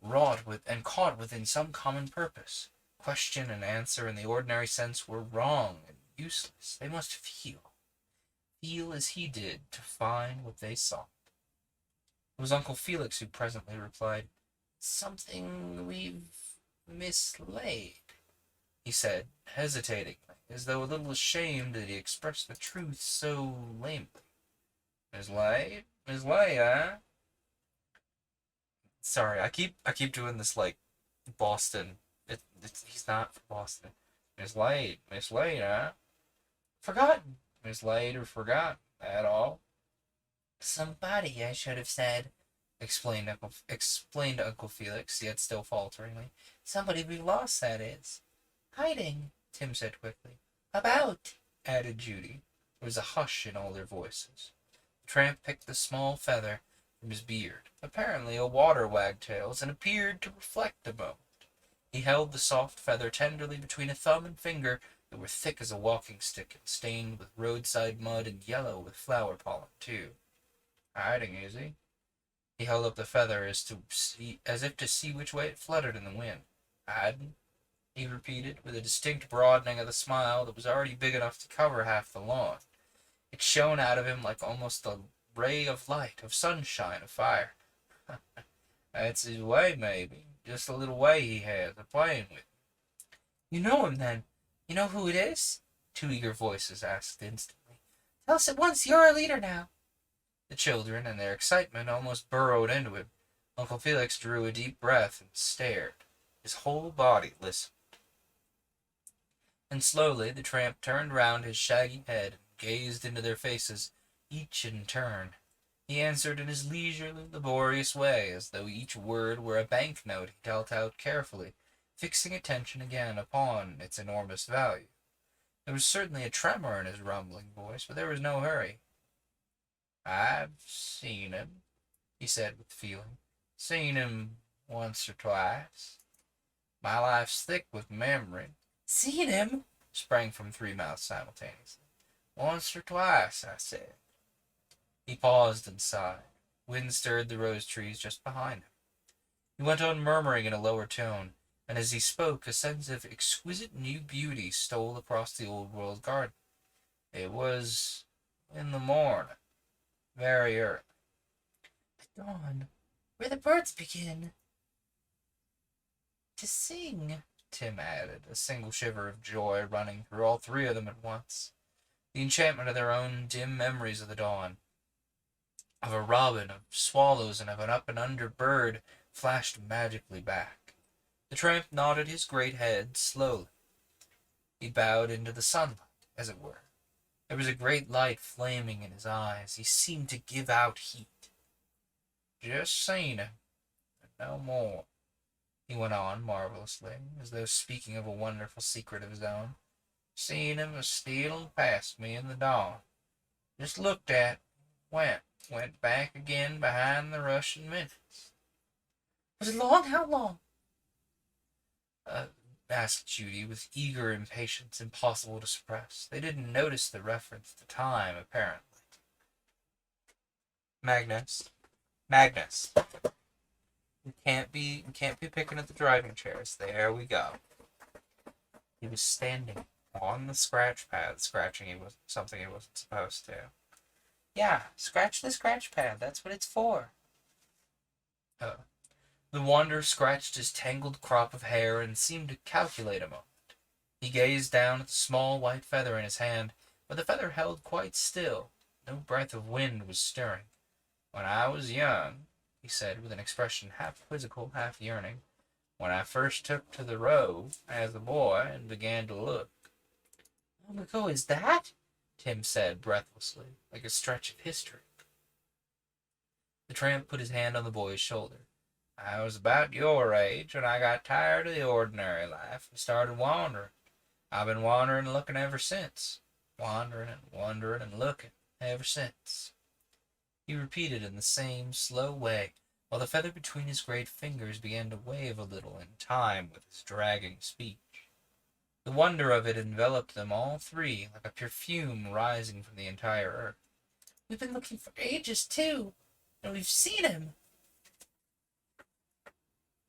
wrought with and caught within some common purpose. Question and answer in the ordinary sense were wrong and useless. They must feel as he did to find what they sought. It was Uncle Felix who presently replied, "Something we've mislaid," he said, hesitatingly, as though a little ashamed that he expressed the truth so lamely. Mislaid? Mislaid, eh? Sorry, I keep doing this like Boston. He's not from Boston. Mislaid, huh? Forgotten. Mislaid or forgotten. At all. Somebody, I should have said, explained Uncle Felix, yet still falteringly. Somebody we lost, that is. Hiding, Tim said quickly. About, added Judy. There was a hush in all their voices. The tramp picked the small feather from his beard, apparently a water wagtail's, and appeared to reflect a moment. He held the soft feather tenderly between a thumb and finger that were thick as a walking stick and stained with roadside mud and yellow with flower pollen, too. Hiding, is he? He held up the feather as if to see which way it fluttered in the wind. Hiding? He repeated, with a distinct broadening of the smile that was already big enough to cover half the lawn. It shone out of him like almost a ray of light, of sunshine, of fire. That's his way, maybe. Just a little way he has of playing with. You know him, then? You know who it is? Two eager voices asked instantly. Tell us at once, you're our leader now. The children, in their excitement, almost burrowed into him. Uncle Felix drew a deep breath and stared. His whole body listened. And slowly the tramp turned round his shaggy head and gazed into their faces, each in turn. He answered in his leisurely, laborious way, as though each word were a banknote he dealt out carefully, fixing attention again upon its enormous value. There was certainly a tremor in his rumbling voice, but there was no hurry. I've seen him, he said with feeling. Seen him once or twice. My life's thick with memory. Seen him? Sprang from three mouths simultaneously. Once or twice, I said. He paused and sighed. Wind stirred the rose trees just behind him. He went on murmuring in a lower tone, and as he spoke a sense of exquisite new beauty stole across the old world garden. It was in the morning, very early. At dawn, where the birds begin to sing, Tim added, a single shiver of joy running through all three of them at once. The enchantment of their own dim memories of the dawn, of a robin, of swallows, and of an up-and-under bird flashed magically back. The tramp nodded his great head slowly. He bowed into the sunlight, as it were. There was a great light flaming in his eyes. He seemed to give out heat. Just seen him, and no more, he went on marvelously, as though speaking of a wonderful secret of his own. Seen him a-stealing past me in the dawn. Just looked at, went back again behind the Russian minutes. Was it long? How long? Asked Judy with eager impatience impossible to suppress. They didn't notice the reference to time, apparently. Magnus. We can't be picking at the driving chairs. There we go. He was standing on the scratch pad, scratching something he wasn't supposed to. Yeah, scratch the scratch pad. That's what it's for. The wanderer scratched his tangled crop of hair and seemed to calculate a moment. He gazed down at the small white feather in his hand, but the feather held quite still. No breath of wind was stirring. "When I was young," he said, with an expression half quizzical, half yearning, "when I first took to the road as a boy and began to look." "Long ago is that?" Tim said breathlessly, like a stretch of history. The tramp put his hand on the boy's shoulder. "I was about your age when I got tired of the ordinary life and started wandering. I've been wandering and looking ever since. Wandering and wondering and looking ever since." He repeated in the same slow way, while the feather between his great fingers began to wave a little in time with his dragging speech. The wonder of it enveloped them all three like a perfume rising from the entire earth. "We've been looking for ages, too, and we've seen him."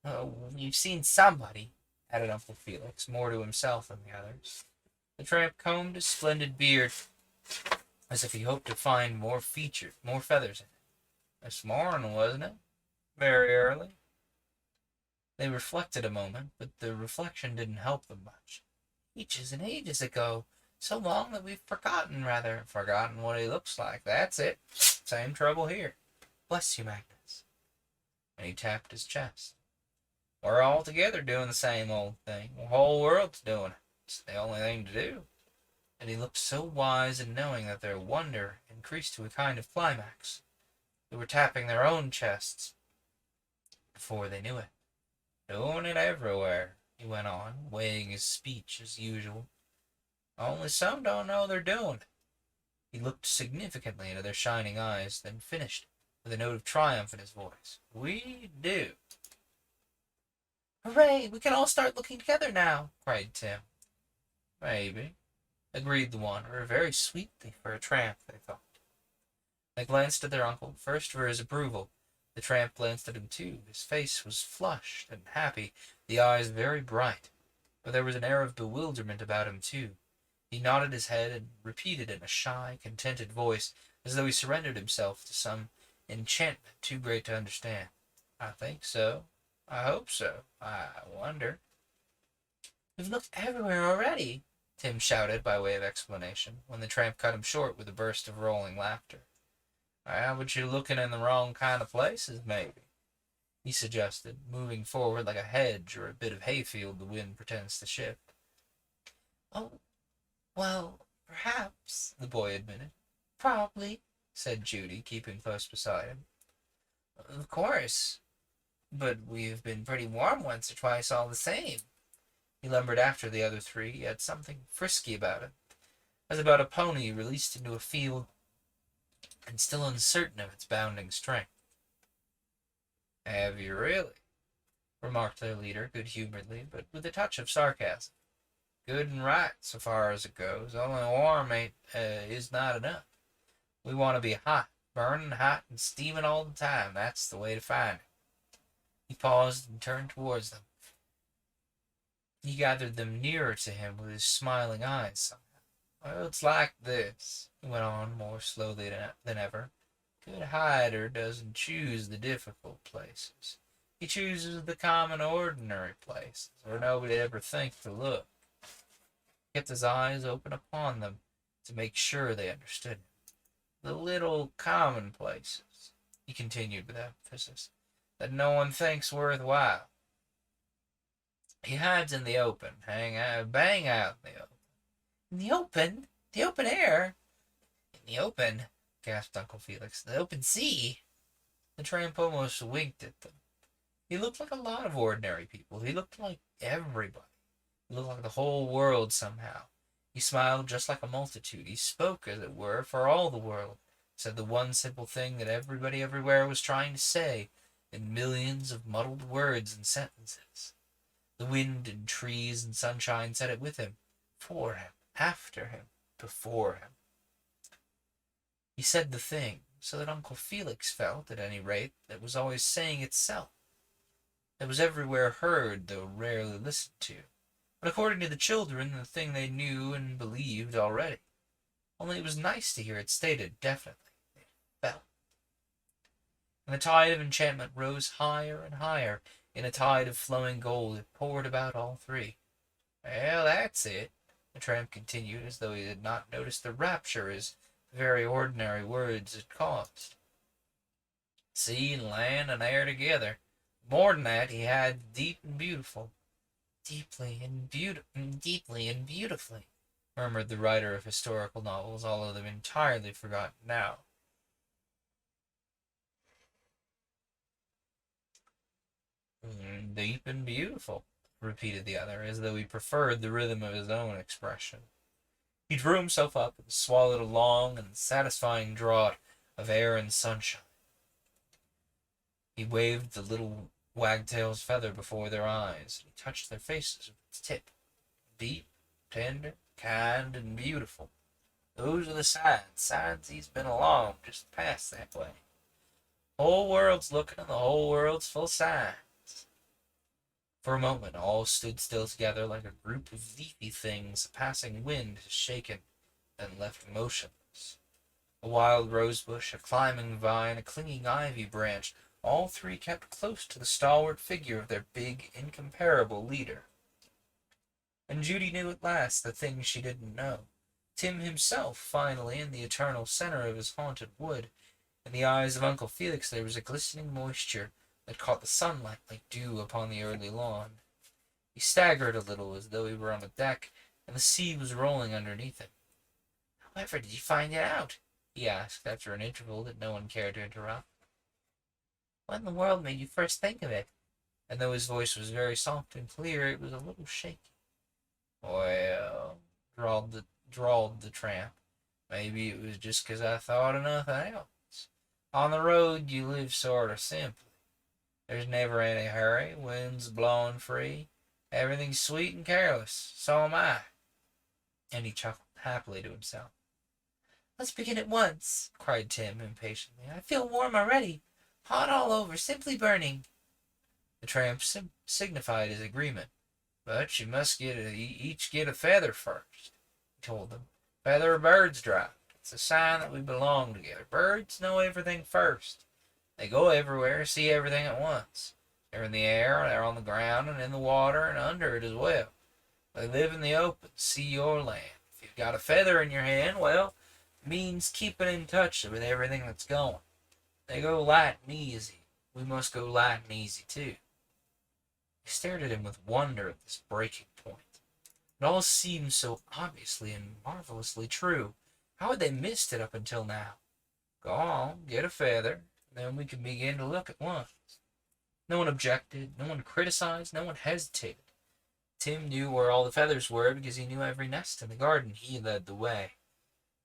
"Oh, you've seen somebody," added Uncle Felix, more to himself than the others. The tramp combed his splendid beard as if he hoped to find more feathers in it. "This morning, wasn't it? Very early." They reflected a moment, but the reflection didn't help them much. "Ages and ages ago. So long that we've forgotten, rather. Forgotten what he looks like. That's it. Same trouble here. Bless you, Magnus." And he tapped his chest. "We're all together doing the same old thing. The whole world's doing it. It's the only thing to do." And he looked so wise and knowing that their wonder increased to a kind of climax. They were tapping their own chests before they knew it. "Doing it everywhere," he went on, weighing his speech as usual. "Only some don't know they're doing it." He looked significantly into their shining eyes, then finished with a note of triumph in his voice. "We do." "Hooray! We can all start looking together now!" cried Tim. "Maybe," agreed the wanderer, very sweetly for a tramp, they thought. They glanced at their uncle, first for his approval. The tramp glanced at him too. His face was flushed and happy, the eyes very bright, but there was an air of bewilderment about him too. He nodded his head and repeated in a shy, contented voice, as though he surrendered himself to some enchantment too great to understand. "I think so. I hope so. I wonder." "We've looked everywhere already," Tim shouted by way of explanation, when the tramp cut him short with a burst of rolling laughter. "But you're looking in the wrong kind of places, maybe," he suggested, moving forward like a hedge or a bit of hayfield the wind pretends to shift. "Oh, well, perhaps," the boy admitted. "Probably," said Judy, keeping close beside him. "Of course. But we've been pretty warm once or twice all the same." He lumbered after the other three, yet something frisky about him, as about a pony released into a field and still uncertain of its bounding strength. "Have you really?" remarked their leader good-humoredly, but with a touch of sarcasm. "Good and right, so far as it goes. Only warm is not enough. We want to be hot, burning hot and steaming all the time. That's the way to find it." He paused and turned towards them. He gathered them nearer to him with his smiling eyes somehow. "Well, it's like this," he went on more slowly than ever. "Good hider doesn't choose the difficult places. He chooses the common ordinary places, where nobody'd ever think to look." He kept his eyes open upon them to make sure they understood him. "The little common places," he continued with emphasis, "that no one thinks worthwhile. He hides in the open, bang out in the open." "In the open? The open air?" "In the open," gasped Uncle Felix. "The open sea." The tramp almost winked at them. He looked like a lot of ordinary people. He looked like everybody. He looked like the whole world somehow. He smiled just like a multitude. He spoke, as it were, for all the world. Said the one simple thing that everybody everywhere was trying to say, in millions of muddled words and sentences. The wind and trees and sunshine said it with him, for him, after him, before him. He said the thing, so that Uncle Felix felt, at any rate, that it was always saying itself. It was everywhere heard, though rarely listened to. But according to the children, the thing they knew and believed already. Only it was nice to hear it stated definitely. They felt. and the tide of enchantment rose higher and higher. In a tide of flowing gold it poured about all three. "Well, that's it," the tramp continued, as though he had not noticed the rapture his very ordinary words had caused. "Sea and land and air together. More than that, he had deep and beautiful." Deeply and beautifully," murmured the writer of historical novels, all of them entirely forgotten now. "Deep and beautiful," repeated the other, as though he preferred the rhythm of his own expression. He drew himself up and swallowed a long and satisfying draught of air and sunshine. He waved the little wagtail's feather before their eyes, and he touched their faces with its tip. "Deep, tender, kind, and beautiful. Those are the signs he's been along, just past that way. The whole world's looking, and the whole world's full of signs." For a moment all stood still together, like a group of leafy things a passing wind has shaken, then left motionless. A wild rosebush, a climbing vine, a clinging ivy branch, all three kept close to the stalwart figure of their big, incomparable leader. And Judy knew at last the thing she didn't know. Tim himself, finally, in the eternal center of his haunted wood. In the eyes of Uncle Felix there was a glistening moisture that caught the sunlight like dew upon the early lawn. He staggered a little, as though he were on a deck, and the sea was rolling underneath him. "However did you find it out?" he asked, after an interval that no one cared to interrupt. "What in the world made you first think of it?" And though his voice was very soft and clear, it was a little shaky. "Well," drawled the tramp, "maybe it was just 'cause I thought of nothing else. On the road you live sort of simply. There's never any hurry, wind's blowing free, everything's sweet and careless. So am I." And he chuckled happily to himself. "Let's begin at once," cried Tim impatiently. "I feel warm already. Hot all over, simply burning." The tramp signified his agreement. "But you must each get a feather first," he told them. "Feather a bird's dropped. It's a sign that we belong together. Birds know everything first. They go everywhere, see everything at once. They're in the air, they're on the ground, and in the water, and under it as well. They live in the open, sea or land. If you've got a feather in your hand, well, it means keeping in touch with everything that's going. They go light and easy. We must go light and easy, too." They stared at him with wonder at this breaking point. It all seemed so obviously and marvelously true. How had they missed it up until now? "Go on, get a feather, and then we can begin to look at once." No one objected, no one criticized, no one hesitated. Tim knew where all the feathers were because he knew every nest in the garden. He led the way.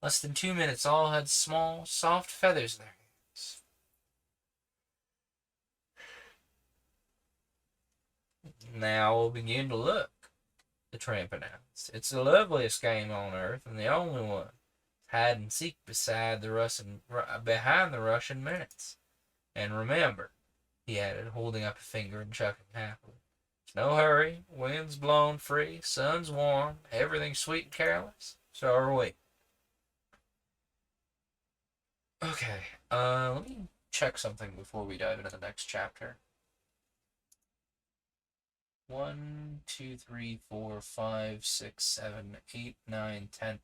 Less than 2 minutes, all had small, soft feathers in their hands. "Now we'll begin to look," the tramp announced. "It's the loveliest game on earth, and the only one. It's hide and seek behind the Russian minutes. And remember," he added, holding up a finger and chuckling happily, "there's no hurry, wind's blowing free, sun's warm, everything's sweet and careless. So are we." Okay, let me check something before we dive into the next chapter. 1, 2, 3, 4, 5, 6, 7, 8, 9, 10.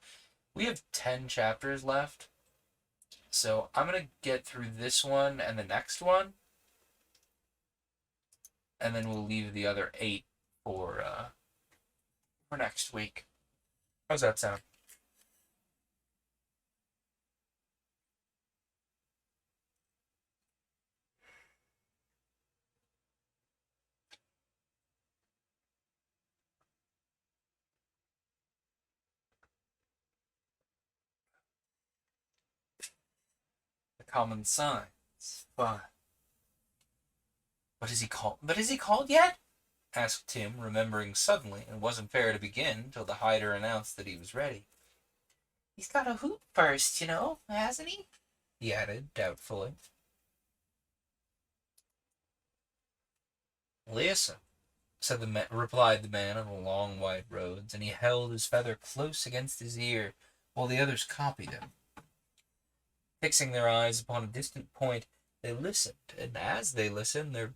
We have 10 chapters left. So I'm going to get through this one and the next one. And then we'll leave the other 8 for next week. How's that sound? The common signs. Fine. But is he called yet?" asked Tim, remembering suddenly it wasn't fair to begin till the hider announced that he was ready. "He's got a hoot first, you know, hasn't he?" added, doubtfully. "Listen," replied the man of the long white roads, and he held his feather close against his ear while the others copied him. Fixing their eyes upon a distant point, They listened, and as they listened, their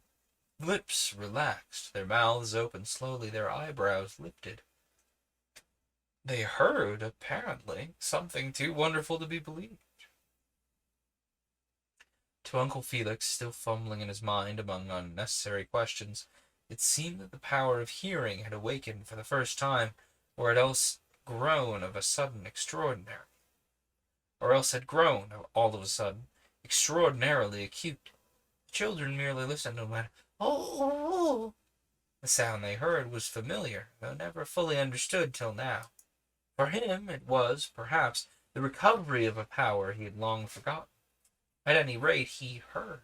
lips relaxed, their mouths opened slowly, their eyebrows lifted. They heard, apparently, something too wonderful to be believed. To Uncle Felix, still fumbling in his mind among unnecessary questions, it seemed that the power of hearing had awakened for the first time, or had else grown of a sudden extraordinary, or else had grown, all of a sudden, extraordinarily acute. The children merely listened and went, "Oh!" The sound they heard was familiar, though never fully understood till now. For him it was, perhaps, the recovery of a power he had long forgotten. At any rate, he heard.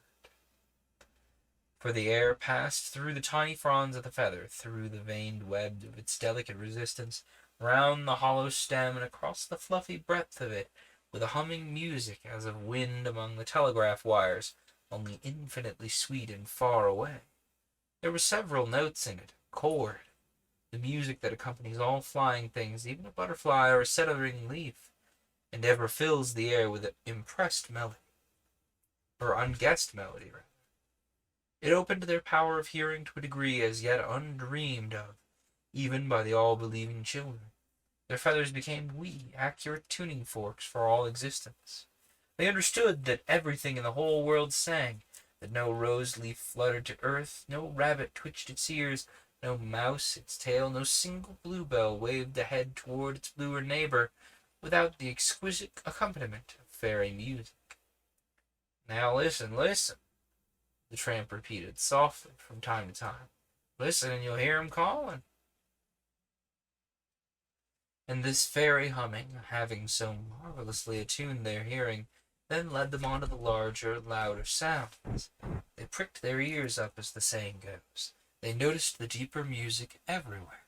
For the air passed through the tiny fronds of the feather, through the veined web of its delicate resistance, round the hollow stem, and across the fluffy breadth of it, with a humming music as of wind among the telegraph wires, only infinitely sweet and far away. There were several notes in it, a chord, the music that accompanies all flying things, even a butterfly or a settling leaf, and ever fills the air with an impressed melody, or unguessed melody, rather. It opened their power of hearing to a degree as yet undreamed of, even by the all-believing children. Their feathers became wee, accurate tuning forks for all existence. They understood that everything in the whole world sang, that no rose leaf fluttered to earth, no rabbit twitched its ears, no mouse its tail, no single bluebell waved a head toward its bluer neighbor, without the exquisite accompaniment of fairy music. "Now listen, listen," the tramp repeated softly from time to time. "Listen, and you'll hear him calling." And this fairy humming, having so marvelously attuned their hearing, then led them on to the larger, louder sounds. They pricked their ears up, as the saying goes. They noticed the deeper music everywhere.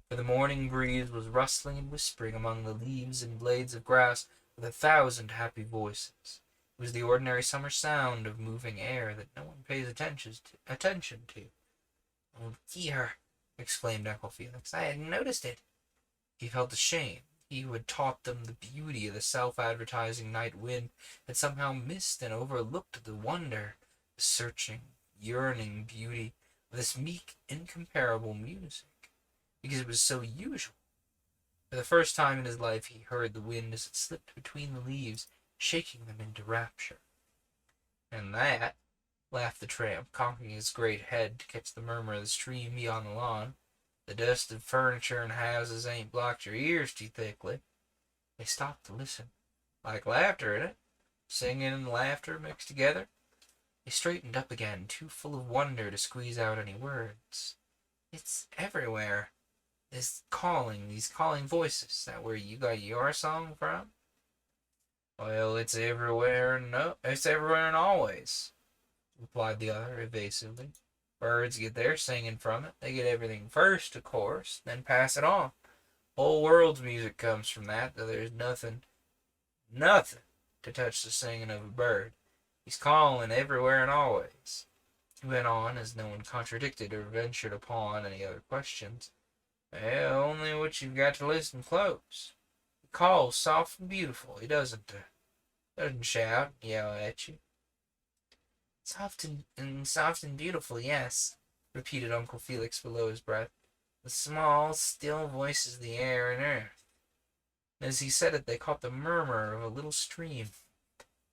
For the morning breeze was rustling and whispering among the leaves and blades of grass with 1,000 happy voices. It was the ordinary summer sound of moving air that no one pays attention to. "Oh dear!" exclaimed Uncle Felix. "I hadn't noticed it." He felt ashamed. He who had taught them the beauty of the self-advertising night wind had somehow missed and overlooked the wonder, the searching, yearning beauty of this meek, incomparable music, because it was so usual. For the first time in his life he heard the wind as it slipped between the leaves, shaking them into rapture. "And that," laughed the tramp, cocking his great head to catch the murmur of the stream beyond the lawn, "the dust of furniture and houses ain't blocked your ears too thickly." They stopped to listen. "Like laughter, in it? Singing and laughter mixed together?" They straightened up again, too full of wonder to squeeze out any words. "It's everywhere. These calling voices. Is that where you got your song from?" "Well, it's everywhere and always," replied the other evasively. "Birds get their singing from it. They get everything first, of course, then pass it on. Whole world's music comes from that, though there's nothing to touch the singing of a bird. He's calling everywhere and always," he went on, as no one contradicted or ventured upon any other questions. "Well, only what you've got to listen close. He calls soft and beautiful. He doesn't shout and yell at you." Soft and beautiful, yes," repeated Uncle Felix below his breath. "The small, still voices of the air and earth." And as he said it, they caught the murmur of a little stream.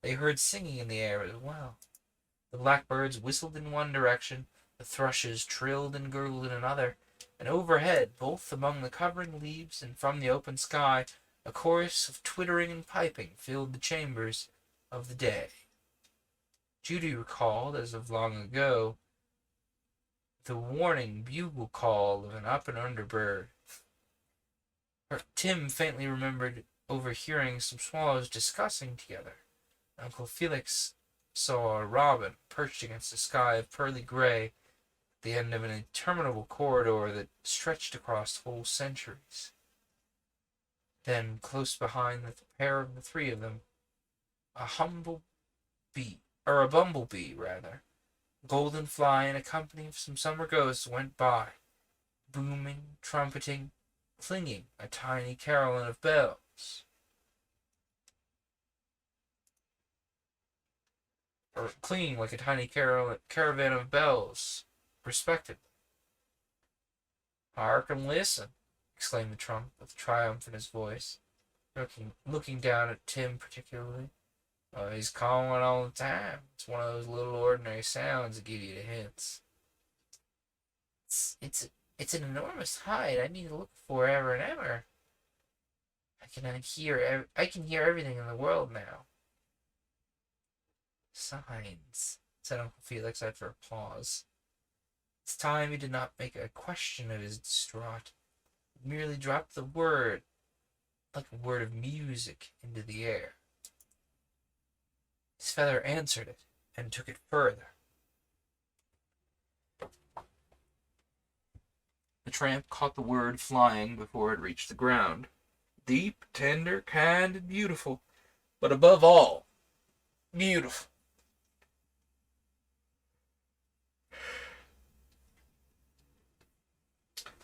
They heard singing in the air as well. The blackbirds whistled in one direction, the thrushes trilled and gurgled in another, and overhead, both among the covering leaves and from the open sky, a chorus of twittering and piping filled the chambers of the day. Judy recalled, as of long ago, the warning bugle call of an up and under bird. Tim faintly remembered overhearing some swallows discussing together. Uncle Felix saw a robin perched against a sky of pearly gray at the end of an interminable corridor that stretched across whole centuries. Then, close behind the pair of the three of them, a bumblebee, rather, golden fly and a company of some summer ghosts went by, booming, trumpeting, clinging a tiny carillon of bells. or clinging like a tiny caravan of bells, respectively. Hark and listen, exclaimed the trump, with triumph in his voice, looking down at Tim particularly. Oh, he's calling all the time. It's one of those little ordinary sounds that give you the hints. It's an enormous height. I need to look forever and ever. I can hear everything in the world now. Signs, said Uncle Felix after a pause. This time he did not make a question of his distraught, but merely dropped the word, like a word of music, into the air. His feather answered it, and took it further. The tramp caught the word flying before it reached the ground. Deep, tender, kind, and beautiful, but above all, beautiful.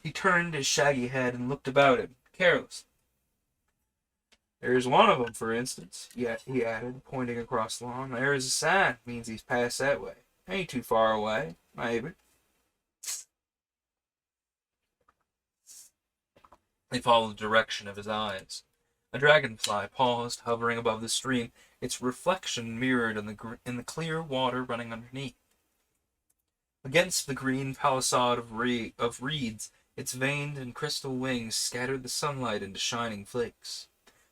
He turned his shaggy head and looked about him, carelessly. There's one of 'em, for instance, yet he added, pointing across the lawn. There's a sign. Means he's passed that way. Ain't too far away, maybe. They followed the direction of his eyes. A dragonfly paused, hovering above the stream, its reflection mirrored in the clear water running underneath. Against the green palisade of reeds, its veined and crystal wings scattered the sunlight into shining flakes.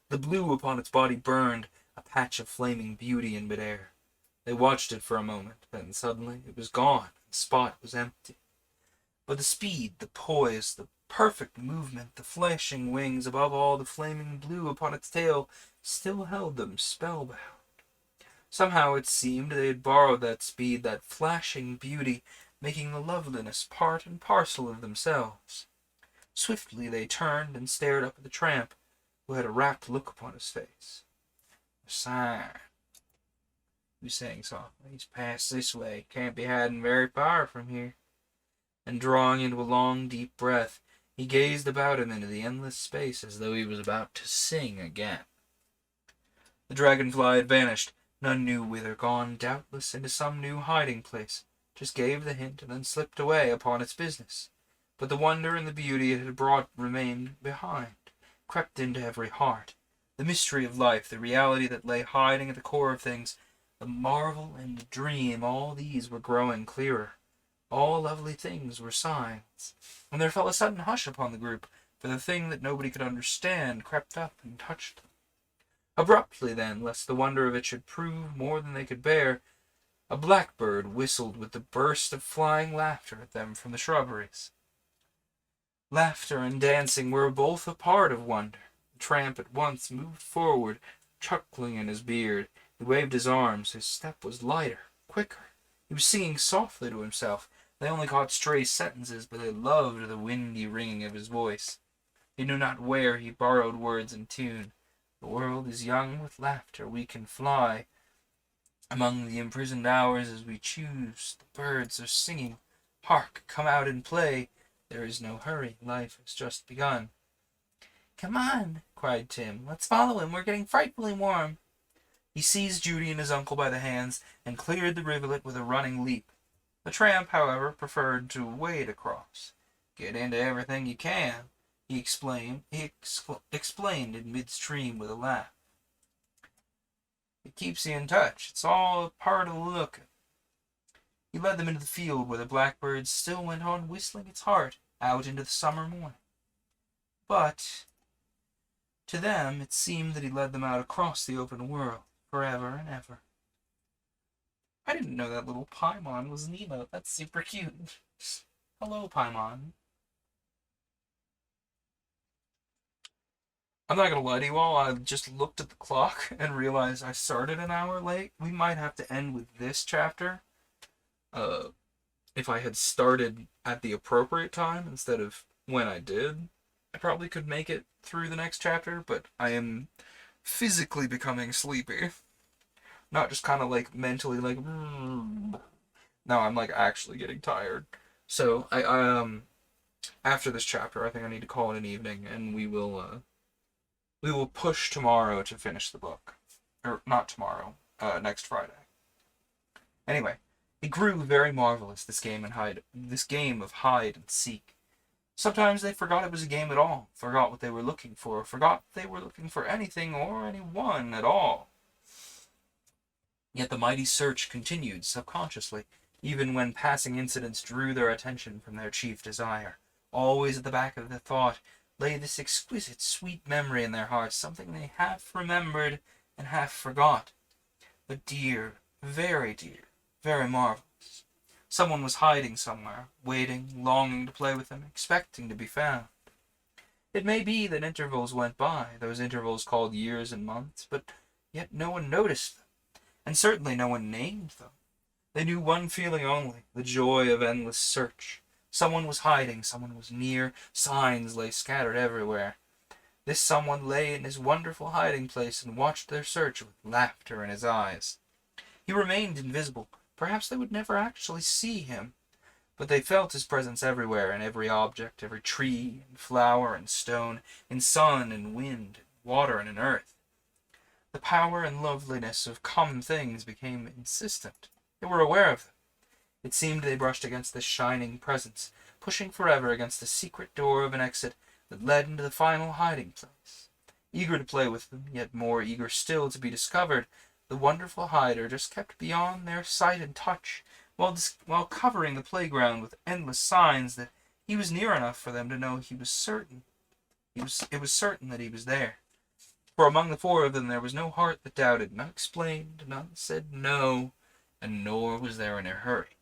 The blue upon its body burned, a patch of flaming beauty in midair. They watched it for a moment, then suddenly it was gone, and the spot was empty. But the speed, the poise, the perfect movement, the flashing wings, above all the flaming blue upon its tail, still held them spellbound. Somehow it seemed they had borrowed that speed, that flashing beauty, making the loveliness part and parcel of themselves. Swiftly they turned and stared up at the tramp, who had a rapt look upon his face. "A sign," he was saying softly. "He's passed this way. Can't be hiding very far from here." And drawing into a long, deep breath, he gazed about him into the endless space as though he was about to sing again. The dragonfly had vanished. None knew whither gone, doubtless into some new hiding place. Just gave the hint and then slipped away upon its business. But the wonder and the beauty it had brought remained behind, crept into every heart. The mystery of life, the reality that lay hiding at the core of things, the marvel and the dream, all these were growing clearer. All lovely things were signs. And there fell a sudden hush upon the group, for the thing that nobody could understand crept up and touched them. Abruptly then, lest the wonder of it should prove more than they could bear, a blackbird whistled with a burst of flying laughter at them from the shrubberies. Laughter and dancing were both a part of wonder. The tramp at once moved forward, chuckling in his beard. He waved his arms. His step was lighter, quicker. He was singing softly to himself. They only caught stray sentences, but they loved the windy ringing of his voice. They knew not where he borrowed words and tune. The world is young with laughter. We can fly among the imprisoned hours as we choose. The birds are singing. Hark, come out and play. There is no hurry. Life has just begun. "Come on," cried Tim. "Let's follow him. We're getting frightfully warm." He seized Judy and his uncle by the hands and cleared the rivulet with a running leap. The tramp, however, preferred to wade across. "Get into everything you can," he explained in midstream with a laugh. "It keeps you in touch. It's all a part of the look." He led them into the field where the blackbird still went on whistling its heart out into the summer morning. But to them it seemed that he led them out across the open world, forever and ever. I didn't know that little Paimon was Nemo. That's super cute. Hello, Paimon. I'm not gonna lie to you all, I just looked at the clock and realized I started an hour late. We might have to end with this chapter. If I had started at the appropriate time instead of when I did, I probably could make it through the next chapter, but I am physically becoming sleepy. Not just kind of like mentally like, no, I'm like actually getting tired. So I after this chapter, I think I need to call it an evening, and we will push tomorrow to finish the book, or not tomorrow, next Friday. Anyway, it grew very marvelous, this game of hide and seek. Sometimes they forgot it was a game at all, forgot what they were looking for, forgot they were looking for anything or anyone at all. Yet the mighty search continued subconsciously, even when passing incidents drew their attention from their chief desire. Always at the back of the thought lay this exquisite, sweet memory in their hearts, something they half remembered and half forgot, but dear, very marvelous. Someone was hiding somewhere, waiting, longing to play with them, expecting to be found. It may be that intervals went by, those intervals called years and months, but yet no one noticed them, and certainly no one named them. They knew one feeling only, the joy of endless search. Someone was hiding, someone was near, signs lay scattered everywhere. This someone lay in his wonderful hiding place and watched their search with laughter in his eyes. He remained invisible. Perhaps they would never actually see him, but they felt his presence everywhere, in every object, every tree and flower and stone, in sun and wind, water and in earth. The power and loveliness of common things became insistent. They were aware of them. It seemed they brushed against this shining presence, pushing forever against the secret door of an exit that led into the final hiding place. Eager to play with them, yet more eager still to be discovered, the wonderful hider just kept beyond their sight and touch, while covering the playground with endless signs that he was near enough for them to know he was certain. It was certain that he was there. For among the four of them there was no heart that doubted, none explained, none said no, and nor was there in a hurry.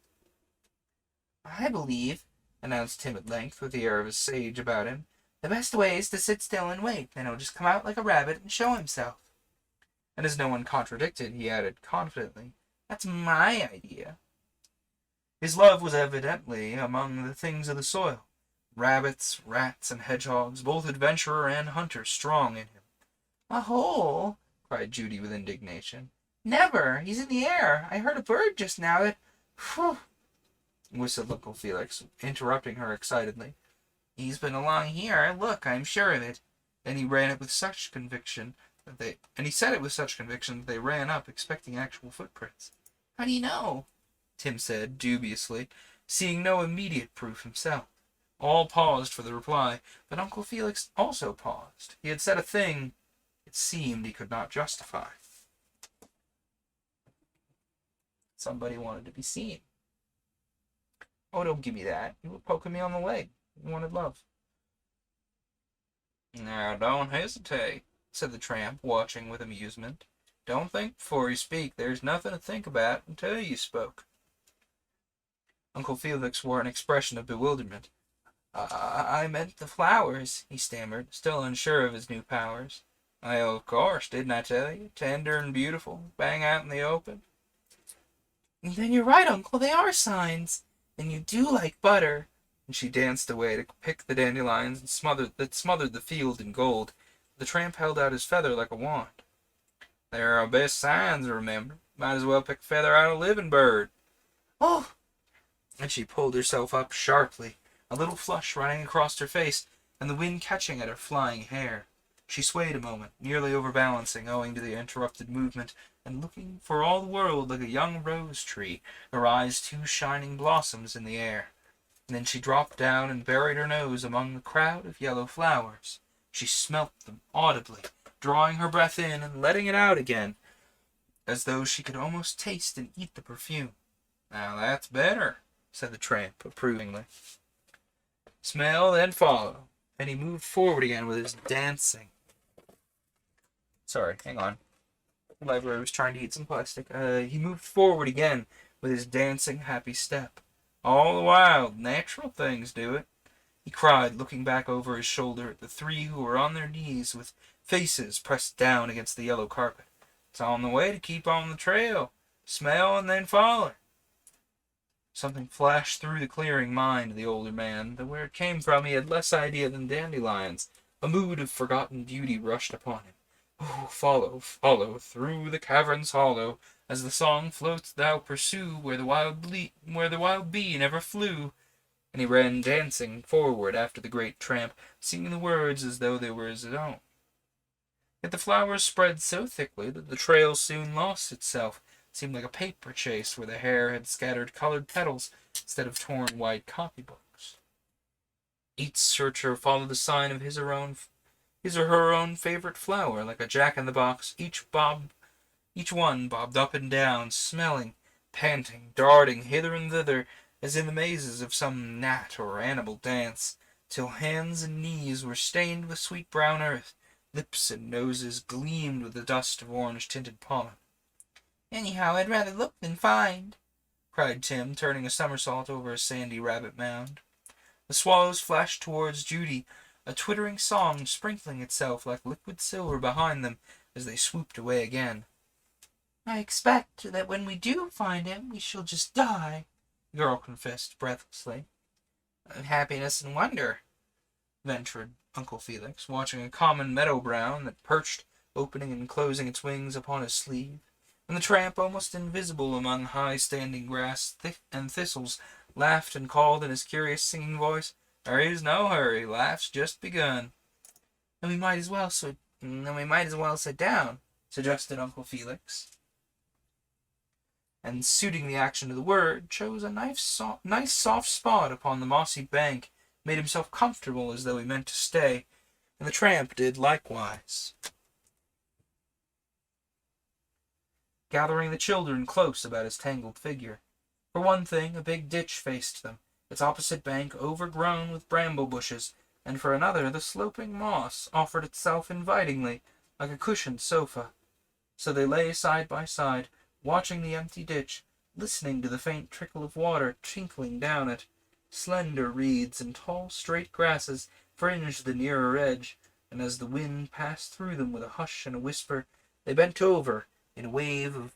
"I believe," announced Tim at length, with the air of a sage about him, "the best way is to sit still and wait, then he'll just come out like a rabbit and show himself." And as no one contradicted, he added confidently, "That's my idea." His love was evidently among the things of the soil. Rabbits, rats, and hedgehogs, both adventurer and hunter, strong in him. "A hole!" cried Judy with indignation. "Never! He's in the air. I heard a bird just now that... Phew!" whistled Uncle Felix, interrupting her excitedly. "He's been along here. Look, I'm sure of it." And he ran it with such conviction he said it with such conviction that they ran up, expecting actual footprints. "How do you know?" Tim said, dubiously, seeing no immediate proof himself. All paused for the reply, but Uncle Felix also paused. He had said a thing it seemed he could not justify. Somebody wanted to be seen. "Oh, don't give me that. You were poking me on the leg. You wanted love." "Now, don't hesitate," said the tramp, watching with amusement. "Don't think before you speak. There's nothing to think about until you spoke." Uncle Felix wore an expression of bewilderment. I meant the flowers," he stammered, still unsure of his new powers. "Well, of course, didn't I tell you? Tender and beautiful, bang out in the open." "Then you're right, Uncle. They are signs. And you do like butter." And she danced away to pick the dandelions that smothered the field in gold. The tramp held out his feather like a wand. "They're our best signs, remember. Might as well pick a feather out of a living bird." "Oh!" And she pulled herself up sharply, a little flush running across her face, and the wind catching at her flying hair. She swayed a moment, nearly overbalancing owing to the interrupted movement, and looking for all the world like a young rose tree, her eyes two shining blossoms in the air. And then she dropped down and buried her nose among the crowd of yellow flowers. She smelt them audibly, drawing her breath in and letting it out again, as though she could almost taste and eat the perfume. "Now that's better," said the tramp, approvingly. "Smell, then follow." And he moved forward again with his dancing. Sorry, hang on. The library was trying to eat some plastic. He moved forward again with his dancing, happy step. "All the wild, natural things do it," he cried, looking back over his shoulder at the three who were on their knees with faces pressed down against the yellow carpet. "It's on the way to keep on the trail. Smell and then follow." Something flashed through the clearing mind of the older man, though where it came from he had less idea than dandelions. A mood of forgotten beauty rushed upon him. "Oh, follow, follow, through the cavern's hollow, as the song floats thou pursue, where the wild bee never flew." And he ran dancing forward after the great tramp, singing the words as though they were his own. Yet the flowers spread so thickly that the trail soon lost itself, seemed like a paper chase where the hare had scattered colored petals instead of torn white copybooks. Each searcher followed the sign of his or her own favorite flower, like a jack-in-the-box. Each one bobbed up and down, smelling, panting, darting hither and thither, as in the mazes of some gnat or animal dance, till hands and knees were stained with sweet brown earth, lips and noses gleamed with the dust of orange-tinted pollen. "Anyhow, I'd rather look than find," cried Tim, turning a somersault over a sandy rabbit mound. The swallows flashed towards Judy, a twittering song sprinkling itself like liquid silver behind them as they swooped away again. "I expect that when we do find him, we shall just die," the girl confessed breathlessly. "Happiness and wonder," ventured Uncle Felix, watching a common meadow brown that perched, opening and closing its wings upon his sleeve, and the tramp, almost invisible among high-standing grass and thistles, laughed and called in his curious singing voice, "There is no hurry. Life's just begun." "And we might as well sit down," suggested Uncle Felix, and, suiting the action to the word, chose a nice soft spot upon the mossy bank, made himself comfortable as though he meant to stay, and the tramp did likewise, gathering the children close about his tangled figure. For one thing, a big ditch faced them, its opposite bank overgrown with bramble bushes, and for another, the sloping moss offered itself invitingly, like a cushioned sofa. So they lay side by side, watching the empty ditch, listening to the faint trickle of water tinkling down it. Slender reeds and tall straight grasses fringed the nearer edge, and as the wind passed through them with a hush and a whisper, they bent over in a wave of...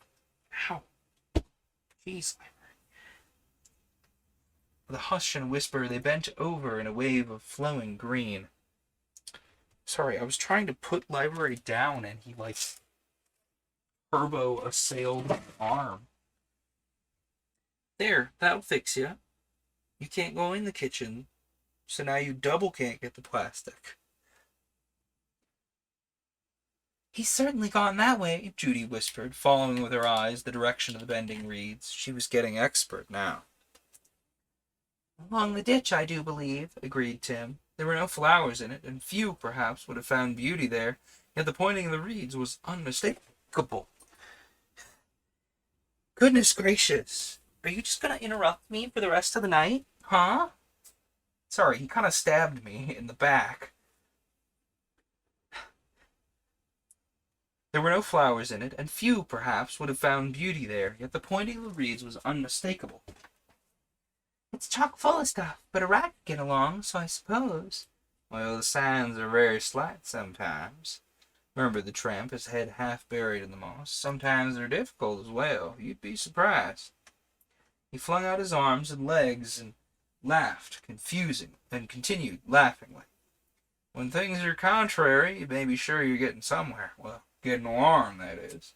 With a hush and a whisper, they bent over in a wave of flowing green. Sorry, I was trying to put library down, and he, turbo-assailed my arm. There, that'll fix you. You can't go in the kitchen, so now you double can't get the plastic. "He's certainly gone that way," Judy whispered, following with her eyes the direction of the bending reeds. She was getting expert now. "Along the ditch, I do believe," agreed Tim. There were no flowers in it, and few, perhaps, would have found beauty there, yet the pointing of the reeds was unmistakable. "Goodness gracious! Are you just going to interrupt me for the rest of the night? Huh?" Sorry, he kind of stabbed me in the back. There were no flowers in it, and few, perhaps, would have found beauty there, yet the pointing of the reeds was unmistakable. "It's chock full of stuff, but a rat could get along, so I suppose." "Well, the signs are very slight sometimes," murmured the tramp, his head half buried in the moss. "Sometimes they're difficult as well. You'd be surprised." He flung out his arms and legs and laughed, and continued laughingly. "When things are contrary, you may be sure you're getting somewhere. Well, getting along, that is."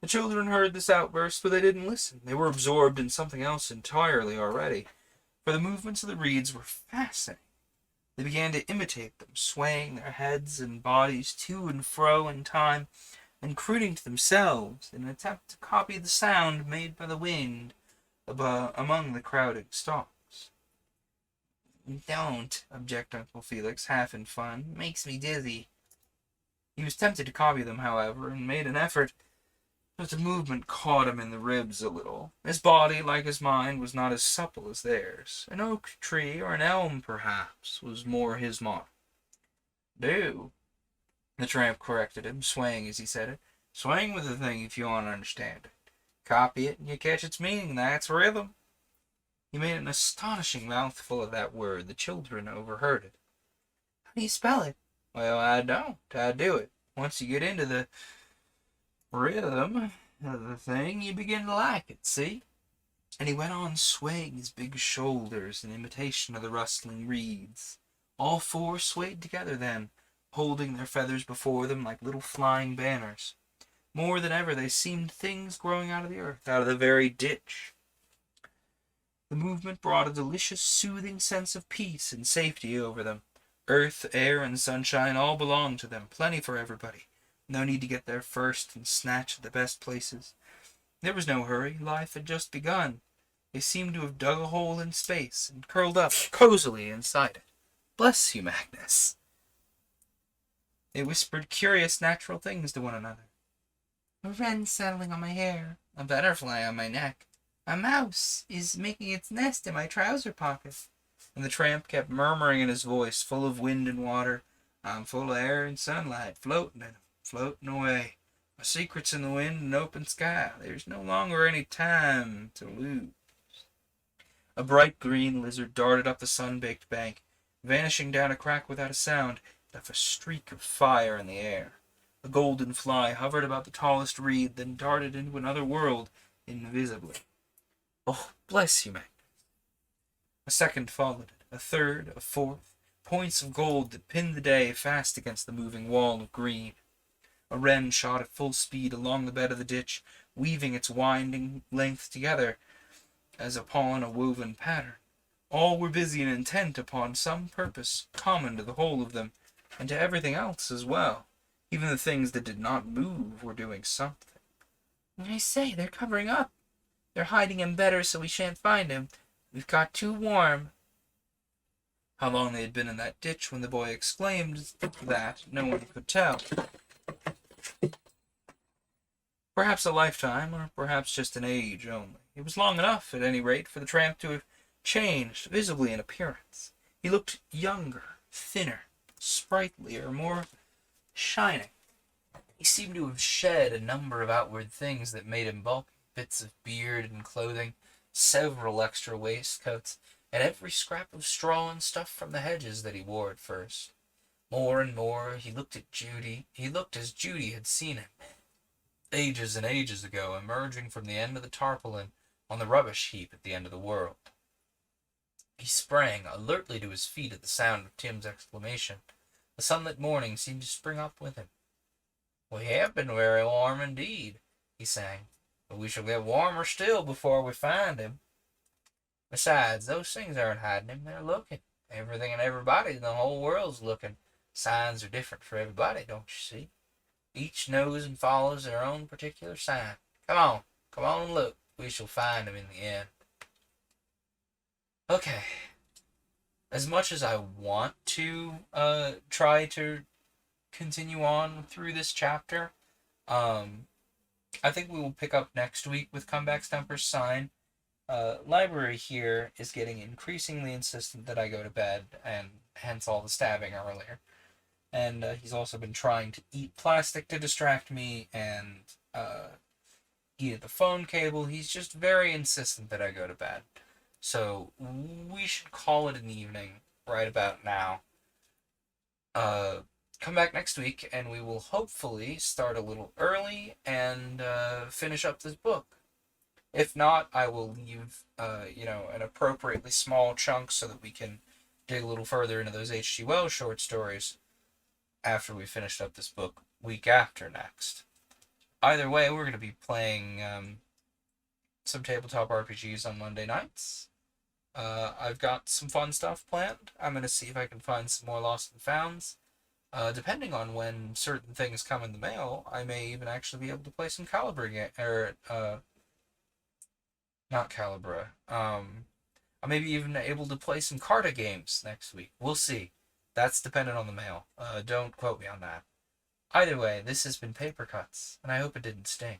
The children heard this outburst, but they didn't listen. They were absorbed in something else entirely already, for the movements of the reeds were fascinating. They began to imitate them, swaying their heads and bodies to and fro in time, and crooning to themselves in an attempt to copy the sound made by the wind among the crowding stalks. "Don't," objected Uncle Felix, half in fun. "It makes me dizzy." He was tempted to copy them, however, and made an effort, but the movement caught him in the ribs a little. His body, like his mind, was not as supple as theirs. An oak tree, or an elm, perhaps, was more his motto. "Do," the tramp corrected him, swaying as he said it. "Swing with the thing if you want to understand it. Copy it, and you catch its meaning. That's rhythm." He made an astonishing mouthful of that word. The children overheard it. "How do you spell it?" "Well, I don't. I do it. Once you get into the rhythm of the thing, you begin to like it, see?" And he went on swaying his big shoulders in imitation of the rustling reeds. All four swayed together then, holding their feathers before them like little flying banners. More than ever they seemed things growing out of the earth, out of the very ditch. The movement brought a delicious, soothing sense of peace and safety over them. Earth, air, and sunshine all belonged to them, plenty for everybody. No need to get there first and snatch at the best places. There was no hurry. Life had just begun. They seemed to have dug a hole in space and curled up cozily inside it. Bless you, Magnus. They whispered curious natural things to one another. A wren settling on my hair, a butterfly on my neck, a mouse is making its nest in my trouser pocket. And the tramp kept murmuring in his voice, full of wind and water, I'm full of air and sunlight, floating in 'em, floating away. My secret's in the wind and open sky. There's no longer any time to lose. A bright green lizard darted up the sun-baked bank, vanishing down a crack without a sound, left a streak of fire in the air. A golden fly hovered about the tallest reed, then darted into another world, invisibly. Oh, bless you, Magnus. A second followed it, a third, a fourth, points of gold that pinned the day fast against the moving wall of green. A wren shot at full speed along the bed of the ditch, weaving its winding length together as upon a woven pattern. All were busy and intent upon some purpose common to the whole of them, and to everything else as well. Even the things that did not move were doing something. I say, they're covering up. They're hiding him better so we shan't find him. We've got too warm. How long they had been in that ditch when the boy exclaimed that, no one could tell. Perhaps a lifetime, or perhaps just an age only. It was long enough, at any rate, for the tramp to have changed visibly in appearance. He looked younger, thinner, sprightlier, more shining. He seemed to have shed a number of outward things that made him bulky. Bits of beard and clothing, several extra waistcoats, and every scrap of straw and stuff from the hedges that he wore at first. More and more he looked at Judy. He looked as Judy had seen him, ages and ages ago, emerging from the end of the tarpaulin on the rubbish heap at the end of the world. He sprang alertly to his feet at the sound of Tim's exclamation. The sunlit morning seemed to spring up with him. We have been very warm indeed, he sang, but we shall get warmer still before we find him. Besides, those things aren't hiding him, they're looking. Everything and everybody in the whole world's looking. Signs are different for everybody, don't you see? Each knows and follows their own particular sign. Come on and look. We shall find him in the end. Okay. As much as I want to try to continue on through this chapter, I think we will pick up next week with Comeback Stumper's Sign. Library here is getting increasingly insistent that I go to bed, and hence all the stabbing earlier. And he's also been trying to eat plastic to distract me and eat at the phone cable. He's just very insistent that I go to bed. So we should call it an evening right about now. Come back next week and we will hopefully start a little early and finish up this book. If not, I will leave an appropriately small chunk so that we can dig a little further into those H.G. Wells short stories after we finished up this book week after next. Either way, we're going to be playing some tabletop RPGs on Monday nights. I've got some fun stuff planned. I'm going to see if I can find some more Lost and Founds. Depending on when certain things come in the mail, I may even actually be able to play some Calibra not Calibra. I may be even able to play some Carta games next week. We'll see. That's dependent on the mail. Don't quote me on that. Either way, this has been Paper Cuts, and I hope it didn't sting.